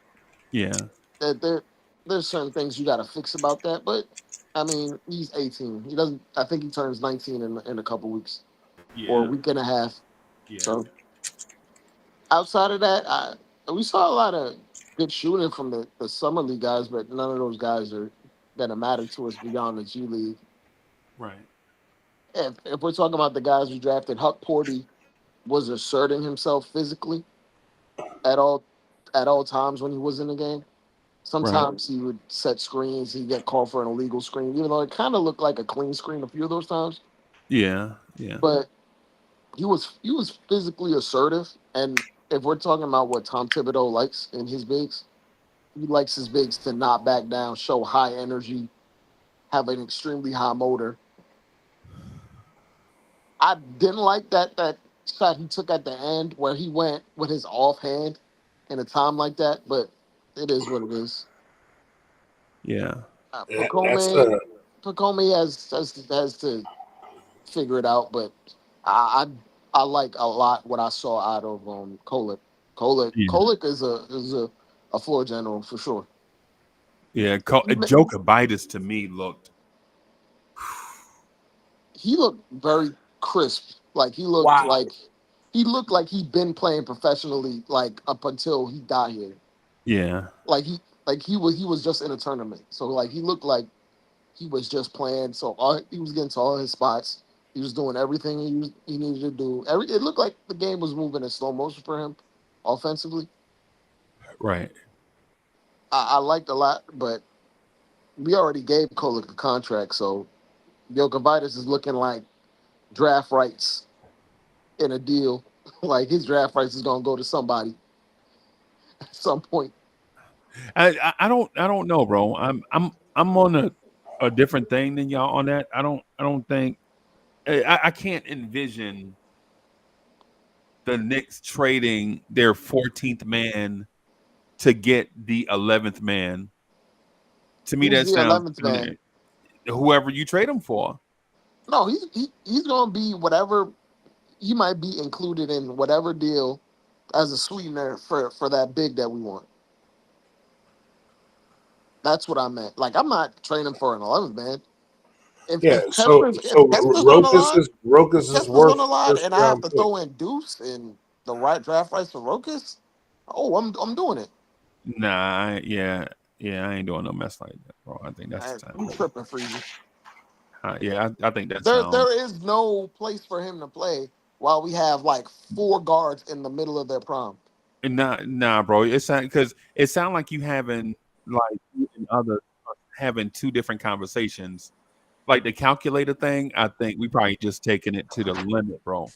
Yeah. There's certain things you got to fix about that, but I mean, he's 18. He doesn't. I think he turns 19 in a couple weeks or a Yeah. week and a half. Yeah. So outside of that, we saw a lot of good shooting from the summer league guys, but none of those guys are gonna matter to us beyond the G League. Right. If we're talking about the guys we drafted, Huck Porty was asserting himself physically at all times when he was in the game. Right. Sometimes he would set screens, he'd get called for an illegal screen, even though it kind of looked like a clean screen a few of those times. Yeah. Yeah. But he was physically assertive, and if we're talking about what Tom Thibodeau likes in his bigs, he likes his bigs to not back down, show high energy, have an extremely high motor. I didn't like that shot he took at the end where he went with his offhand in a time like that, but it is what it is. Yeah. Yeah, that's Pacome has to figure it out, but I I like a lot what I saw out of Kolek. Yeah. Kolek is a floor general for sure. Yeah. He, ma- Joker Bitus to me looked. he looked very crisp. Like Wow. he looked like he'd been playing professionally like up until he got here. Yeah. Like he was just in a tournament. So like he looked like he was just playing. So he was getting to all his spots. He was doing everything he needed to do. It looked like the game was moving in slow motion for him, offensively. Right. I liked a lot, but we already gave Kolek a contract, so Jokovitis is looking like draft rights in a deal. Like his draft rights is gonna go to somebody at some point. I don't know, bro. I'm on a different thing than y'all on that. I don't think I can't envision the Knicks trading their 14th man to get the 11th man. To me, Who's that the sounds 11th man? whoever you trade him for. No, he's gonna be whatever. He might be included in whatever deal as a sweetener for that big that we want. That's what I meant. Like I'm not trading for an 11th man. yeah. If So Kessler's on the line, Rokas is Kessler's on worth the line, first and I have round to pick. throw in Deuce and the right draft rights for Rokas. Oh, I'm doing it. Nah, yeah, I ain't doing no mess like that, bro. I think that's I'm tripping for you. yeah, I think that There sounds. is no place for him to play while we have like four guards in the middle of their prime. Nah, bro. It's because it sounds like you having like you and others having two different conversations. Like the calculator thing, I think we probably just taking it to the limit, bro.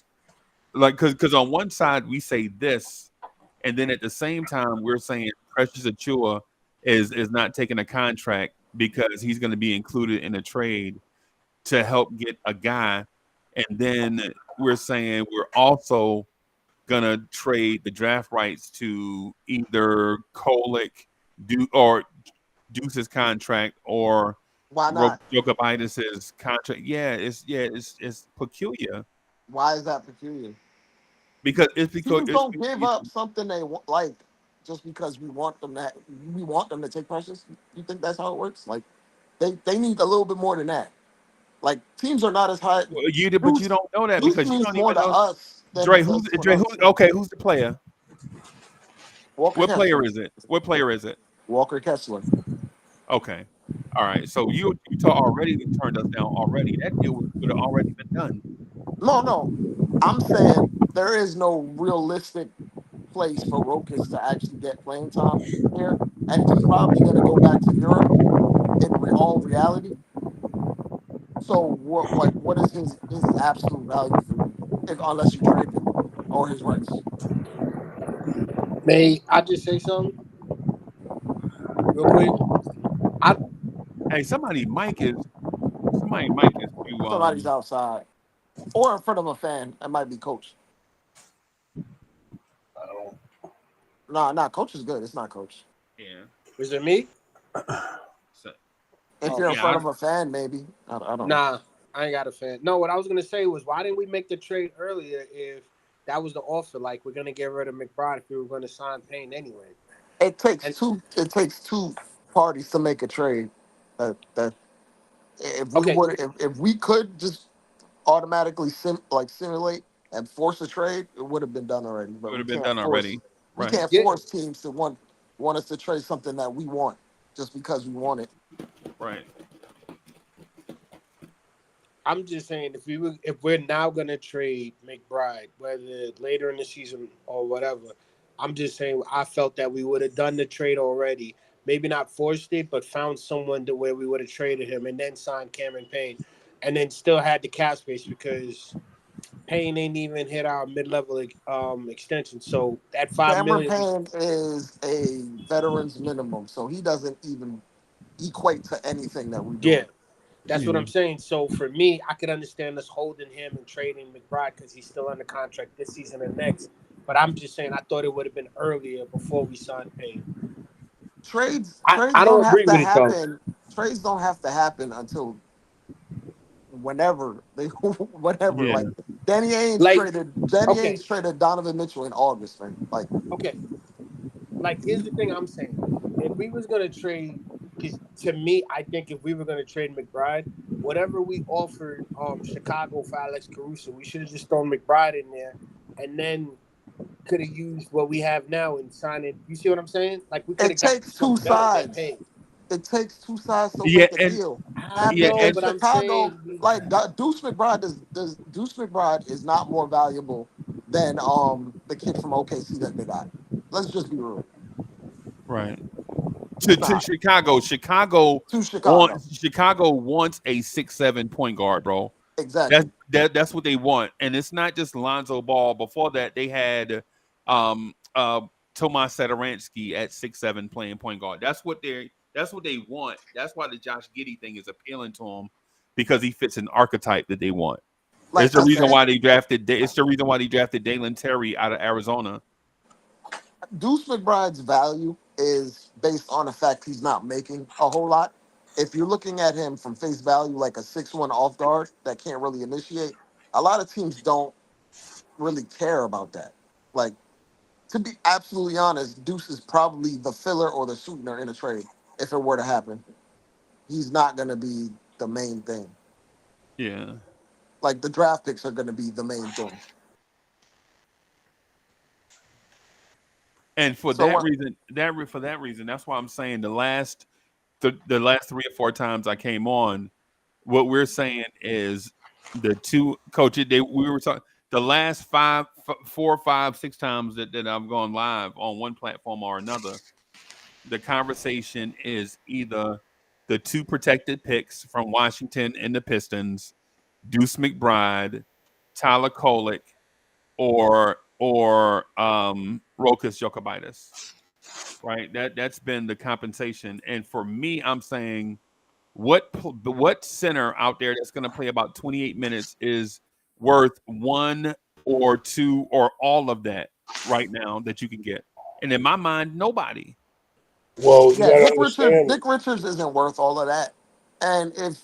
Like, because on one side we say this, and then at the same time we're saying Precious Achua is not taking a contract because he's going to be included in a trade to help get a guy, and then we're saying we're also gonna trade the draft rights to either Kolek or Deuce's contract or Why not? Jokovitis' contract. It's peculiar Why is that peculiar? because Teams don't give up something they want, like just because we want them to take Precious. You think that's how it works? Like they need a little bit more than that. Like teams are not as high. but you don't know that Deuce because you means don't more even to know. us then Dre, it who's says to Dre? another Who's team. okay? Who's the player? Walker What Kessler. player is it? What player is it? Walker Kessler. Okay. All right. So Utah already turned us down already. That deal would have already been done. No. I'm saying there is no realistic place for Rokas to actually get playing time here, and he's probably going to go back to Europe in all reality. So what is his absolute value for you, unless you trade him or his rights? May I just say something real quick? Hey, somebody mic is too Somebody's outside or in front of a fan. That might be coach. I don't. Nah, coach is good. It's not coach. yeah. Was it me? So, If Oh, you're in yeah, front of a fan, maybe. I don't know. Nah, I ain't got a fan. No, what I was gonna say was, why didn't we make the trade earlier if that was the offer? Like, we're gonna get rid of McBride if we were gonna sign Payne anyway. It takes And two parties to make a trade. That okay, if we could just automatically simulate and force a trade, it would have been done already. it But would have been done already. we Right. can't yeah, force teams to want us to trade something that we want just because we want it. Right. I'm just saying if we're now gonna trade McBride, whether later in the season or whatever, I'm just saying I felt that we would have done the trade already. Maybe not forced it, but found someone to where we would have traded him and then signed Cameron Payne, and then still had the cap space because Payne ain't even hit our mid-level extension. So that Cameron $5 million, Payne is a veteran's minimum, so he doesn't even equate to anything that we're yeah, doing. that's what Yeah. I'm saying. So for me, I could understand us holding him and trading McBride because he's still under contract this season and next. But I'm just saying I thought it would have been earlier before we signed Payne. Trades I don't don't have agree to with it though. happen. Trades don't have to happen until whenever they whatever. Yeah. Like Danny Ainge Like, traded okay, Donovan Mitchell in August, man. Like okay. Like, here's the thing I'm saying. If we was gonna trade, because to me, I think if we were gonna trade McBride, whatever we offered Chicago for Alex Caruso, we should have just thrown McBride in there, and then could have used what we have now and signed it. You see what I'm saying? Like, we could it have got takes two something better than sides. Payne. It takes two sides to Yeah, make a and deal. I yeah, know, In and but I'm Chicago, saying, like Deuce McBride Deuce McBride is not more valuable than the kid from OKC that they got. Let's just be real. right. He's To not. Chicago. To Chicago. Chicago wants a 6'7" point guard, bro. Exactly. That's what they want. And it's not just Lonzo Ball. Before that, they had um Tomas Satoransky at 6'7" playing point guard. That's what they want. That's why the Josh Giddey thing is appealing to them, because he fits an archetype that they want. Like I said, It's the reason why they drafted Dalen Terry out of Arizona. Deuce McBride's value is based on the fact he's not making a whole lot. If you're looking at him from face value, like a 6'1" off guard that can't really initiate, a lot of teams don't really care about that. Like, to be absolutely honest, Deuce is probably the filler or the sweetener in a trade if it were to happen. He's not going to be the main thing. Yeah. Like, the draft picks are going to be the main thing. And for So that what? reason, that's why I'm saying the last 3 or 4 times I came on, what we're saying is the two coaches. We were talking the last 4, 5, 6 times that I've gone live on one platform or another. The conversation is either the 2 protected picks from Washington and the Pistons, Deuce McBride, Tyler Kolek, or Rokas Jokovitis. Right? That's been the compensation. And for me, I'm saying what center out there that's going to play about 28 minutes is worth 1 or 2 or all of that right now that you can get. And in my mind, nobody. Well, you Yeah, gotta understand. Nick Richards isn't worth all of that. And if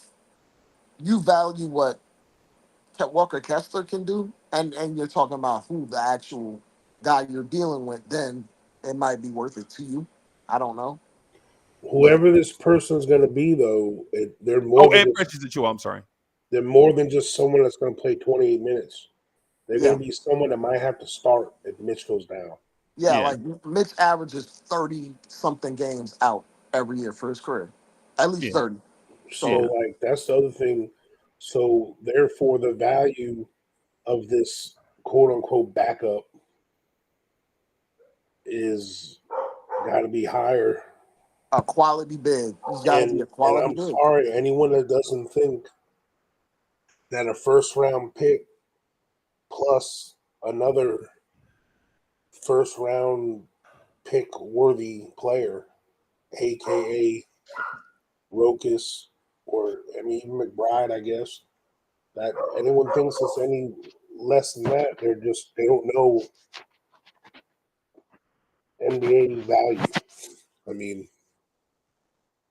you value what Walker Kessler can do, and you're talking about who the actual guy you're dealing with, then it might be worth it to you. I don't know. Whoever this person's going to be, though, they're Oh, more than and just, Precious Achiuwa, I'm sorry. they're more than just someone that's going to play 28 minutes. They're going to be someone that might have to start if Mitch goes down. Yeah, like Mitch averages 30-something games out every year for his career. At least 30. So, like, that's the other thing. So, therefore, the value of this quote-unquote backup is got to be higher. A quality big. He's got to be a quality big. And I'm sorry, anyone that doesn't think that a first-round pick plus another first-round pick-worthy player, a.k.a. Rokas, or, I mean, even McBride, I guess, that anyone thinks it's any less than that, they don't know NBA value. I mean,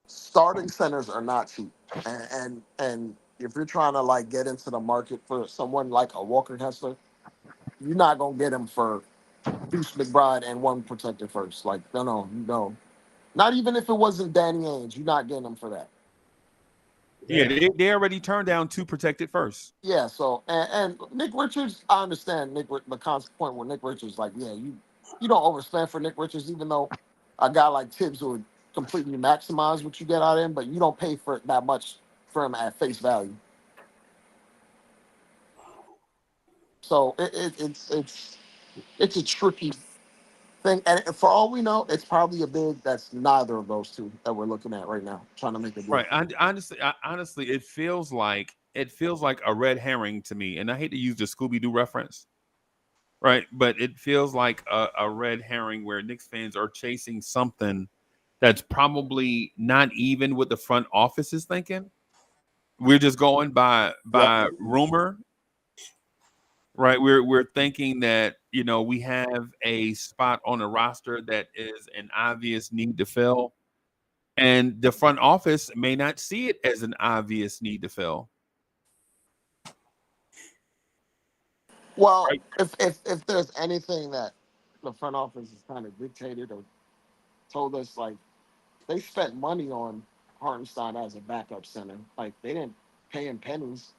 starting centers are not cheap, and if you're trying to like get into the market for someone like a Walker Kessler, you're not gonna get him for Deuce McBride and one protected first. Like, no. Not even if it wasn't Danny Ainge, you're not getting him for that. Yeah, they already turned down 2 protected first. Yeah, so and Nick Richards, I understand the point with Nick Richards, like, yeah, you don't overspend for Nick Richards, even though a guy like Tibbs would completely maximize what you get out of him, but you don't pay for that much for him at face value. So it's a tricky thing, and for all we know, it's probably a big that's neither of those two that we're looking at right now, trying to make a deal. Right. Honestly, it feels like a red herring to me, and I hate to use the Scooby-Doo reference, right? But it feels like a red herring where Knicks fans are chasing something that's probably not even what the front office is thinking. We're just going by rumor, right? We're thinking that we have a spot on the roster that is an obvious need to fill. And the front office may not see it as an obvious need to fill. Well, right? if there's anything that the front office has kind of dictated or told us, like, they spent money on Hartenstein as a backup center. Like, they didn't pay him pennies.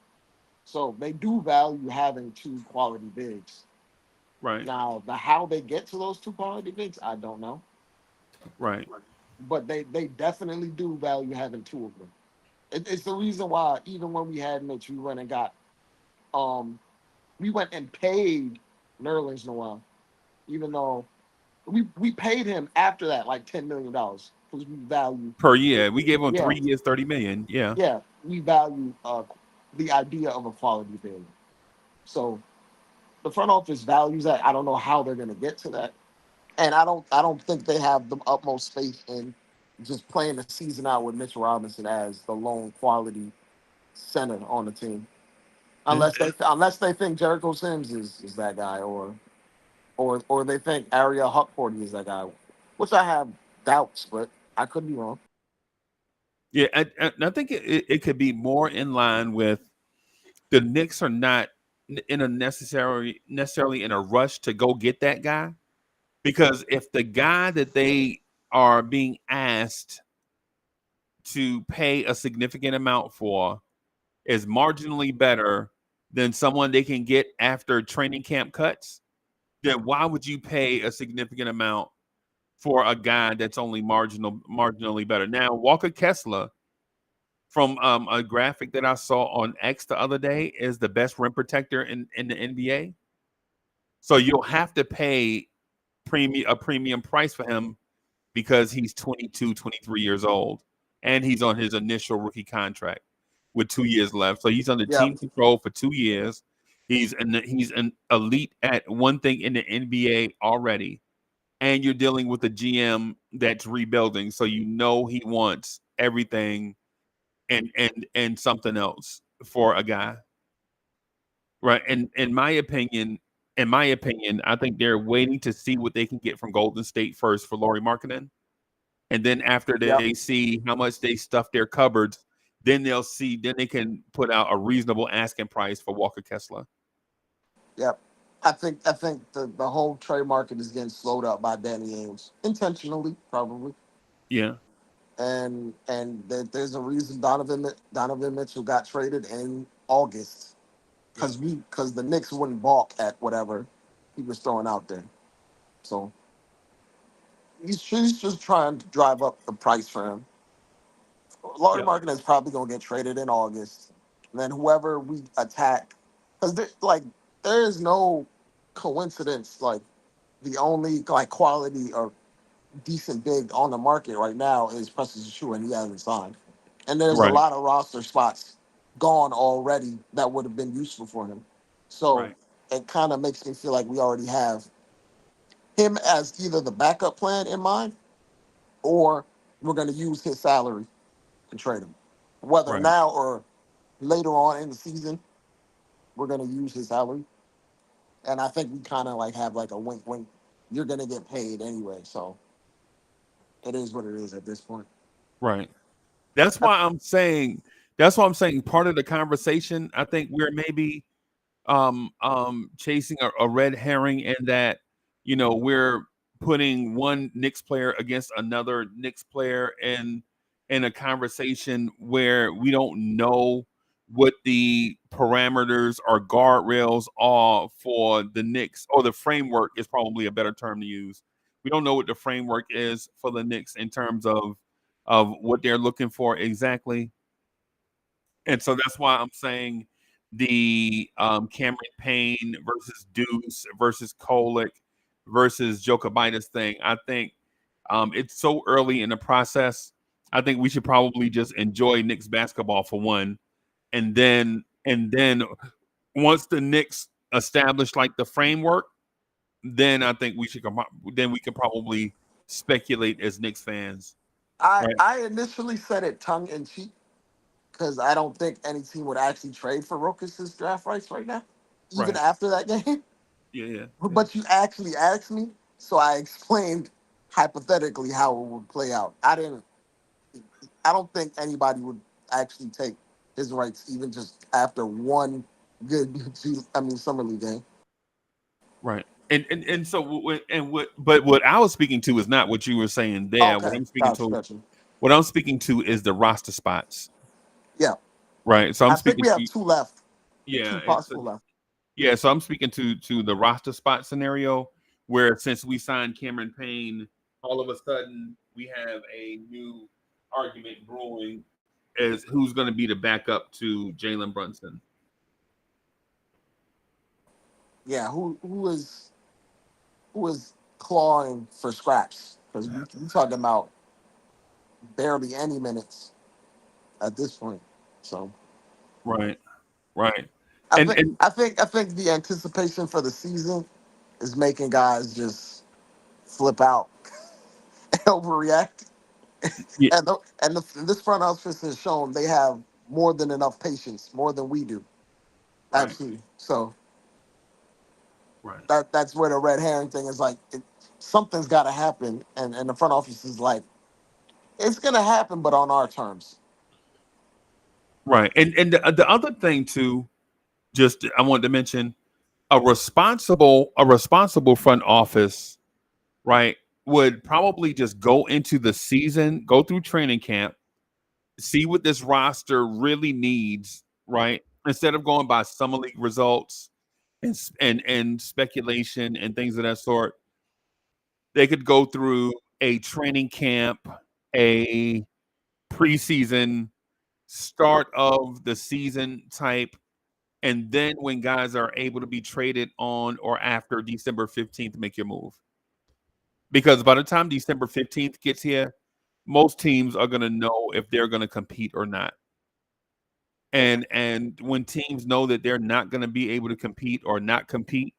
So they do value having 2 quality bigs. Right. Now, how they get to those 2 quality bigs, I don't know. Right. But they definitely do value having 2 of them. It's the reason why, even when we had Mitch, we went and got we went and paid Nerlens Noel, even though we paid him after that like $10 million because we value per year. We gave him 3 years, $30 million. Yeah. Yeah, we value the idea of a quality bid. So the front office values that. I don't know how they're going to get to that, and I don't think they have the utmost faith in just playing the season out with Mitchell Robinson as the lone quality center on the team. Unless they think Jericho Sims is that guy, or they think Ariel Huckporty is that guy, which I have doubts, but I could be wrong. Yeah, I think it could be more in line with the Knicks are not in a necessarily in a rush to go get that guy, because if the guy that they are being asked to pay a significant amount for is marginally better than someone they can get after training camp cuts, then why would you pay a significant amount for a guy that's only marginally better? Now, Walker Kessler, from a graphic that I saw on X the other day, is the best rim protector in the NBA. So you'll have to pay a premium price for him because he's 22, 23 years old, and he's on his initial rookie contract with 2 years left. So he's under team control for 2 years. He's an elite at one thing in the NBA already. And you're dealing with a GM that's rebuilding. So he wants everything and something else for a guy. Right. And in my opinion, I think they're waiting to see what they can get from Golden State first for Lauri Markkanen. And then after they see how much they stuff their cupboards, then they can put out a reasonable asking price for Walker Kessler. Yep. I think the whole trade market is getting slowed up by Danny Ainge, intentionally, probably. Yeah. And there's a reason Donovan Mitchell got traded in August. because the Knicks wouldn't balk at whatever he was throwing out there. So he's just trying to drive up the price for him. Laurie Marketing is probably gonna get traded in August. And then whoever we attack, because there is no coincidence. Like the only quality or decent big on the market right now is Preston Shua, and he hasn't signed. And there's a Right. lot of roster spots gone already that would have been useful for him. So it kind of makes me feel like we already have him as either the backup plan in mind, or we're going to use his salary and trade him. Whether Right. now or later on in the season, we're going to use his salary. And I think we kind of have a wink, wink. You're going to get paid anyway, so it is what it is at this point. Right. That's why I'm saying part of the conversation, I think we're maybe chasing a red herring in that, we're putting one Knicks player against another Knicks player in a conversation where we don't know what the parameters or guardrails are for the Knicks, or the framework is probably a better term to use. We don't know what the framework is for the Knicks in terms of what they're looking for exactly. And so that's why I'm saying the Cameron Payne versus Deuce versus Kolick versus Jokibitis thing. I think it's so early in the process. I think we should probably just enjoy Knicks basketball for one, and then once the Knicks establish the framework, then I think we can probably speculate as Knicks fans. Right. I initially said it tongue in cheek because I don't think any team would actually trade for Rokus's draft rights right now, even after that game. Yeah. But you actually asked me, so I explained hypothetically how it would play out. I don't think anybody would actually take his rights even just after one good summer league game. Right. And so what I was speaking to is not what you were saying there. Okay. What I'm speaking to is the roster spots. Yeah. Right. So I think we have two left. Yeah. Two possible left. Yeah. So I'm speaking to the roster spot scenario where, since we signed Cameron Payne, all of a sudden we have a new argument brewing as who's going to be the backup to Jalen Brunson. Yeah. Who is clawing for scraps? Because we're talking about barely any minutes at this point. So. Right. I think the anticipation for the season is making guys just flip out and overreact. Yeah. And this front office has shown they have more than enough patience, more than we do. Right. Absolutely. So right. That's where the red herring thing is something's got to happen. And the front office is it's going to happen, but on our terms. Right. And the other thing too, just I wanted to mention, a responsible front office, right, would probably just go into the season, go through training camp, see what this roster really needs, right? Instead of going by summer league results and speculation and things of that sort, they could go through a training camp, a preseason, start of the season type. And then when guys are able to be traded on or after December 15th, make your move. Because by the time December 15th gets here, most teams are going to know if they're going to compete or not. And when teams know that they're not going to be able to compete or not compete,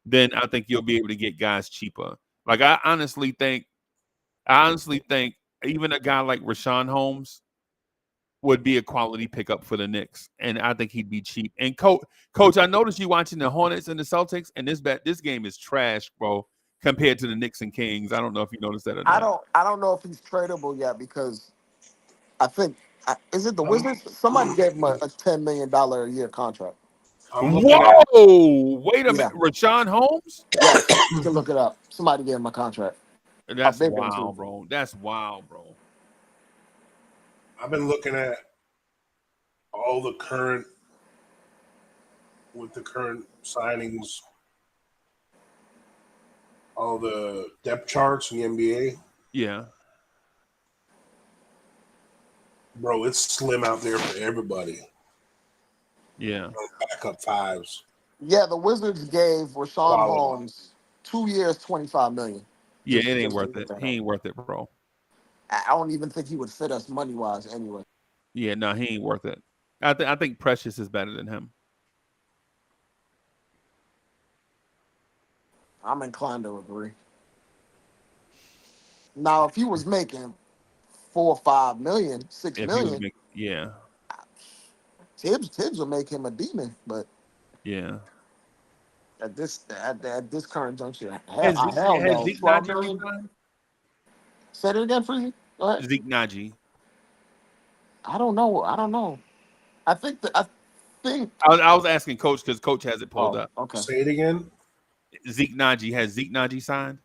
then I think you'll be able to get guys cheaper. I honestly think even a guy like Rashawn Holmes would be a quality pickup for the Knicks, and I think he'd be cheap. And coach, I noticed you watching the Hornets and the Celtics, and this game is trash, bro, compared to the Knicks and Kings. I don't know if you noticed that or not. I don't know if he's tradable yet, because I think is it the Wizards? Somebody gave him a $10 million a year contract. Whoa! Wait a minute, Rashawn Holmes? Yeah, you can look it up. Somebody gave him a contract. That's wild, bro. That's wild, bro. I've been looking at all the current with the current signings, all the depth charts in the NBA. Yeah. Bro, it's slim out there for everybody. Yeah. Backup fives. Yeah, the Wizards gave Rashawn Quality. Holmes 2 years, $25 million. Yeah, it ain't Just worth leave it. that He out. ain't worth it, bro. I don't even think he would fit us money wise anyway. Yeah, no, he ain't worth it. I think Precious is better than him. I'm inclined to agree. Now, if he was making 4 or 5 million, 6 If he was million, yeah. Tibbs would make him a demon. But Yeah. at this current juncture, Has hell no. Zeke 12 Naji million. resigned? Say it again, Freezy. Go ahead. Zeke Naji. I don't know. I think I was asking Coach because Coach has it pulled Oh, up. okay. Say it again. Zeke Naji. Has Zeke Naji signed?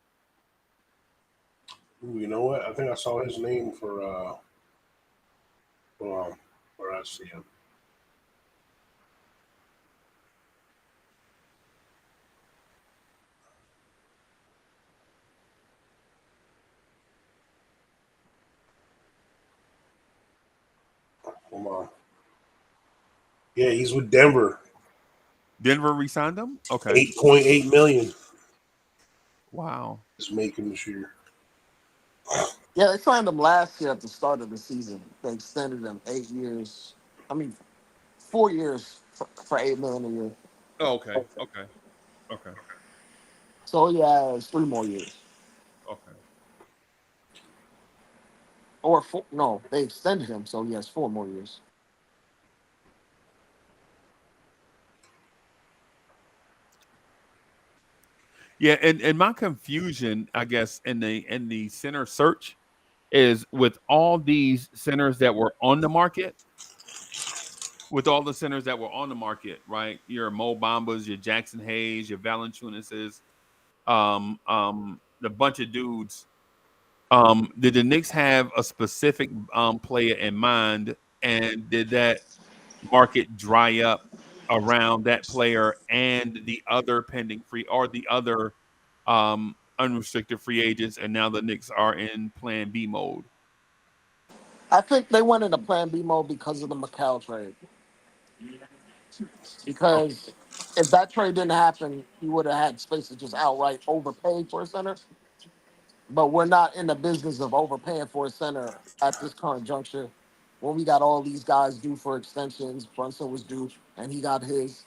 Ooh, you know what? I think I saw his name for where I see him. Hold on. Yeah, he's with Denver. Denver re-signed him? Okay. 8.8 million Wow. is making this year. Yeah, they signed him last year at the start of the season. They extended him 8 years. 4 years for 8 million a year. Oh, okay. Okay. So he has 3 more years. Okay. Or four, no, they extended him, so he has 4 more years. Yeah, and my confusion, I guess, in the center search is with all these centers that were on the market, right? Your Mo Bambas, your Jackson Hayes, your Valanciunas, the bunch of dudes. Did the Knicks have a specific player in mind, and did that market dry up around that player and the other pending free or the other unrestricted free agents, and now the Knicks are in Plan B mode? I think they went into Plan B mode because of the McCall trade. Okay. Because if that trade didn't happen, you would have had space to just outright overpay for a center. But we're not in the business of overpaying for a center at this current juncture. When we got all these guys due for extensions, Brunson was due, and he got his.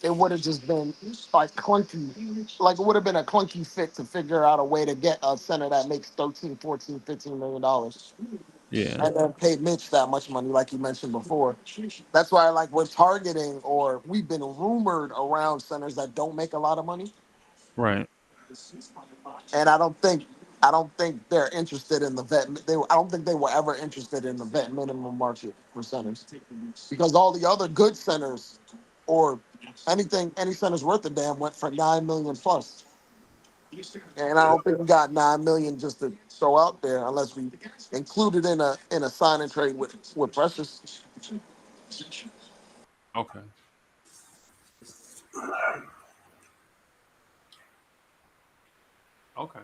It would have just been like clunky. Like it would have been a clunky fit to figure out a way to get a center that makes 13, 14, $15 million Yeah. and then pay Mitch that much money, like you mentioned before. That's why, like, we're targeting or we've been rumored around centers that don't make a lot of money, Right. and I don't think they're interested in the vet. I don't think they were ever interested in the vet minimum market for centers because all the other good centers or any centers worth a damn went for 9 million plus. And I don't think we got 9 million just to throw out there unless we include it in a sign and trade with Precious. Okay. Okay.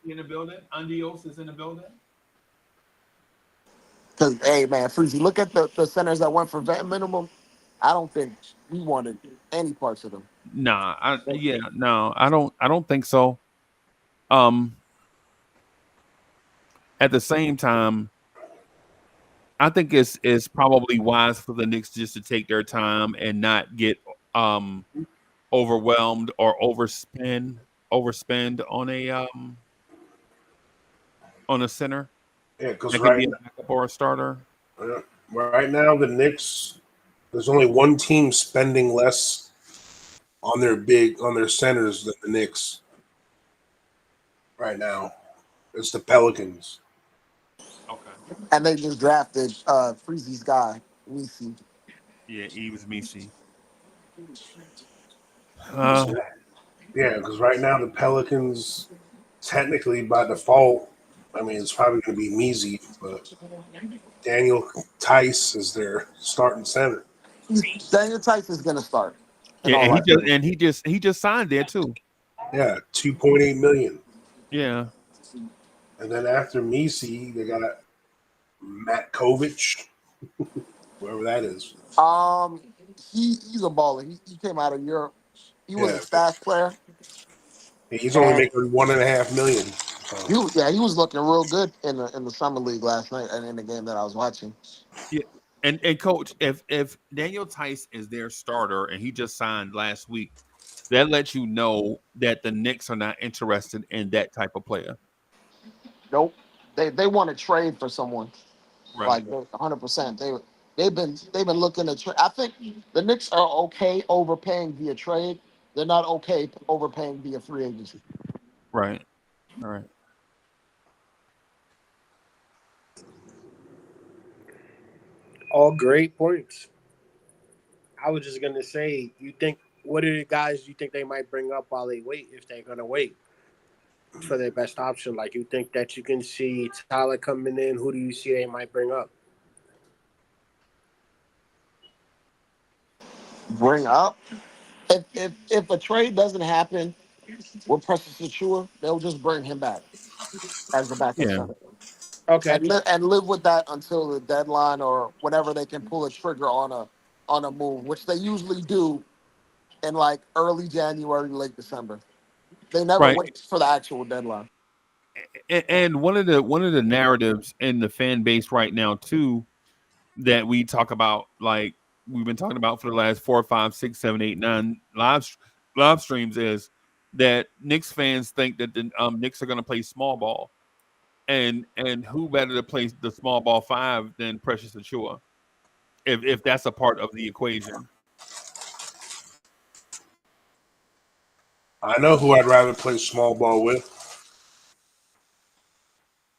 In the building. Andios is in the building. Because hey man, Freezy, look at the centers that went for vet minimum. I don't think we wanted any parts of them. Nah. No. I don't think so. Um. At the same time, I think it's probably wise for the Knicks just to take their time and not get um overwhelmed or overspend on a center Yeah, because that could be a backup or a starter. right now the Knicks, there's only one team spending less on their centers than the Knicks right now. It's the Pelicans. Okay. And they just drafted Freezy's guy, Nisi. Yeah, Eves Misi. Yeah, because right now the Pelicans, technically by default, I mean it's probably going to be Measy, but Daniel Tice is their starting center. Daniel Tice is going to start. Yeah, and he just signed there too. Yeah, $2.8 million. Yeah. And then after Misi, they got Matt Kovic, whoever that is. He's a baller. He came out of Europe. He was Yeah, a stash player. he's only And making $1.5 million. So. he was looking real good in the summer league last night and in the game that I was watching. Yeah. And coach, if Daniel Tice is their starter and he just signed last week, that lets you know that the Knicks are not interested in that type of player. Nope. They want to trade for someone. Right. Like 100%. They've been looking to trade. I think the Knicks are okay overpaying via trade. They're not okay overpaying via free agency. Right. All right. All great points. I was just gonna say, what are the guys you think they might bring up while they wait, if they're gonna wait for their best option? Like, you think that you can see Tyler coming in? Who do you see they might bring up? Bring up. If a trade doesn't happen with Precious Achua, they'll just bring him back as the backup Yeah. center. Okay. And live with that until the deadline or whenever they can pull a trigger on a move, which they usually do in like early January, late December. They never Right. wait for the actual deadline. And one of the narratives in the fan base right now too that we talk about, like we've been talking about for the last 4, 5, 6, 7, 8, 9 live streams, is that Knicks fans think that the Knicks are going to play small ball, and who better to play the small ball 5 than Precious Achua, if that's a part of the equation. I know who I'd rather play small ball with.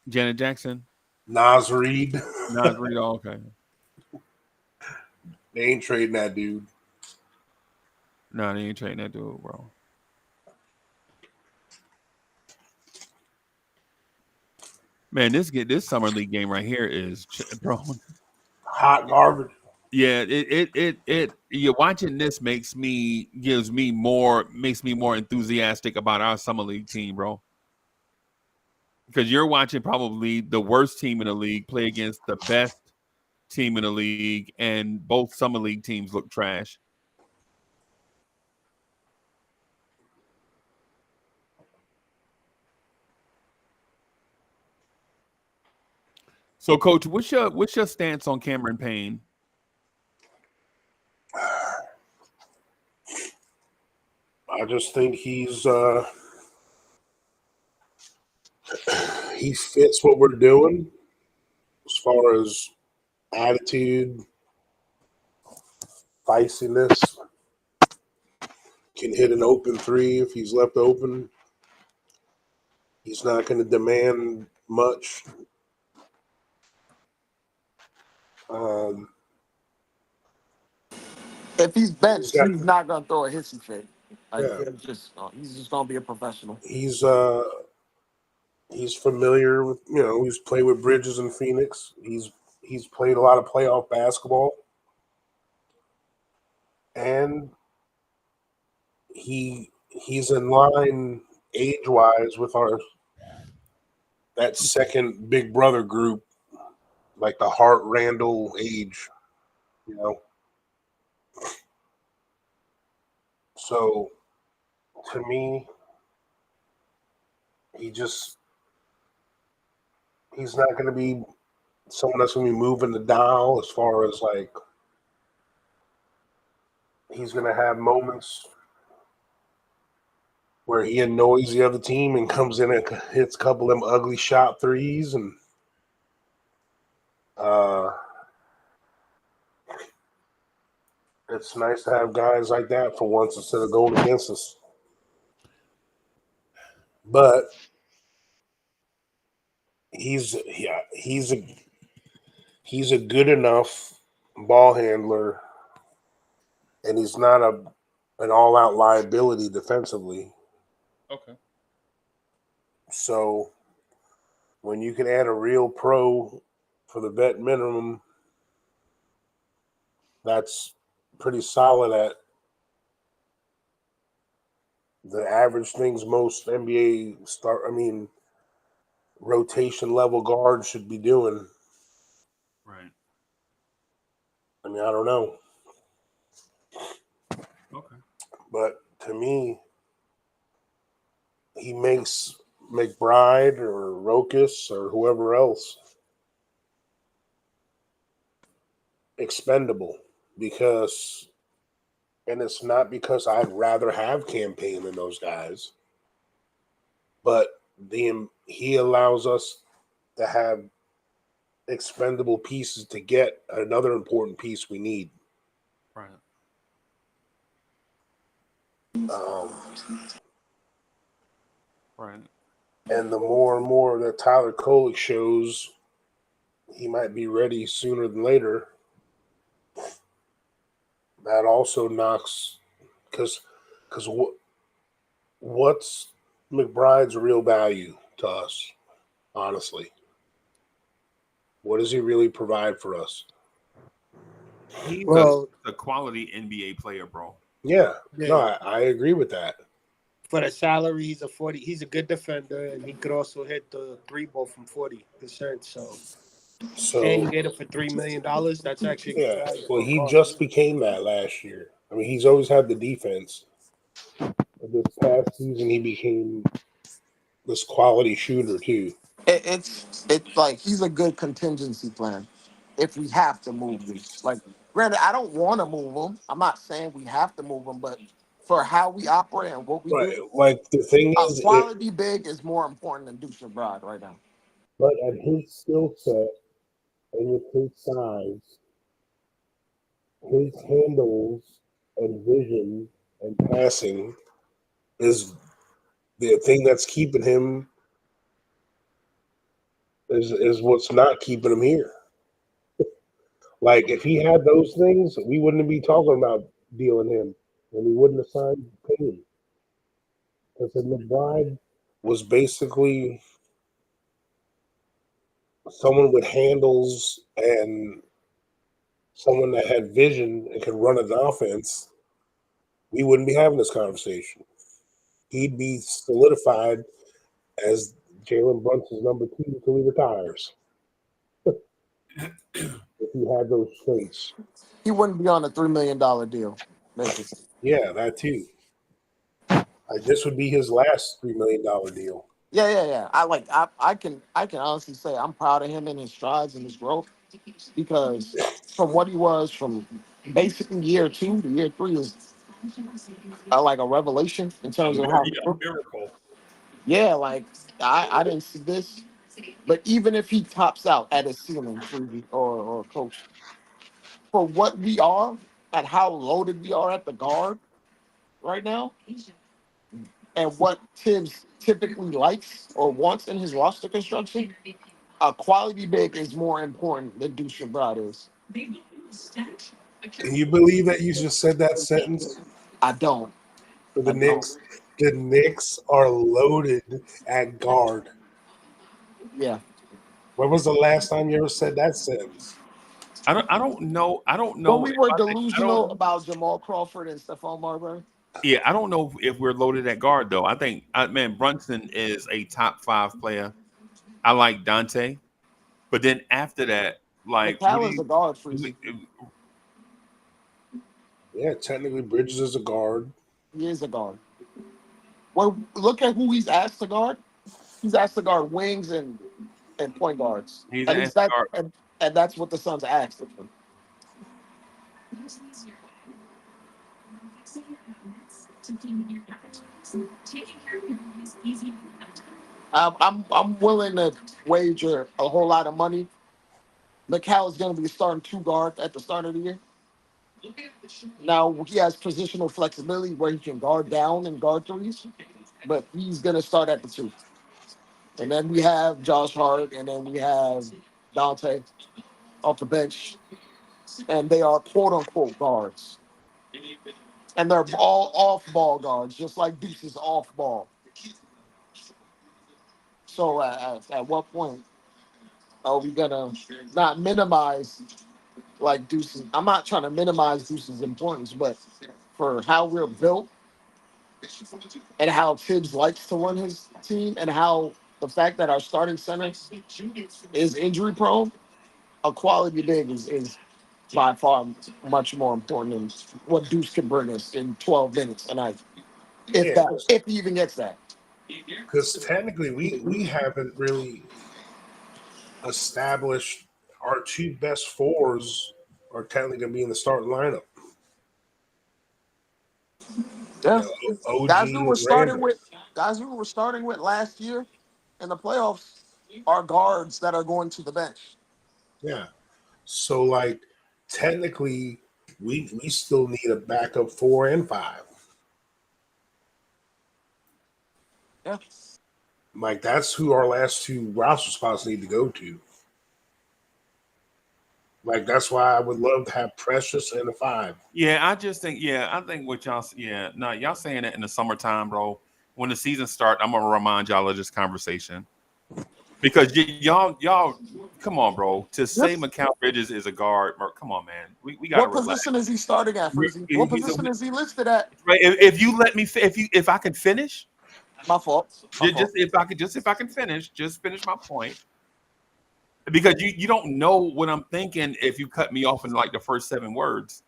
Janet Jackson, Nas Reed. Nas Reed. Oh, okay. They ain't trading that dude. No, they ain't trading that dude, bro. Man, this summer league game right here is, bro. Hot garbage. Yeah, it you're watching this makes me more enthusiastic about our summer league team, bro. Because you're watching probably the worst team in the league play against the best team in the league, and both summer league teams look trash. So, Coach, what's your stance on Cameron Payne? I just think he fits what we're doing as far as attitude, feistiness. Can hit an open 3 if he's left open. He's not going to demand much. If he's benched, he's not gonna throw a hissy fit. Like, Yeah. he's just gonna be a professional. He's familiar with, he's played with Bridges in Phoenix. He's played a lot of playoff basketball, and he's in line age-wise with that second big brother group, like the Hart Randall age, So to me, he's not going to be someone that's going to be moving the dial as far as like he's going to have moments where he annoys the other team and comes in and hits a couple of them ugly shot threes, and it's nice to have guys like that for once instead of going against us. But he's a good enough ball handler, and he's not an all-out liability defensively. Okay. So when you can add a real pro for the vet minimum, that's pretty solid at the average things most NBA rotation level guards should be doing. Right. I mean, I don't know. Okay. But to me, he makes McBride or Rokas or whoever else expendable because, and it's not because I'd rather have campaign than those guys, but he allows us to have expendable pieces to get another important piece we need. Right. Right. And the more and more that Tyler Kolek shows, he might be ready sooner than later. That also knocks because what's McBride's real value to us? Honestly, what does he really provide for us? He's Well, a quality NBA player, bro. Yeah, yeah. no, I agree with that. For the salary, he's a 40. He's a good defender, and he could also hit the three ball from 40%. So, and you get it for $3 million. That's actually a good Yeah, value well, for a he guard. just became that last year. I mean, he's always had the defense. But this past season, he became this quality shooter too. It's like he's a good contingency plan if we have to move him. Like, granted, I don't want to move him. I'm not saying we have to move him, but for how we operate and what we Right, do, like the thing a is, quality big is more important than Deuce McBride right now. but at his skill set and with his size, his handles and vision and passing is the thing that's keeping him is what's not keeping him here. Like if he had those things, we wouldn't be talking about dealing him, and we wouldn't have signed Payne. Because McBride was basically someone with handles and someone that had vision and could run an offense. We wouldn't be having this conversation. He'd be solidified as Jalen Brunson's number 2 until he retires. If he had those traits. He wouldn't be on a $3 million deal, basically. Yeah, that too. Like this would be his last $3 million deal. Yeah. I can honestly say I'm proud of him and his strides and his growth because from what he was from basically year 2 to year 3 is like a revelation in terms of how. A miracle. Yeah, like I didn't see this, but even if he tops out at his ceiling, Freebie or coach, for what we are and how loaded we are at the guard right now, and what Tibbs typically likes or wants in his roster construction, a quality big is more important than Deuce McBride is. Can you believe that you just said that sentence I don't. for the I don't. Knicks? The Knicks are loaded at guard. Yeah. When was the last time you ever said that sentence? I don't know. I don't When know we if were I don't. delusional about Jamal Crawford and Stephon Marbury. Yeah, I don't know if we're loaded at guard though. I think, man, Brunson is a top 5 player. I like Dante, but then after that, like, what do McCall is a guard, Freezy. Yeah, technically Bridges is a guard. He is a guard. Well, look at who he's asked to guard. He's asked to guard wings and point guards. He's At an least that, guard. and that's what the Suns asked of him. I'm willing to wager a whole lot of money. McCall is going to be starting 2 guard at the start of the year. Now he has positional flexibility where he can guard down and guard threes, but he's going to start at the 2. And then we have Josh Hart, and then we have Dante off the bench, and they are quote unquote guards, and they're all off ball guards, just like Deuce is off ball. So at what point are we gonna not minimize like Deuce's. I'm not trying to minimize Deuce's importance, but for how we're built and how Tibbs likes to run his team, and how the fact that our starting center is injury prone, a quality big is by far much more important than what Deuce can bring us in 12 minutes a night. Yeah, If he even gets that. because technically we haven't really established our two best fours are technically going to be in the starting lineup. Yeah. OG Guys we and were starting Randall. with last year in the playoffs are guards that are going to the bench. Yeah. So like technically we still need a backup 4 and 5. Yeah. Like that's who our last two roster spots need to go to. Like that's why I would love to have Precious and a 5. Yeah, I think what y'all, y'all saying that in the summertime, bro. When the season start, I'm gonna remind y'all of this conversation because y'all, come on, bro. To say Mikal Bridges is a guard, bro, come on, man. We gotta What relax. position is he starting at, Frizzy? What position is he listed at? Right, if you let me, if I can finish, My fault. if I can finish, just finish my point. Because you don't know what I'm thinking if you cut me off in like the first 7 words.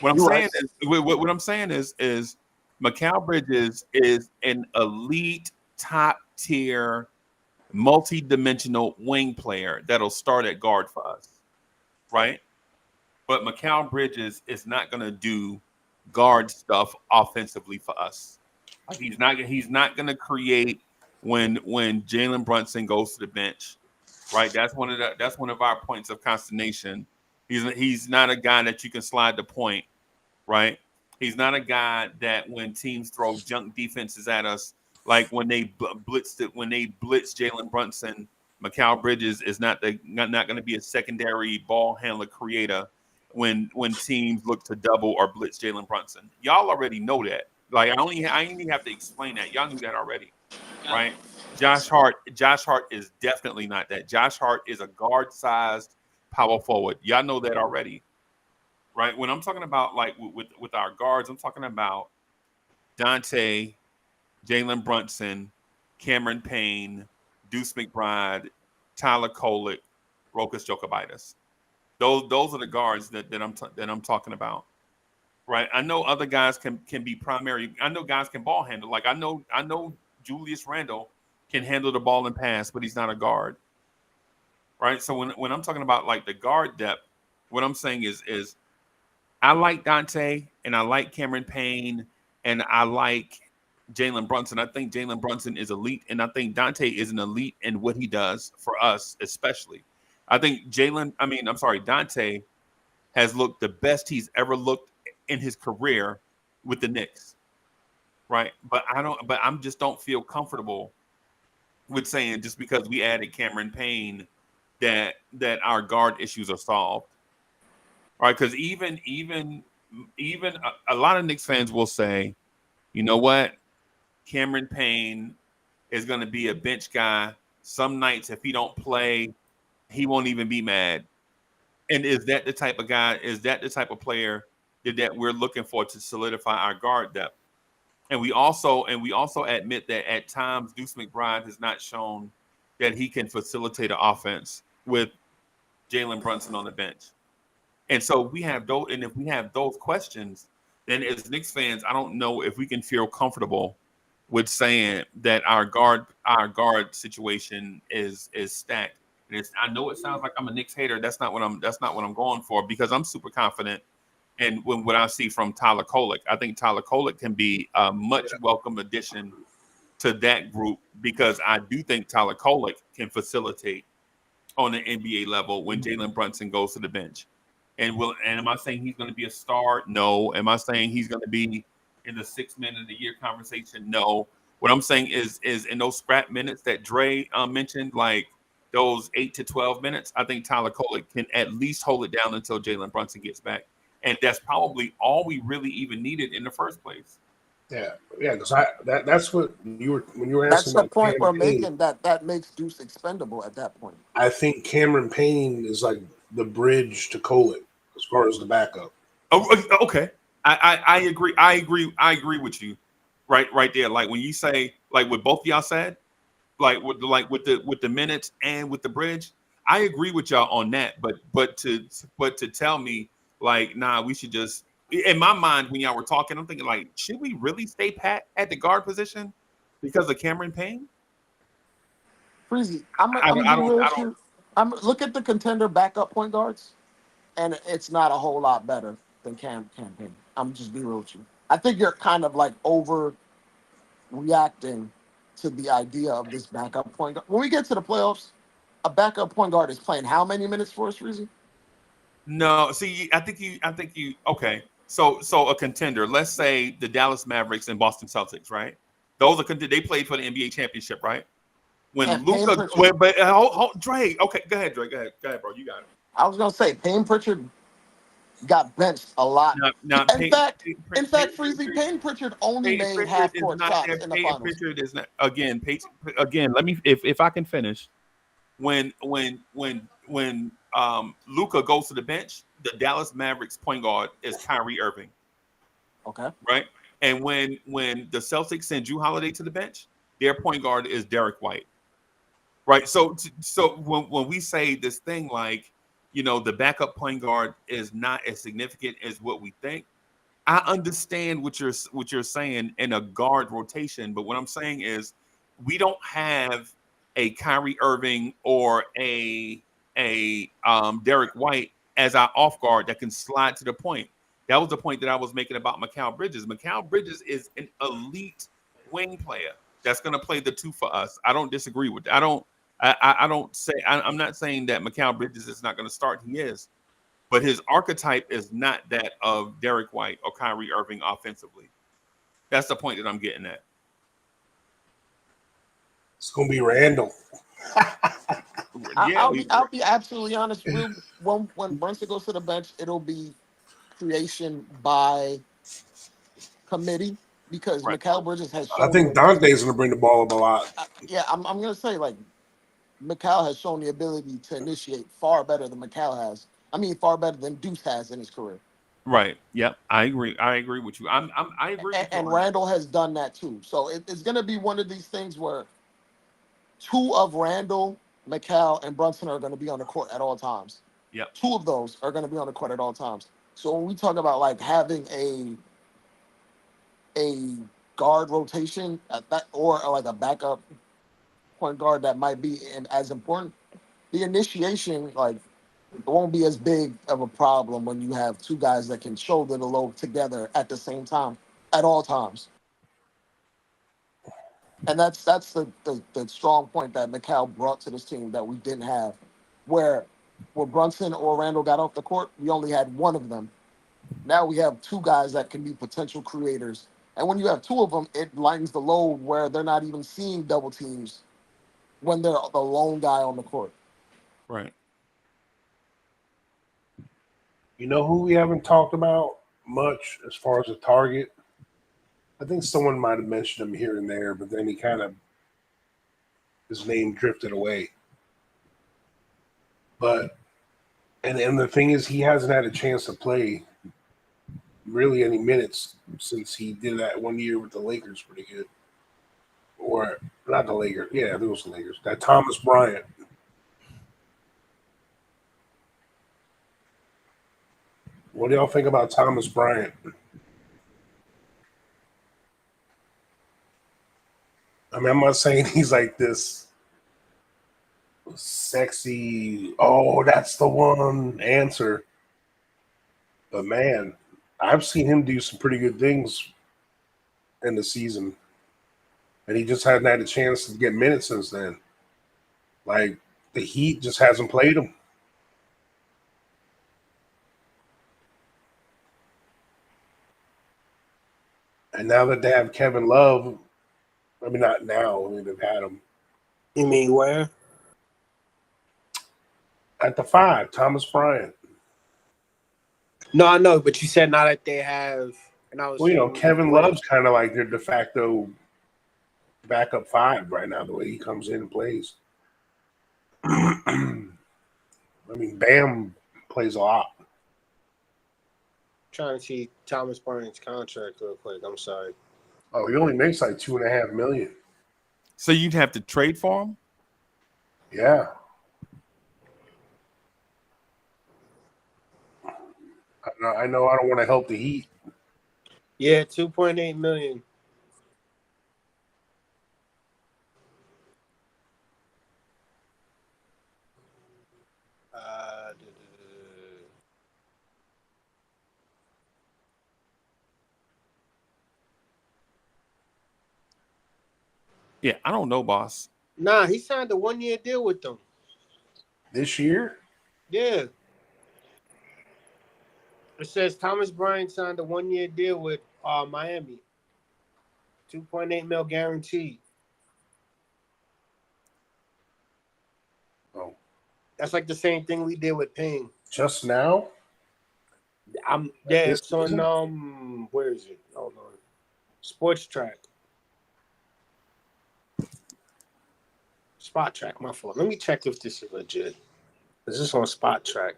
What I'm saying is Mikal Bridges is an elite top tier multi-dimensional wing player that'll start at guard for us, right? But Mikal Bridges is not going to do guard stuff offensively for us. Like he's not going to create when Jalen Brunson goes to the bench, right? That's one of our points of consternation. He's not a guy that you can slide the point, right? He's not a guy that when teams throw junk defenses at us, like when they blitz Jalen Brunson, Mikal Bridges is not going to be a secondary ball handler creator when teams look to double or blitz Jalen Brunson. Y'all already know that. Like I only have to explain that. Y'all knew that already, right? Josh Hart is definitely not that. Josh Hart is a guard-sized power forward. Y'all know that already, right? When I'm talking about like with our guards, I'm talking about Dante, Jalen Brunson, Cameron Payne, Deuce McBride, Tyler Kolek, Rokas Jokovitis. Those are the guards that I'm talking about, right? I know other guys can be primary. I know guys can ball handle. Like I know Julius Randle can handle the ball and pass, but he's not a guard, right? So when I'm talking about like the guard depth, what I'm saying is I like Dante and I like Cameron Payne and I like Jalen Brunson. I think Jalen Brunson is elite, and I think Dante is an elite in what he does for us, especially. I think Dante has looked the best he's ever looked in his career with the Knicks, right? But I'm just don't feel comfortable with saying just because we added Cameron Payne that our guard issues are solved, right? Because even a lot of Knicks fans will say, you know what, Cameron Payne is going to be a bench guy. Some nights, if he don't play, he won't even be mad. And is that the type of guy? Is that the type of player that we're looking for to solidify our guard depth? And we also admit that at times Deuce McBride has not shown that he can facilitate an offense with Jalen Brunson on the bench. And so we have those. And if we have those questions, then as Knicks fans, I don't know if we can feel comfortable with saying that our guard situation is stacked. And I know it sounds like I'm a Knicks hater. That's not what I'm going for, because I'm super confident in what I see from Tyler Kolek. I think Tyler Kolek can be a much welcome addition to that group, because I do think Tyler Kolek can facilitate on the NBA level when Jalen Brunson goes to the bench. And am I saying he's going to be a star? No. Am I saying he's going to be in the 6 man of the year conversation? No. What I'm saying is in those scrap minutes that Dre mentioned, like those 8 to 12 minutes, I think Tyler Kolek can at least hold it down until Jalen Brunson gets back. And that's probably all we really even needed in the first place. Yeah, because that's what you were when you were That's asking the about point we're Cameron Payne. making, that makes Deuce expendable at that point. I think Cameron Payne is like the bridge to Colin as far as the backup. Oh, okay. I agree. I agree with you. Right there. Like when you say, like what both of y'all said, with the minutes and with the bridge, I agree with y'all on that. But to tell me like, nah, we should just. In my mind, when y'all were talking, I'm thinking like, should we really stay pat at the guard position because of Cameron Payne? Freezy, I'm I gonna be don't. real I with don't. you. Look at the contender backup point guards, and it's not a whole lot better than Payne. I'm just be real with you. I think you're kind of like overreacting to the idea of this backup point guard. When we get to the playoffs, a backup point guard is playing how many minutes for us, Freezy? No, see, I think you. Okay, so a contender. Let's say the Dallas Mavericks and Boston Celtics, right? Those are they played for the NBA championship, right? When Payne Luka, Pritchard. Dre. Okay, go ahead, Dre. Go ahead, bro. You got it. I was gonna say Payne Pritchard got benched a lot. Not In Payne. fact, Freezy, Payne Pritchard only Payton made Pritchard half is court not shots there. in the Payton finals. Pritchard is not again. Let me if I can finish. When Luka goes to the bench, the Dallas Mavericks point guard is Kyrie Irving. Okay. Right? And when the Celtics send Jrue Holiday to the bench, their point guard is Derek White. Right? So when we say this thing like, the backup point guard is not as significant as what we think, I understand what you're saying in a guard rotation, but what I'm saying is we don't have a Kyrie Irving or a Derek White as our off guard that can slide to the point. That was the point that I was making about Mikal Bridges. Mikal Bridges is an elite wing player that's going to play the two for us. I don't disagree with that. I'm not saying that Mikal Bridges is not going to start. He is. But his archetype is not that of Derek White or Kyrie Irving offensively. That's the point that I'm getting at. It's gonna be Randall. I'll be absolutely honest. When Brunson goes to the bench, it'll be creation by committee because Right. Mikal Bridges has I shown. think Dante's gonna bring the ball up a lot. I'm gonna say like Mikal has shown the ability to initiate far better than Mikal has. I mean, far better than Deuce has in his career. Right. Yep. I agree. I agree with you. I agree with you. And Randall has done that too. So it's gonna be one of these things where two of Randall, Mikal, and Brunson are gonna be on the court at all times. Yep. Two of those are gonna be on the court at all times. So when we talk about like having a guard rotation at that or like a backup point guard that might be as important, the initiation like it won't be as big of a problem when you have two guys that can shoulder the load together at the same time at all times. And that's the strong point that Mikal brought to this team that we didn't have. Where Brunson or Randall got off the court, we only had one of them. Now we have two guys that can be potential creators. And when you have two of them, it lightens the load where they're not even seeing double teams when they're the lone guy on the court. Right. You know who we haven't talked about much as far as a target? I think someone might have mentioned him here and there, but then his name drifted away. But and the thing is, he hasn't had a chance to play really any minutes since he did that 1 year with the Lakers pretty good. Or not the Lakers. Yeah, I think it was the Lakers. That Thomas Bryant. What do y'all think about Thomas Bryant? I mean, I'm not saying he's like this sexy, oh, that's the one answer. But man, I've seen him do some pretty good things in the season. And he just hadn't had a chance to get minutes since then. Like, the Heat just hasn't played him. And now that they have Kevin Love, I mean, not now, I mean, they've had him. You mean where? At the 5, Thomas Bryant. No, I know, but you said now that they have, and I was. Well, Kevin Love's kind of like their de facto backup 5 right now, the way he comes in and plays. I mean, Bam plays a lot. Trying to see Thomas Bryant's contract real quick. I'm sorry. Oh, he only makes like $2.5 million. So you'd have to trade for him? Yeah. I know I don't want to help the Heat. Yeah, $2.8 million. Yeah, I don't know, boss. Nah, he signed a 1-year deal with them. This year? Yeah. It says Thomas Bryant signed a 1-year deal with Miami. $2.8 million guaranteed. Oh. That's like the same thing we did with Payne. Just now? It's on where is it? Hold on. Sports Track. Spot Track, my fault. Let me check if this is legit. Is this on Spot Track?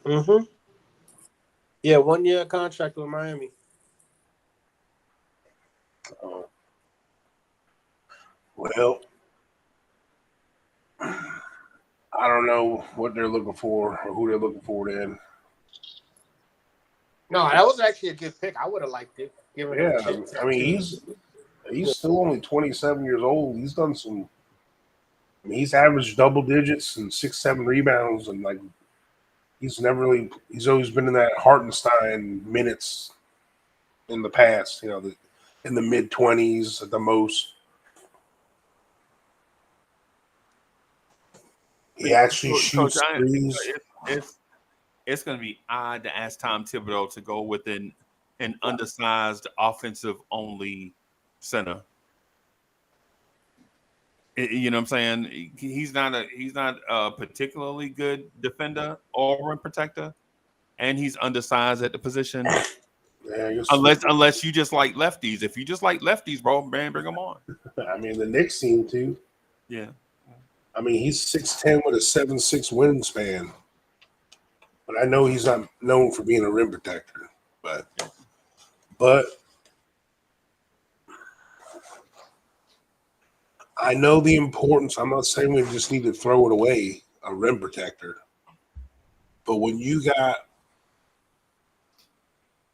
Mm-hmm. Yeah, 1-year contract with Miami. Oh. Well, I don't know what they're looking for or who they're looking for then. No, that was actually a good pick. I would have liked it. Yeah, I mean he's still only 27 years old. He's done some. I mean, he's averaged double digits and 6-7 rebounds, and like he's always been in that Hartenstein minutes in the past. You know, in the mid-20s at the most. He actually shoots threes. It's going to be odd to ask Tom Thibodeau to go with an undersized offensive-only center. You know what I'm saying? He's not a particularly good defender or rim protector, and he's undersized at the position. Yeah, unless you just like lefties. If you just like lefties, bro, man, bring them on. I mean, the Knicks seem to. Yeah. I mean, he's 6'10" with a 7'6" wingspan. But I know he's not known for being a rim protector. But I know the importance. I'm not saying we just need to throw it away, a rim protector. But when you got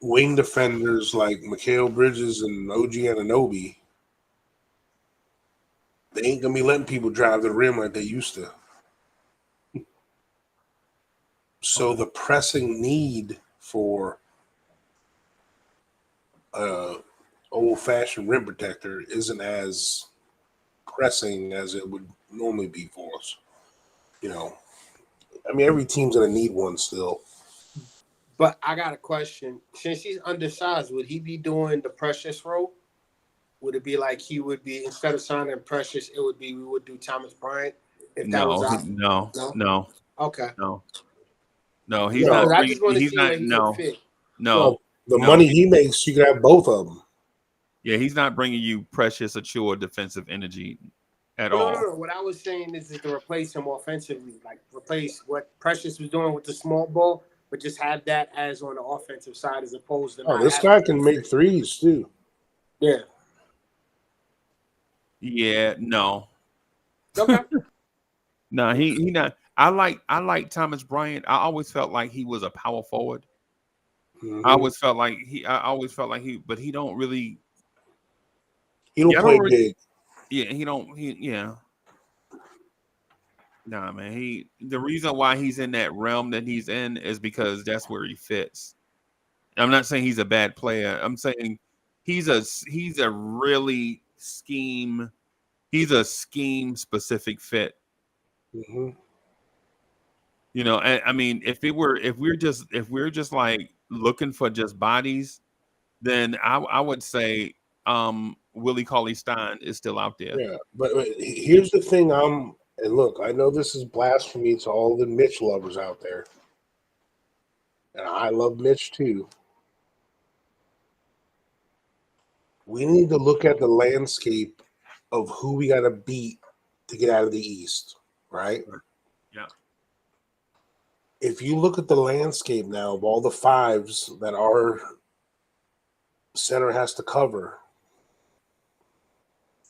wing defenders like Mikal Bridges and OG Anunoby, they ain't going to be letting people drive the rim like they used to. So the pressing need for old-fashioned rim protector isn't as pressing as it would normally be for us. You know, I mean, every team's going to need one still. But I got a question. Since he's undersized, would he be doing the Precious role? Would it be like he would be, instead of signing Precious, it would be we would do Thomas Bryant? If that was No. Okay. No, he's not. I just want to see not. where he No, would fit. no. The money he makes, you can have both of them. Yeah, he's not bringing you precious, mature defensive energy at all. No. What I was saying is to replace him offensively, like replace what Precious was doing with the small ball, but just have that as on the offensive side as opposed to. This guy can make threes too. Yeah. Yeah. No. Okay. No, he not. I like Thomas Bryant. I always felt like he was a power forward. Mm-hmm. I always felt like he, but he don't really. He don't play big. Yeah, he don't. Yeah. Nah, man. The reason why he's in that realm that he's in is because that's where he fits. I'm not saying he's a bad player. I'm saying he's a really scheme. He's a scheme specific fit. Mm-hmm. You know, I mean, if we're just like looking for just bodies, then I would say Willie Cauley-Stein is still out there. Yeah, but here's the thing. And look, I know this is blasphemy to all the Mitch lovers out there, and I love Mitch too. We need to look at the landscape of who we got to beat to get out of the East, right? Yeah. If you look at the landscape now of all the fives that our center has to cover,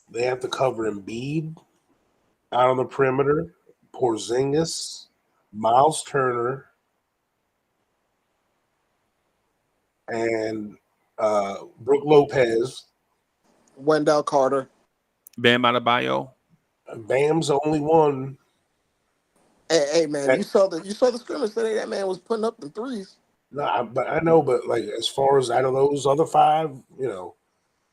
they have to cover Embiid out on the perimeter, Porzingis, Miles Turner, and Brook Lopez. Wendell Carter. Bam Adebayo. Bam's the only one. Hey man, you saw the scrimmage today. That man was putting up the threes. No, but like as far as out of those other five, you're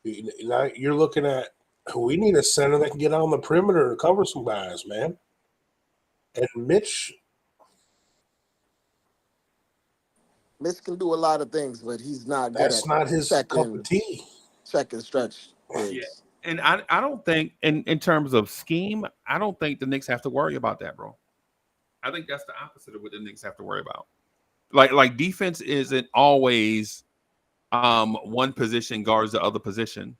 looking at we need a center that can get on the perimeter and cover some guys, man. And Mitch can do a lot of things, but he's not good that's at not his cup of tea. Second stretch. Yeah. And I don't think in terms of scheme, I don't think the Knicks have to worry about that, bro. I think that's the opposite of what the Knicks have to worry about. Like defense isn't always one position guards the other position.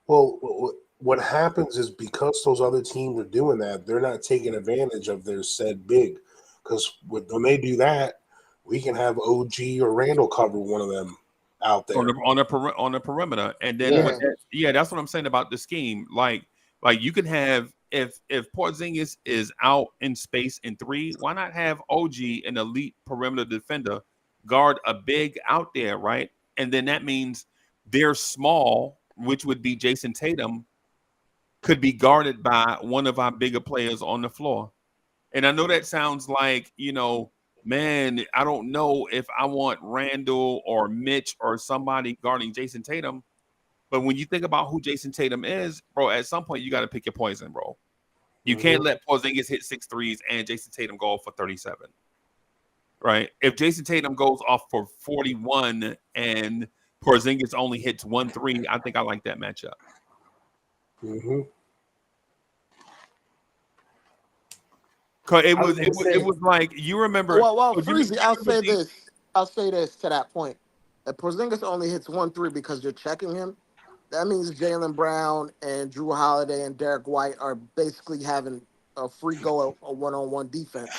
Well, what happens is because those other teams are doing that, they're not taking advantage of their said big. Because when they do that, we can have OG or Randall cover one of them out there on the perimeter, and then that's what I'm saying about the scheme. Like you can have if Porzingis is out in space in 3, why not have OG, an elite perimeter defender, guard a big out there, right? And then that means they're small, which would be Jason Tatum, could be guarded by one of our bigger players on the floor. And I know that sounds like, man, I don't know if I want Randall or Mitch or somebody guarding Jason Tatum. But when you think about who Jason Tatum is, bro, at some point you got to pick your poison, bro. You can't let Porzingis hit 6 threes and Jason Tatum go off for 37. Right? If Jason Tatum goes off for 41 and Porzingis only hits 1 3, I think I like that matchup. Mm-hmm. Cause it was like, you remember. Well, Freezy, I'll say this to that point. If Porzingis only hits 1 3 because you're checking him, that means Jaylen Brown and Drew Holiday and Derek White are basically having a free go a one-on-one defense,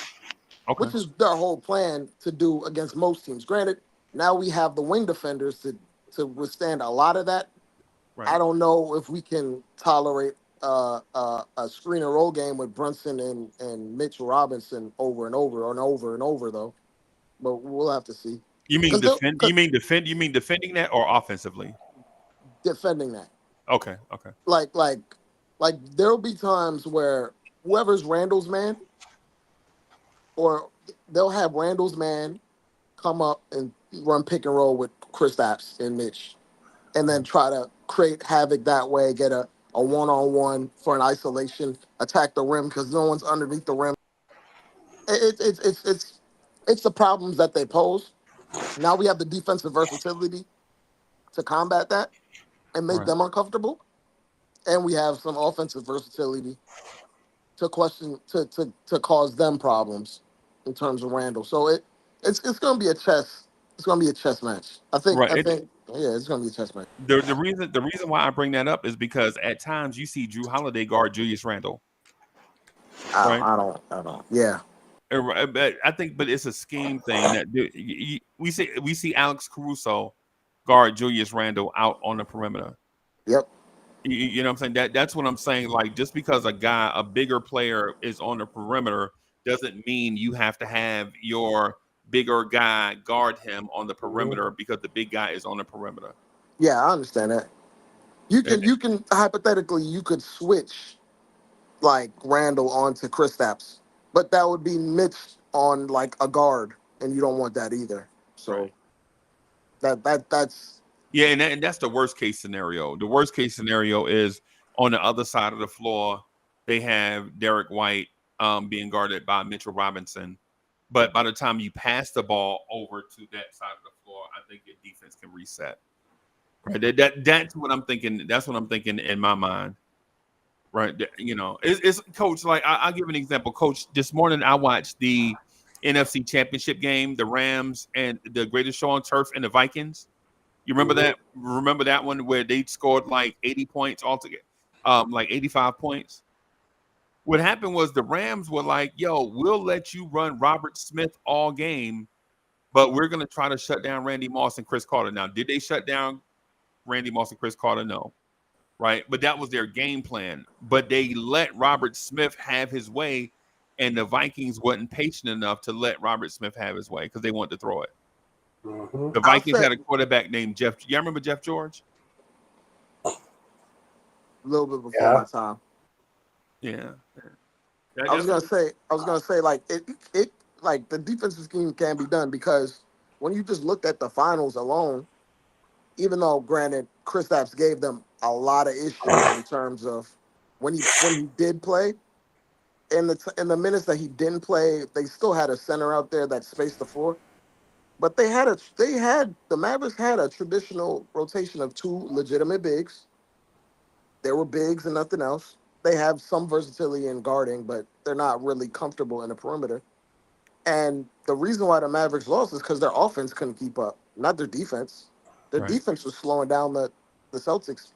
which is their whole plan to do against most teams. Granted, now we have the wing defenders to withstand a lot of that. Right. I don't know if we can tolerate a screen and roll game with Brunson and Mitchell Robinson over and over though. But we'll have to see. You mean defending that or offensively? Defending that. Okay. Like there'll be times where whoever's Randall's man, or they'll have Randall's man come up and run pick and roll with Kristaps and Mitch, and then try to create havoc that way, get a one-on-one for an isolation, attack the rim because no one's underneath the rim. It's the problems that they pose. Now we have the defensive versatility to combat that and make them uncomfortable, and we have some offensive versatility to cause them problems in terms of Randall. So it's going to be a chess. It's going to be a chess match. I think. It's going to be a chess match. The reason why I bring that up is because at times you see Drew Holiday guard Julius Randle. I don't. Yeah. I think, but it's a scheme thing that we see Alex Caruso guard Julius Randle out on the perimeter. Yep. You know what I'm saying? That's what I'm saying. Like, just because a bigger player is on the perimeter doesn't mean you have to have your bigger guy guard him on the perimeter because the big guy is on the perimeter. Yeah, I understand that. You can hypothetically you could switch like Randall onto Kristaps, but that would be Mitch on like a guard, and you don't want that either. So that's and that's the worst case scenario. The worst case scenario is on the other side of the floor, they have Derek White being guarded by Mitchell Robinson. But by the time you pass the ball over to that side of the floor, I think your defense can reset. Right? That's what I'm thinking. That's what I'm thinking in my mind. Right? It's Coach. Like I'll give an example. Coach, this morning I watched the NFC Championship game, the Rams and the Greatest Show on Turf and the Vikings. You remember that? Remember that one where they scored like 80 points altogether, like 85 points? What happened was the Rams were like, "Yo, we'll let you run Robert Smith all game, but we're going to try to shut down Randy Moss and Chris Carter." Now, did they shut down Randy Moss and Chris Carter? No, right? But that was their game plan. But they let Robert Smith have his way, and the Vikings wasn't patient enough to let Robert Smith have his way because they wanted to throw it. Mm-hmm. The Vikings had a quarterback named Jeff. Y'all remember Jeff George? A little bit before my time. Yeah. I was gonna say, like it like the defensive scheme can be done because when you just looked at the finals alone, even though granted Kristaps gave them a lot of issues in terms of when he did play, in the minutes that he didn't play, they still had a center out there that spaced the floor. But the Mavericks had a traditional rotation of two legitimate bigs. They were bigs and nothing else. They have some versatility in guarding, but they're not really comfortable in the perimeter. And the reason why the Mavericks lost is because their offense couldn't keep up, not their defense. Their defense was slowing down the Celtics,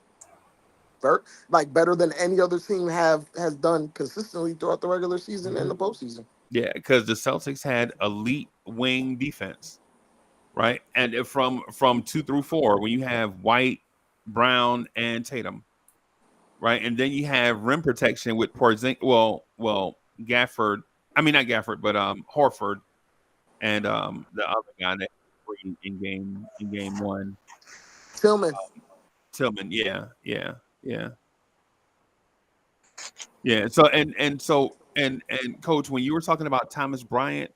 better than any other team has done consistently throughout the regular season and the postseason. Yeah, because the Celtics had elite wing defense, right? And from 2 through 4, when you have White, Brown, and Tatum, right? And then you have rim protection with Porzingis. Well, Gafford. I mean, not Gafford, but Horford, and the other guy that in game 1, Tillman. Yeah. So and Coach, when you were talking about Thomas Bryant,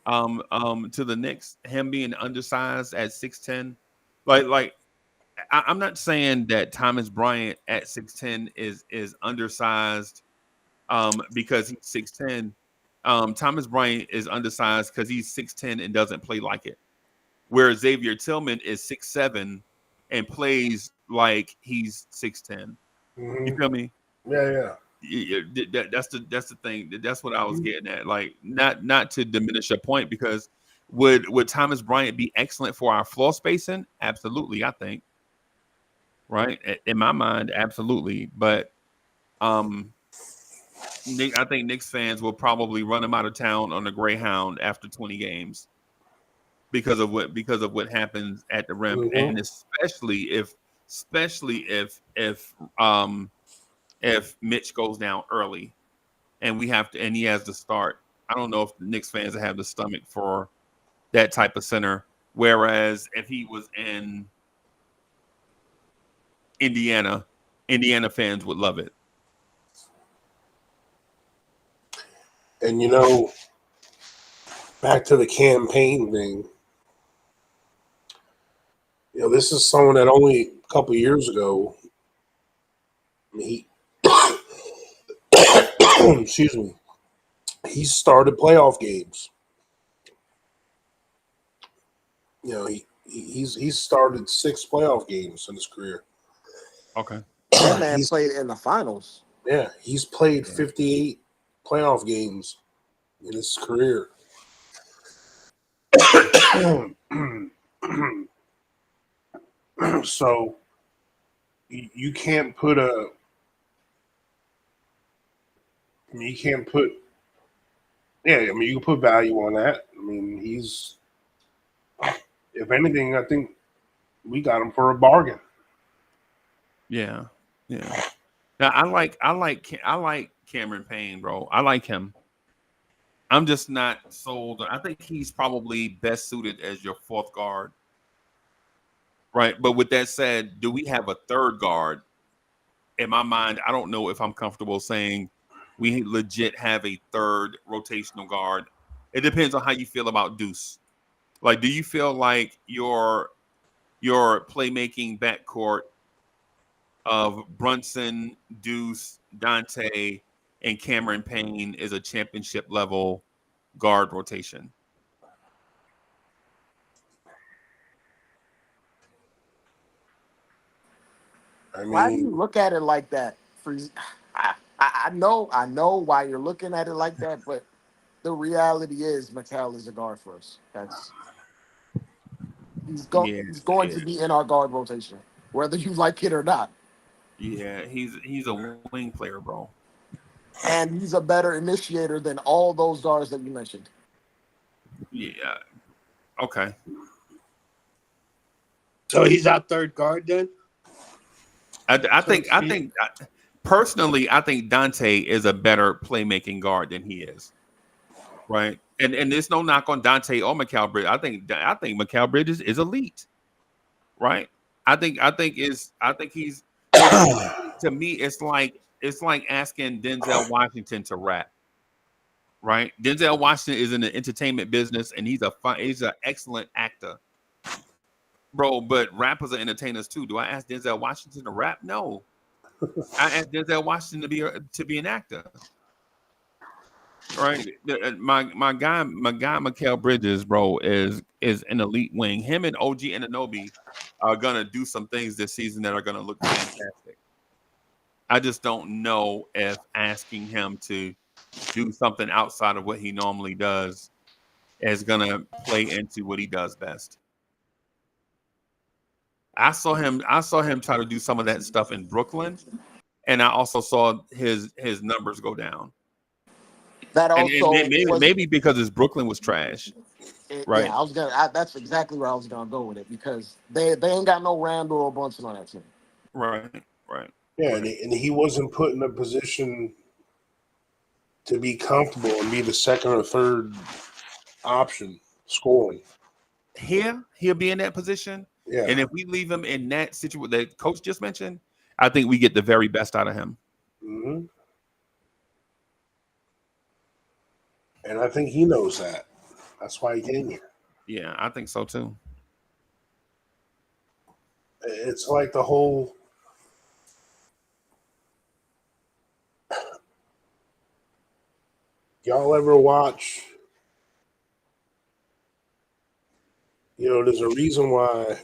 to the Knicks, him being undersized at 6'10", I'm not saying that Thomas Bryant at 6'10" is undersized because he's 6'10". Thomas Bryant is undersized because he's 6'10" and doesn't play like it. Whereas Xavier Tillman is 6'7" and plays like he's 6'10". Mm-hmm. You feel me? Yeah. That's the thing. That's what I was getting at. Like, not to diminish a point, because would Thomas Bryant be excellent for our floor spacing? Absolutely, I think. Right, in my mind, absolutely. But I think Knicks fans will probably run him out of town on the Greyhound after 20 games because of what happens at the rim, Mm-hmm. and especially if Mitch goes down early and he has to start. I don't know if the Knicks fans have the stomach for that type of center. Whereas if he was in Indiana fans would love it. And back to the campaign thing. This is someone that only a couple of years ago, excuse me, he started playoff games. He's started 6 playoff games in his career. Okay. That man played in the finals. Yeah, he's played 58 playoff games in his career. So you can't put you can put value on that. I mean, if anything, I think we got him for a bargain. Yeah. Now I like Cameron Payne, bro. I like him. I'm just not sold. I think he's probably best suited as your 4th guard. Right. But with that said, do we have a 3rd guard? In my mind, I don't know if I'm comfortable saying we legit have a 3rd rotational guard. It depends on how you feel about Deuce. Like, do you feel like your playmaking backcourt of Brunson, Deuce, Dante, and Cameron Payne is a championship level guard rotation? Why do you look at it like that? I know why you're looking at it like that, but the reality is Mikal is a guard for us. He's going to be in our guard rotation, whether you like it or not. Yeah, he's a wing player, bro. And he's a better initiator than all those guards that you mentioned. Yeah. Okay. So he's our third guard then? I think personally, I think Dante is a better playmaking guard than he is. Right. And there's no knock on Dante or Mikal Bridges. I think Mikal Bridges is elite. Right. I think he's to me, it's like asking Denzel Washington to rap. Right. Denzel Washington is in the entertainment business and he's an excellent actor. Bro, but rappers are entertainers too. Do I ask Denzel Washington to rap? No. I asked Denzel Washington to be an actor. Right. My guy Mikal Bridges, bro, is an elite wing. Him and OG Anunoby are gonna do some things this season that are gonna look fantastic. I just don't know if asking him to do something outside of what he normally does is gonna play into what he does best. I saw him try to do some of that stuff in Brooklyn, and I also saw his numbers go down. That And also was maybe because his Brooklyn was trash, right? yeah. That's exactly where I was gonna go with it because they ain't got no Randall or Brunson on that team. Right. Yeah, Right. and he wasn't put in a position to be comfortable and be the second or third option scoring. He'll be in that position. Yeah. And if we leave him in that situation that coach just mentioned, I think we get the very best out of him. Mm-hmm. And I think he knows that. That's why he came here. Yeah, I think so too. It's like the whole y'all ever watch, there's a reason why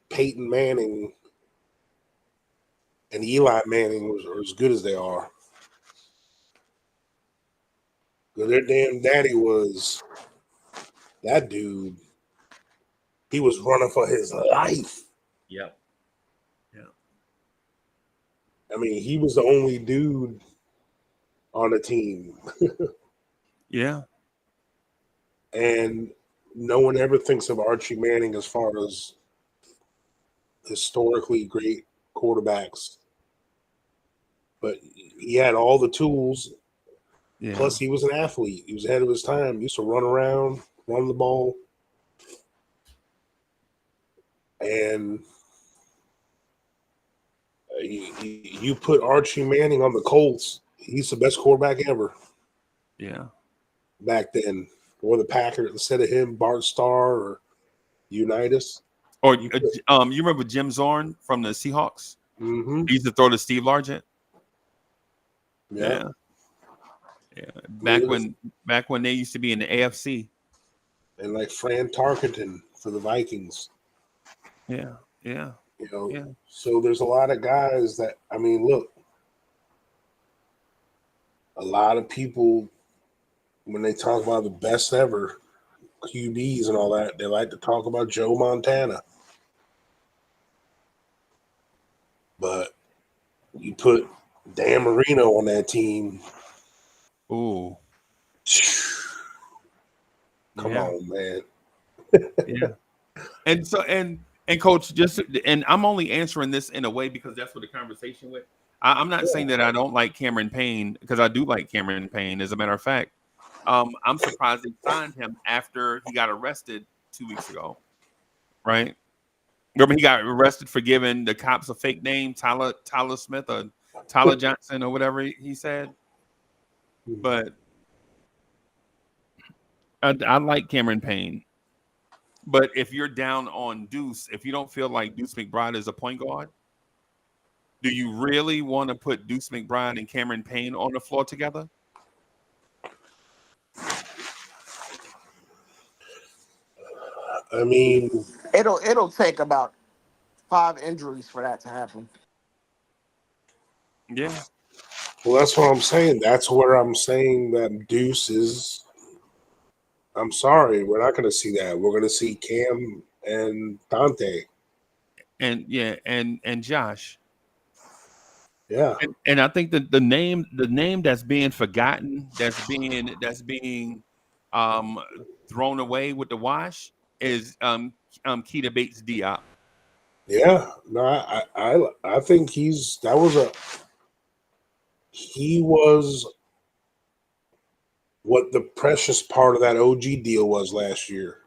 Peyton Manning and Eli Manning are as good as they are. Because their damn daddy was that dude. He was running for his life. Yep. I mean, he was the only dude on the team. Yeah. And no one ever thinks of Archie Manning as far as historically great quarterbacks. But he had all the tools. Yeah. Plus, he was an athlete. He was ahead of his time. He used to run around, run the ball. And you put Archie Manning on the Colts, he's the best quarterback ever. Yeah. Back then. Or the Packers, instead of him, Bart Starr or Unitas. Or you remember Jim Zorn from the Seahawks? Mm-hmm. He used to throw to Steve Largent. Yeah. Back when they used to be in the AFC. And like Fran Tarkenton for the Vikings. Yeah. So there's a lot of guys that, I mean, look, a lot of people, when they talk about the best ever QBs and all that, they like to talk about Joe Montana. But you put Dan Marino on that team. Ooh. Come on, man. Yeah. And so and coach, and I'm only answering this in a way because that's what the conversation with. I'm not saying that I don't like Cameron Payne because I do like Cameron Payne. As a matter of fact, I'm surprised they signed him after he got arrested 2 weeks ago. Right? Remember he got arrested for giving the cops a fake name, Tyler Smith or Tyler Johnson or whatever he said. But I like Cameron Payne. But if you're down on Deuce, if you don't feel like Deuce McBride is a point guard, do you really want to put Deuce McBride and Cameron Payne on the floor together? I mean, it'll take about 5 injuries for that to happen. Yeah. Well, that's what I'm saying. That's where I'm saying that Deuce is. I'm sorry, we're not going to see that. We're going to see Cam and Dante. And Josh. Yeah. And I think that the name that's being forgotten, that's being um thrown away with the wash is Keita Bates Diop. Yeah. No, I think he was what the precious part of that OG deal was last year.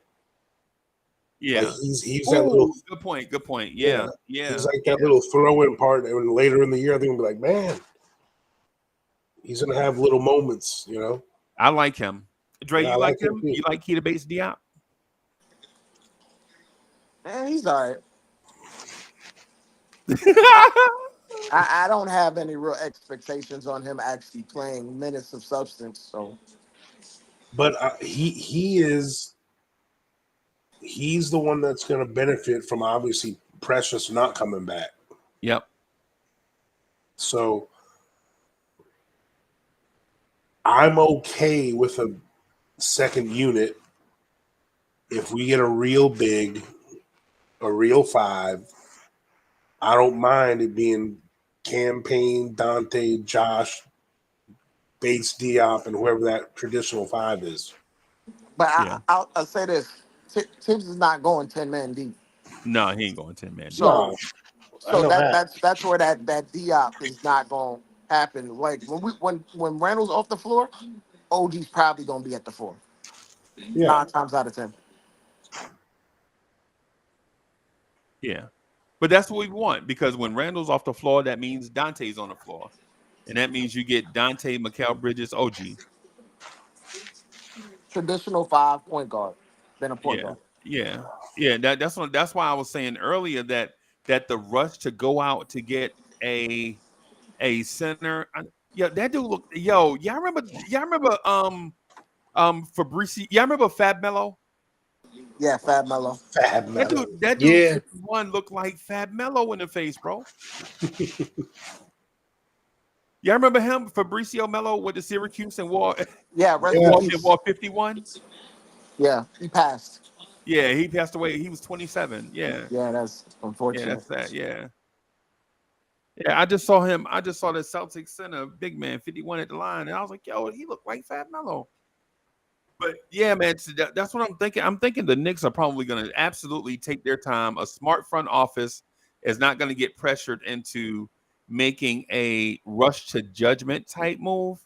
Yeah. Like he's that little good point. Yeah. He's like that little throw-in part, and later in the year, I think we'll be like, man, he's gonna have little moments, you know. I like him. Dre, Yeah, you I like like him him? too. You like Keita Bates Diop? He's all right. I don't have any real expectations on him actually playing minutes of substance. So, But he's the one that's going to benefit from obviously Precious not coming back. Yep. So I'm okay with a second unit if we get a real big, a real five. I don't mind it being Campaign, Dante, Josh, Bates, Diop, and whoever that traditional five is. but Yeah. I'll say this: Tibbs is not going 10-man deep. No, he ain't going 10 man. So, I know that's where that Diop is not going to happen. Like when Randall's off the floor, OG's probably going to be at the 4. Yeah. 9 times out of 10. Yeah. But that's what we want, because when Randall's off the floor, that means Dante's on the floor. And that means you get Dante, Mikal Bridges, OG. Traditional 5 point guard, then a point guard. Yeah. That's why I was saying earlier that the rush to go out to get a center. That dude look. Y'all remember Fabrici? Y'all remember Fab Melo? Yeah, Fab Melo. That dude 51 looked like Fab Melo in the face, bro. Y'all remember him, Fabricio Melo, with the Syracuse and wore 51? Yeah, he passed. Yeah, he passed away. He was 27. Yeah. Yeah, that's unfortunate. Yeah, that's that. Yeah. Yeah, I just saw him. I just saw the Celtics center, big man, 51 at the line, and I was like, yo, he looked like Fab Melo. But yeah, man, that's what I'm thinking. I'm thinking the Knicks are probably going to absolutely take their time. A smart front office is not going to get pressured into making a rush to judgment type move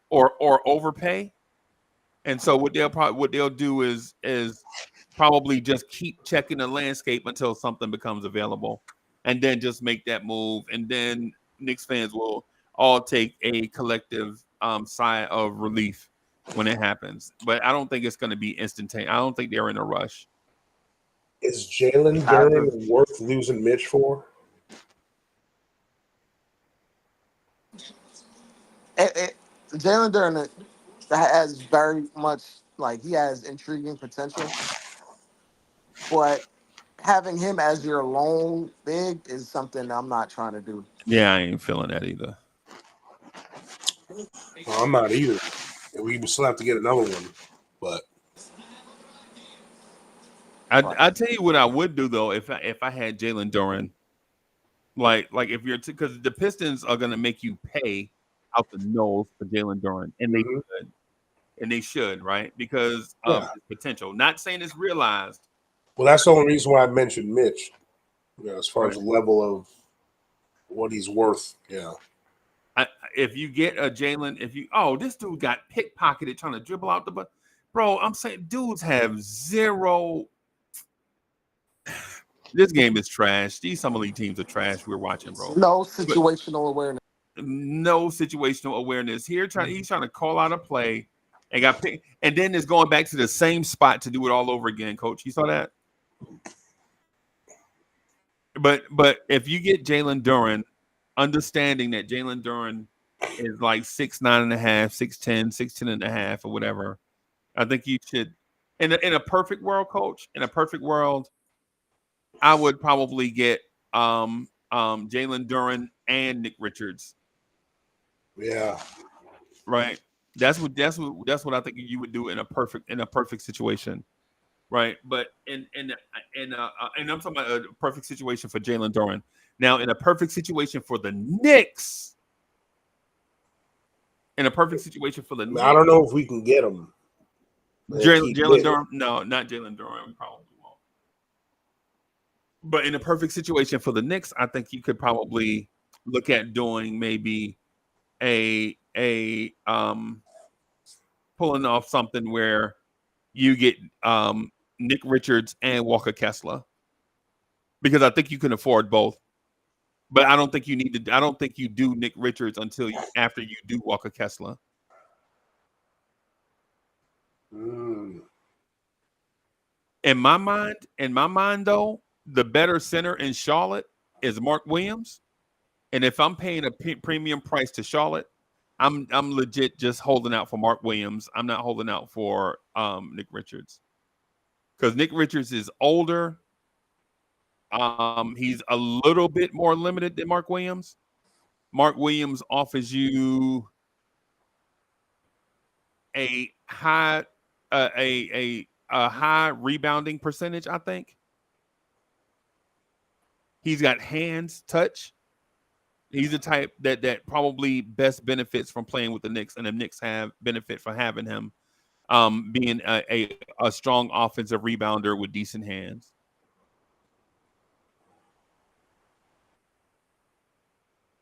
or overpay. And so what they'll do is probably just keep checking the landscape until something becomes available, and then just make that move. And then Knicks fans will all take a collective sigh of relief when it happens. But I don't think it's going to be instantaneous. I don't think they're in a rush. Is Jalen Duren worth losing Mitch for? Jalen Duren has very much, like, he has intriguing potential, but having him as your lone big is something I'm not trying to do. Yeah, I ain't feeling that either. No, I'm not either. We still have to get another one, but I tell you what I would do though if I had Jalen Duren, like if you're because the Pistons are gonna make you pay out the nose for Jalen Duren, and they should, right? Because of his potential. Not saying it's realized. Well, that's the only reason why I mentioned Mitch. As far as the level of what he's worth, If you get a Jalen, this dude got pickpocketed trying to dribble out the butt, bro. I'm saying dudes have zero. This game is trash. These summer league teams are trash. We're watching, bro. No situational awareness. No situational awareness. He's trying to call out a play and got picked, and then is going back to the same spot to do it all over again. Coach, you saw that? But if you get Jalen Duren, understanding that Jalen Duren is like 6'9.5", 6'10", 6'10.5", or whatever, I think you should. In a perfect world, Coach, in a perfect world, I would probably get Jalen Duren and Nick Richards. Yeah. Right. That's what I think you would do in a perfect situation. Right. But and I'm talking about a perfect situation for Jalen Duren. Now, in a perfect situation for the Knicks, I don't Knicks, know if we can get him. Jalen Durham, no, not Jalen Durham, probably won't. But in a perfect situation for the Knicks, I think you could probably look at doing maybe a pulling off something where you get Nick Richards and Walker Kessler, because I think you can afford both. But I don't think you need to. I don't think you do Nick Richards until after you do Walker Kessler. Mm. In my mind, though, the better center in Charlotte is Mark Williams. And if I'm paying a premium price to Charlotte, I'm legit just holding out for Mark Williams. I'm not holding out for Nick Richards, because Nick Richards is older. He's a little bit more limited than Mark Williams. Mark Williams offers you a high a high rebounding percentage, I think. He's got hands, touch. He's the type that probably best benefits from playing with the Knicks, and the Knicks have benefit for having him being a strong offensive rebounder with decent hands.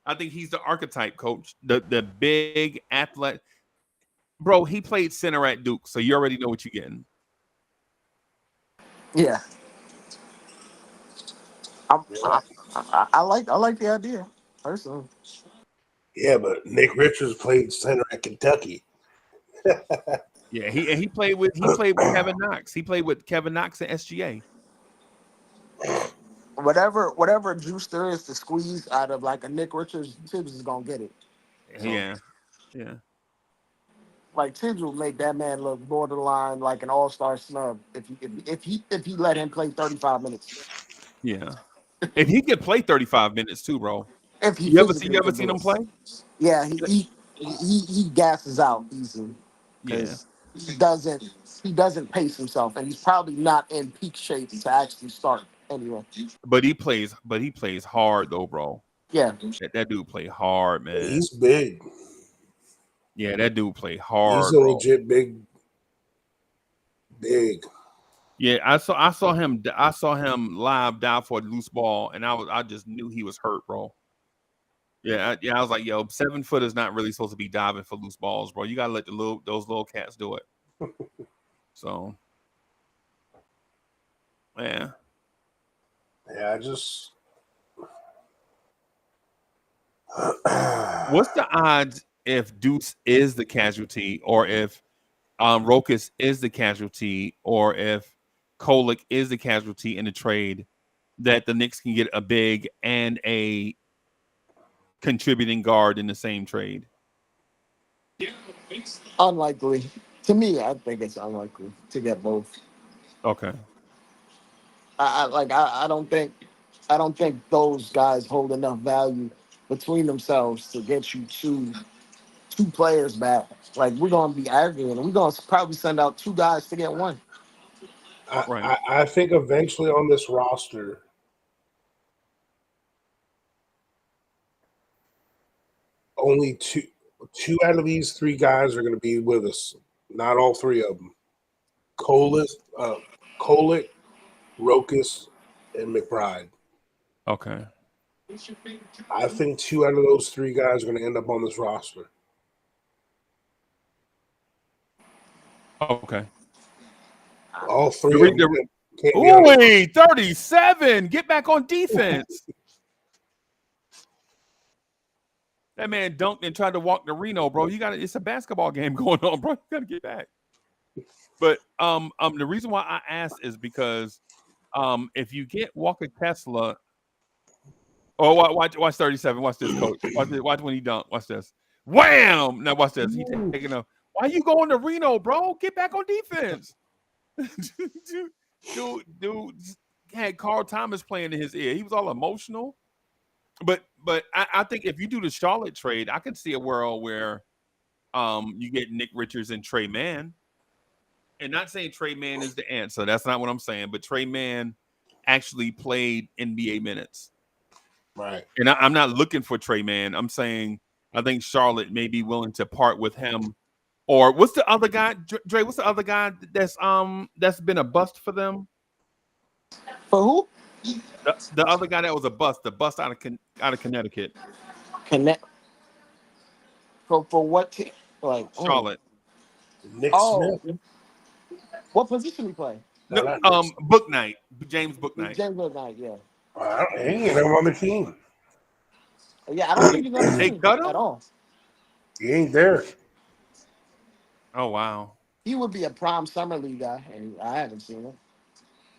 I think he's the archetype, coach. The big athlete. Bro, he played center at Duke, so you already know what you're getting. Yeah. I like the idea personally. Yeah, but Nick Richards played center at Kentucky. Yeah, he played with Kevin Knox. He played with Kevin Knox at SGA. Whatever juice there is to squeeze out of like a Nick Richards, Tibbs is gonna get it. So, Yeah. Like Tibbs will make that man look borderline like an all-star snub if he let him play 35 minutes. Yeah. If he could play 35 minutes too, bro. If he You ever physically seen do him it. play? Yeah, he gasses out easily Yeah. because he doesn't pace himself, and he's probably not in peak shape to actually start anyway. But he plays hard though, bro. Yeah. That dude play hard, man. He's big. Yeah, that dude play hard. He's a bro. legit big. Yeah, I saw him live dive for a loose ball, and I just knew he was hurt, bro. Yeah, I was like, yo, 7 foot is not really supposed to be diving for loose balls, bro. You gotta let those little cats do it. So, yeah. Yeah, I just. What's the odds if Deuce is the casualty, or if Rokas is the casualty, or if Kolek is the casualty in the trade, that the Knicks can get a big and a contributing guard in the same trade? Unlikely. To me, I think it's unlikely to get both. Okay. I don't think those guys hold enough value between themselves to get you two players back. Like, we're gonna be arguing, and we're gonna probably send out 2 guys to get one. Right. I think eventually on this roster, only two out of these 3 guys are going to be with us. Not all 3 of them. Kolek, Rokas, and McBride. Okay. I think 2 out of those 3 guys are going to end up on this roster. Okay. All 3 of them can't be Ooh, 37. Get back on defense. That man dunked and tried to walk to Reno, bro. It's a basketball game going on, bro. You gotta get back. But the reason why I asked is because if you get Walker Kessler, watch 37. Watch this, coach. Watch when he dunk. Watch this. Wham! Now watch this. He taking a. Why you going to Reno, bro? Get back on defense. dude had Carl Thomas playing in his ear. He was all emotional. But I think if you do the Charlotte trade, I could see a world where you get Nick Richards and Trey Mann. And not saying Trey Mann is the answer. That's not what I'm saying. But Trey Mann actually played NBA minutes. Right. And I'm not looking for Trey Man. I'm saying I think Charlotte may be willing to part with him. Or what's the other guy, Dre? What's the other guy that's been a bust for them? For who? The other guy that was a bust, the bust out of Connecticut. Connect for what team? Like Charlotte. Nick Oh, Smith. what position he play? No, No, not Nick Book Night. James Book Night. James Knight, yeah. He ain't never on the team. Yeah, I don't think he's on the They team cut him? at all. He ain't there. Oh wow. He would be a prime summer league guy, and I haven't seen him.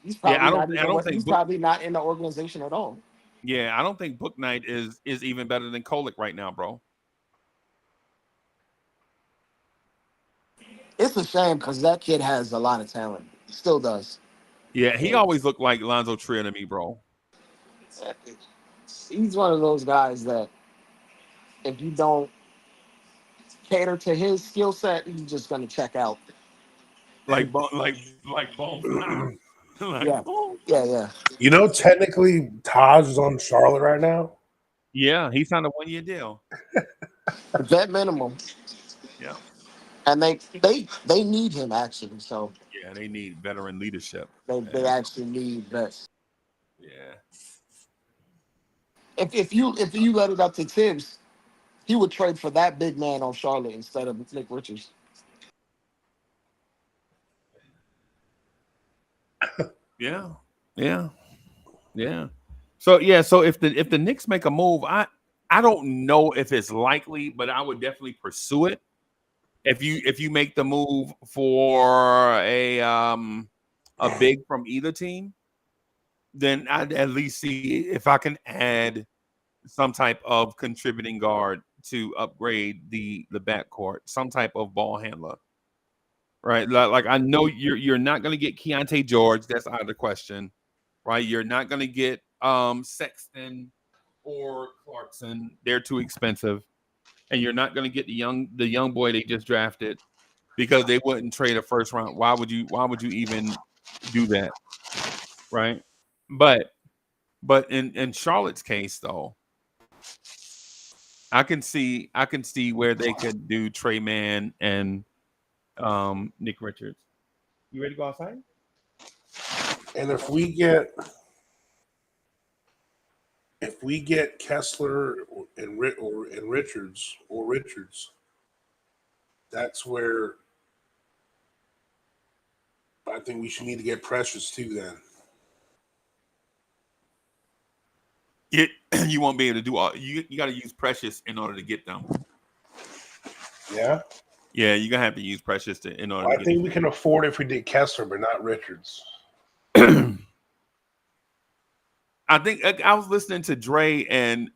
He's Yeah, probably I not even. don't think He's probably not in the organization at all. Yeah, I don't think Book Night is even better than Kolick right now, bro. It's a shame because that kid has a lot of talent. Still does. Yeah, he always looked like Lonzo Trier to me, bro. He's one of those guys that if you don't cater to his skill set, he's just gonna check out. Like Bones. Yeah. Yeah. You know, technically, Taj is on Charlotte right now. Yeah, he signed a 1-year deal. Vet minimum. Yeah. And they need him actually. So Yeah, they need veteran leadership. they actually need vets. Yeah. If you let it up to Tibbs, he would trade for that big man on Charlotte instead of Nick Richards. Yeah. So if the Knicks make a move, I don't know if it's likely, but I would definitely pursue it. If you make the move for a big from either team, then I'd at least see if I can add some type of contributing guard to upgrade the backcourt, some type of ball handler. Right. Like I know you're not gonna get Keontae George, that's out of the question. Right. You're not gonna get Sexton or Clarkson. They're too expensive. And you're not gonna get the young boy they just drafted because they wouldn't trade a first round. Why would you even do that? Right. But in Charlotte's case though, I can see where they could do Trey Mann and Nick Richards. You ready to go outside? And if we get Kessler and Richards, that's where I think we should need to get Precious too. Then You won't be able to do all. You got to use Precious in order to get them. Yeah. Yeah, you're gonna have to use Precious in order. I think we can afford it if we did Kessler, but not Richards. I think I was listening to Dre and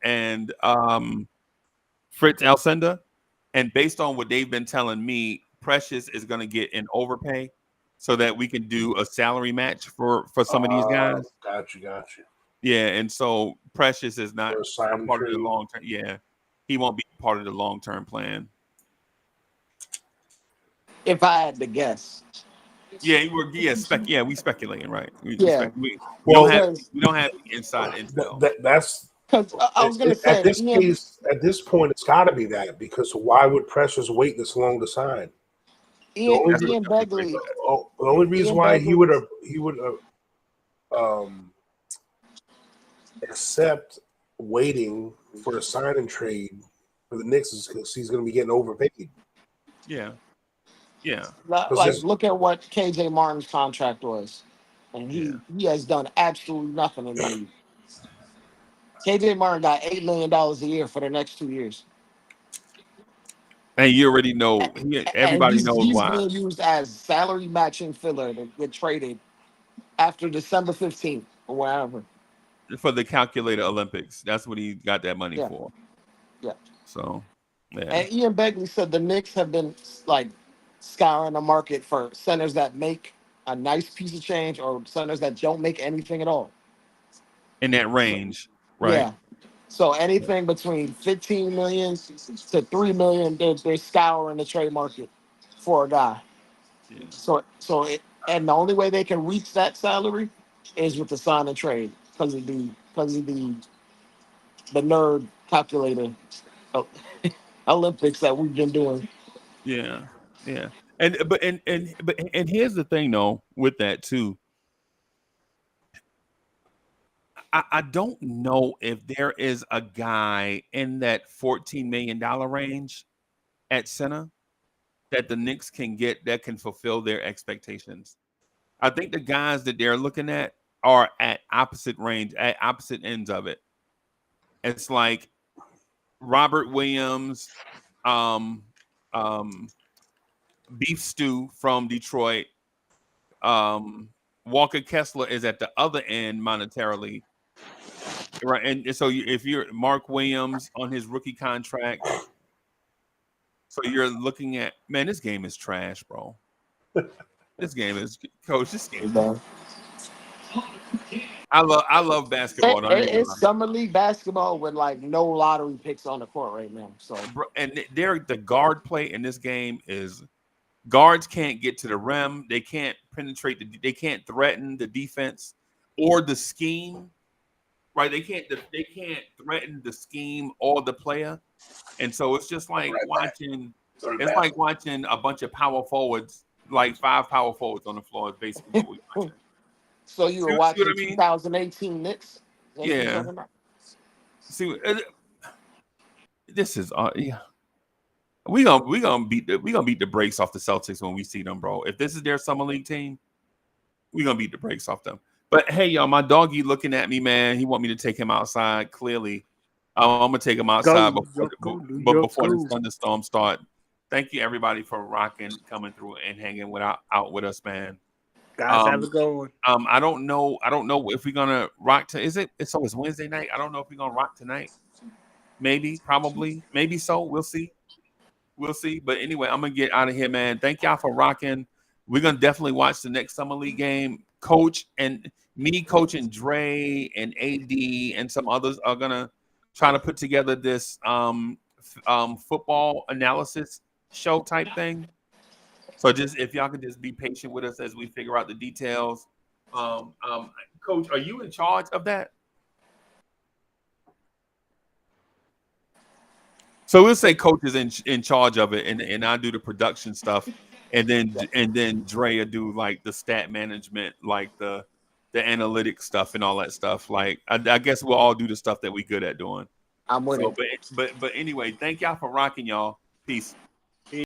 Fritz Alcindor, and based on what they've been telling me, Precious is going to get an overpay so that we can do a salary match for some of these guys. Got you. Yeah, and so Precious is not part of the long term. Yeah, he won't be part of the long term plan. If I had to guess. Yeah, we speculating, right? We don't have inside intel. That's because I was going to say at this point, it's got to be that because why would Precious wait this long to sign? Ian Begley. The only reason why he would accept waiting for a sign and trade for the Knicks is because he's going to be getting overpaid. Yeah. Like, look at what KJ Martin's contract was. And he has done absolutely nothing in the league. KJ Martin got $8 million a year for the next 2 years. And you already know, everybody knows he's why. He's being used as salary matching filler to get traded after December 15th or whatever. For the Calculator Olympics. That's what he got that money for. Yeah. So, yeah. And Ian Begley said the Knicks have been, like, scouring the market for centers that make a nice piece of change or centers that don't make anything at all. In that range, right? Yeah. So anything between $15 million to $3 million, they're scouring the trade market for a guy. Yeah. And the only way they can reach that salary is with the sign and trade because of the the nerd calculator Olympics that we've been doing. Yeah, yeah. And here's the thing though, with that too. I don't know if there is a guy in that $14 million range at center that the Knicks can get that can fulfill their expectations. I think the guys that they're looking at are at opposite range, at opposite ends of it. It's like Robert Williams, um, um, Beef Stew from Detroit. Walker Kessler is at the other end monetarily, right? And so if you're Mark Williams on his rookie contract, so you're looking at, man, this game is trash, bro. This game is, coach. This game. I love basketball. It's summer league basketball with like no lottery picks on the court right now. So, and the guard play in this game is guards can't get to the rim. They can't penetrate. They can't threaten the defense or the scheme. Right? They can't threaten the scheme or the player. And so it's just like watching. It's like watching a bunch of power forwards, like 5 power forwards on the floor. Is basically what we're watching. So you were watching what I mean? 2018 Knicks? Yeah. See, this is yeah. We gonna beat the brakes off the Celtics when we see them, bro. If this is their summer league team, we gonna beat the brakes off them. But hey, y'all, my doggy looking at me, man. He want me to take him outside. Clearly, I'm gonna take him outside before the thunderstorm start. Thank you, everybody, for rocking, coming through, and hanging out with us, man. Guys, have a good one. I don't know if we're gonna rock to. It's always Wednesday night. I don't know if we're gonna rock tonight. Maybe, probably, maybe so. We'll see. But anyway, I'm gonna get out of here, man. Thank y'all for rocking. We're gonna definitely watch the next summer league game. Coach and me, Coach and Dre and AD and some others are gonna try to put together this football analysis show type thing. So just if y'all could just be patient with us as we figure out the details. Coach, are you in charge of that? So we'll say Coach is in charge of it, and I do the production stuff, and then Dre will do like the stat management, like the analytics stuff and all that stuff. Like I guess we'll all do the stuff that we good at doing. I'm with it. But anyway, thank y'all for rocking, y'all. Peace.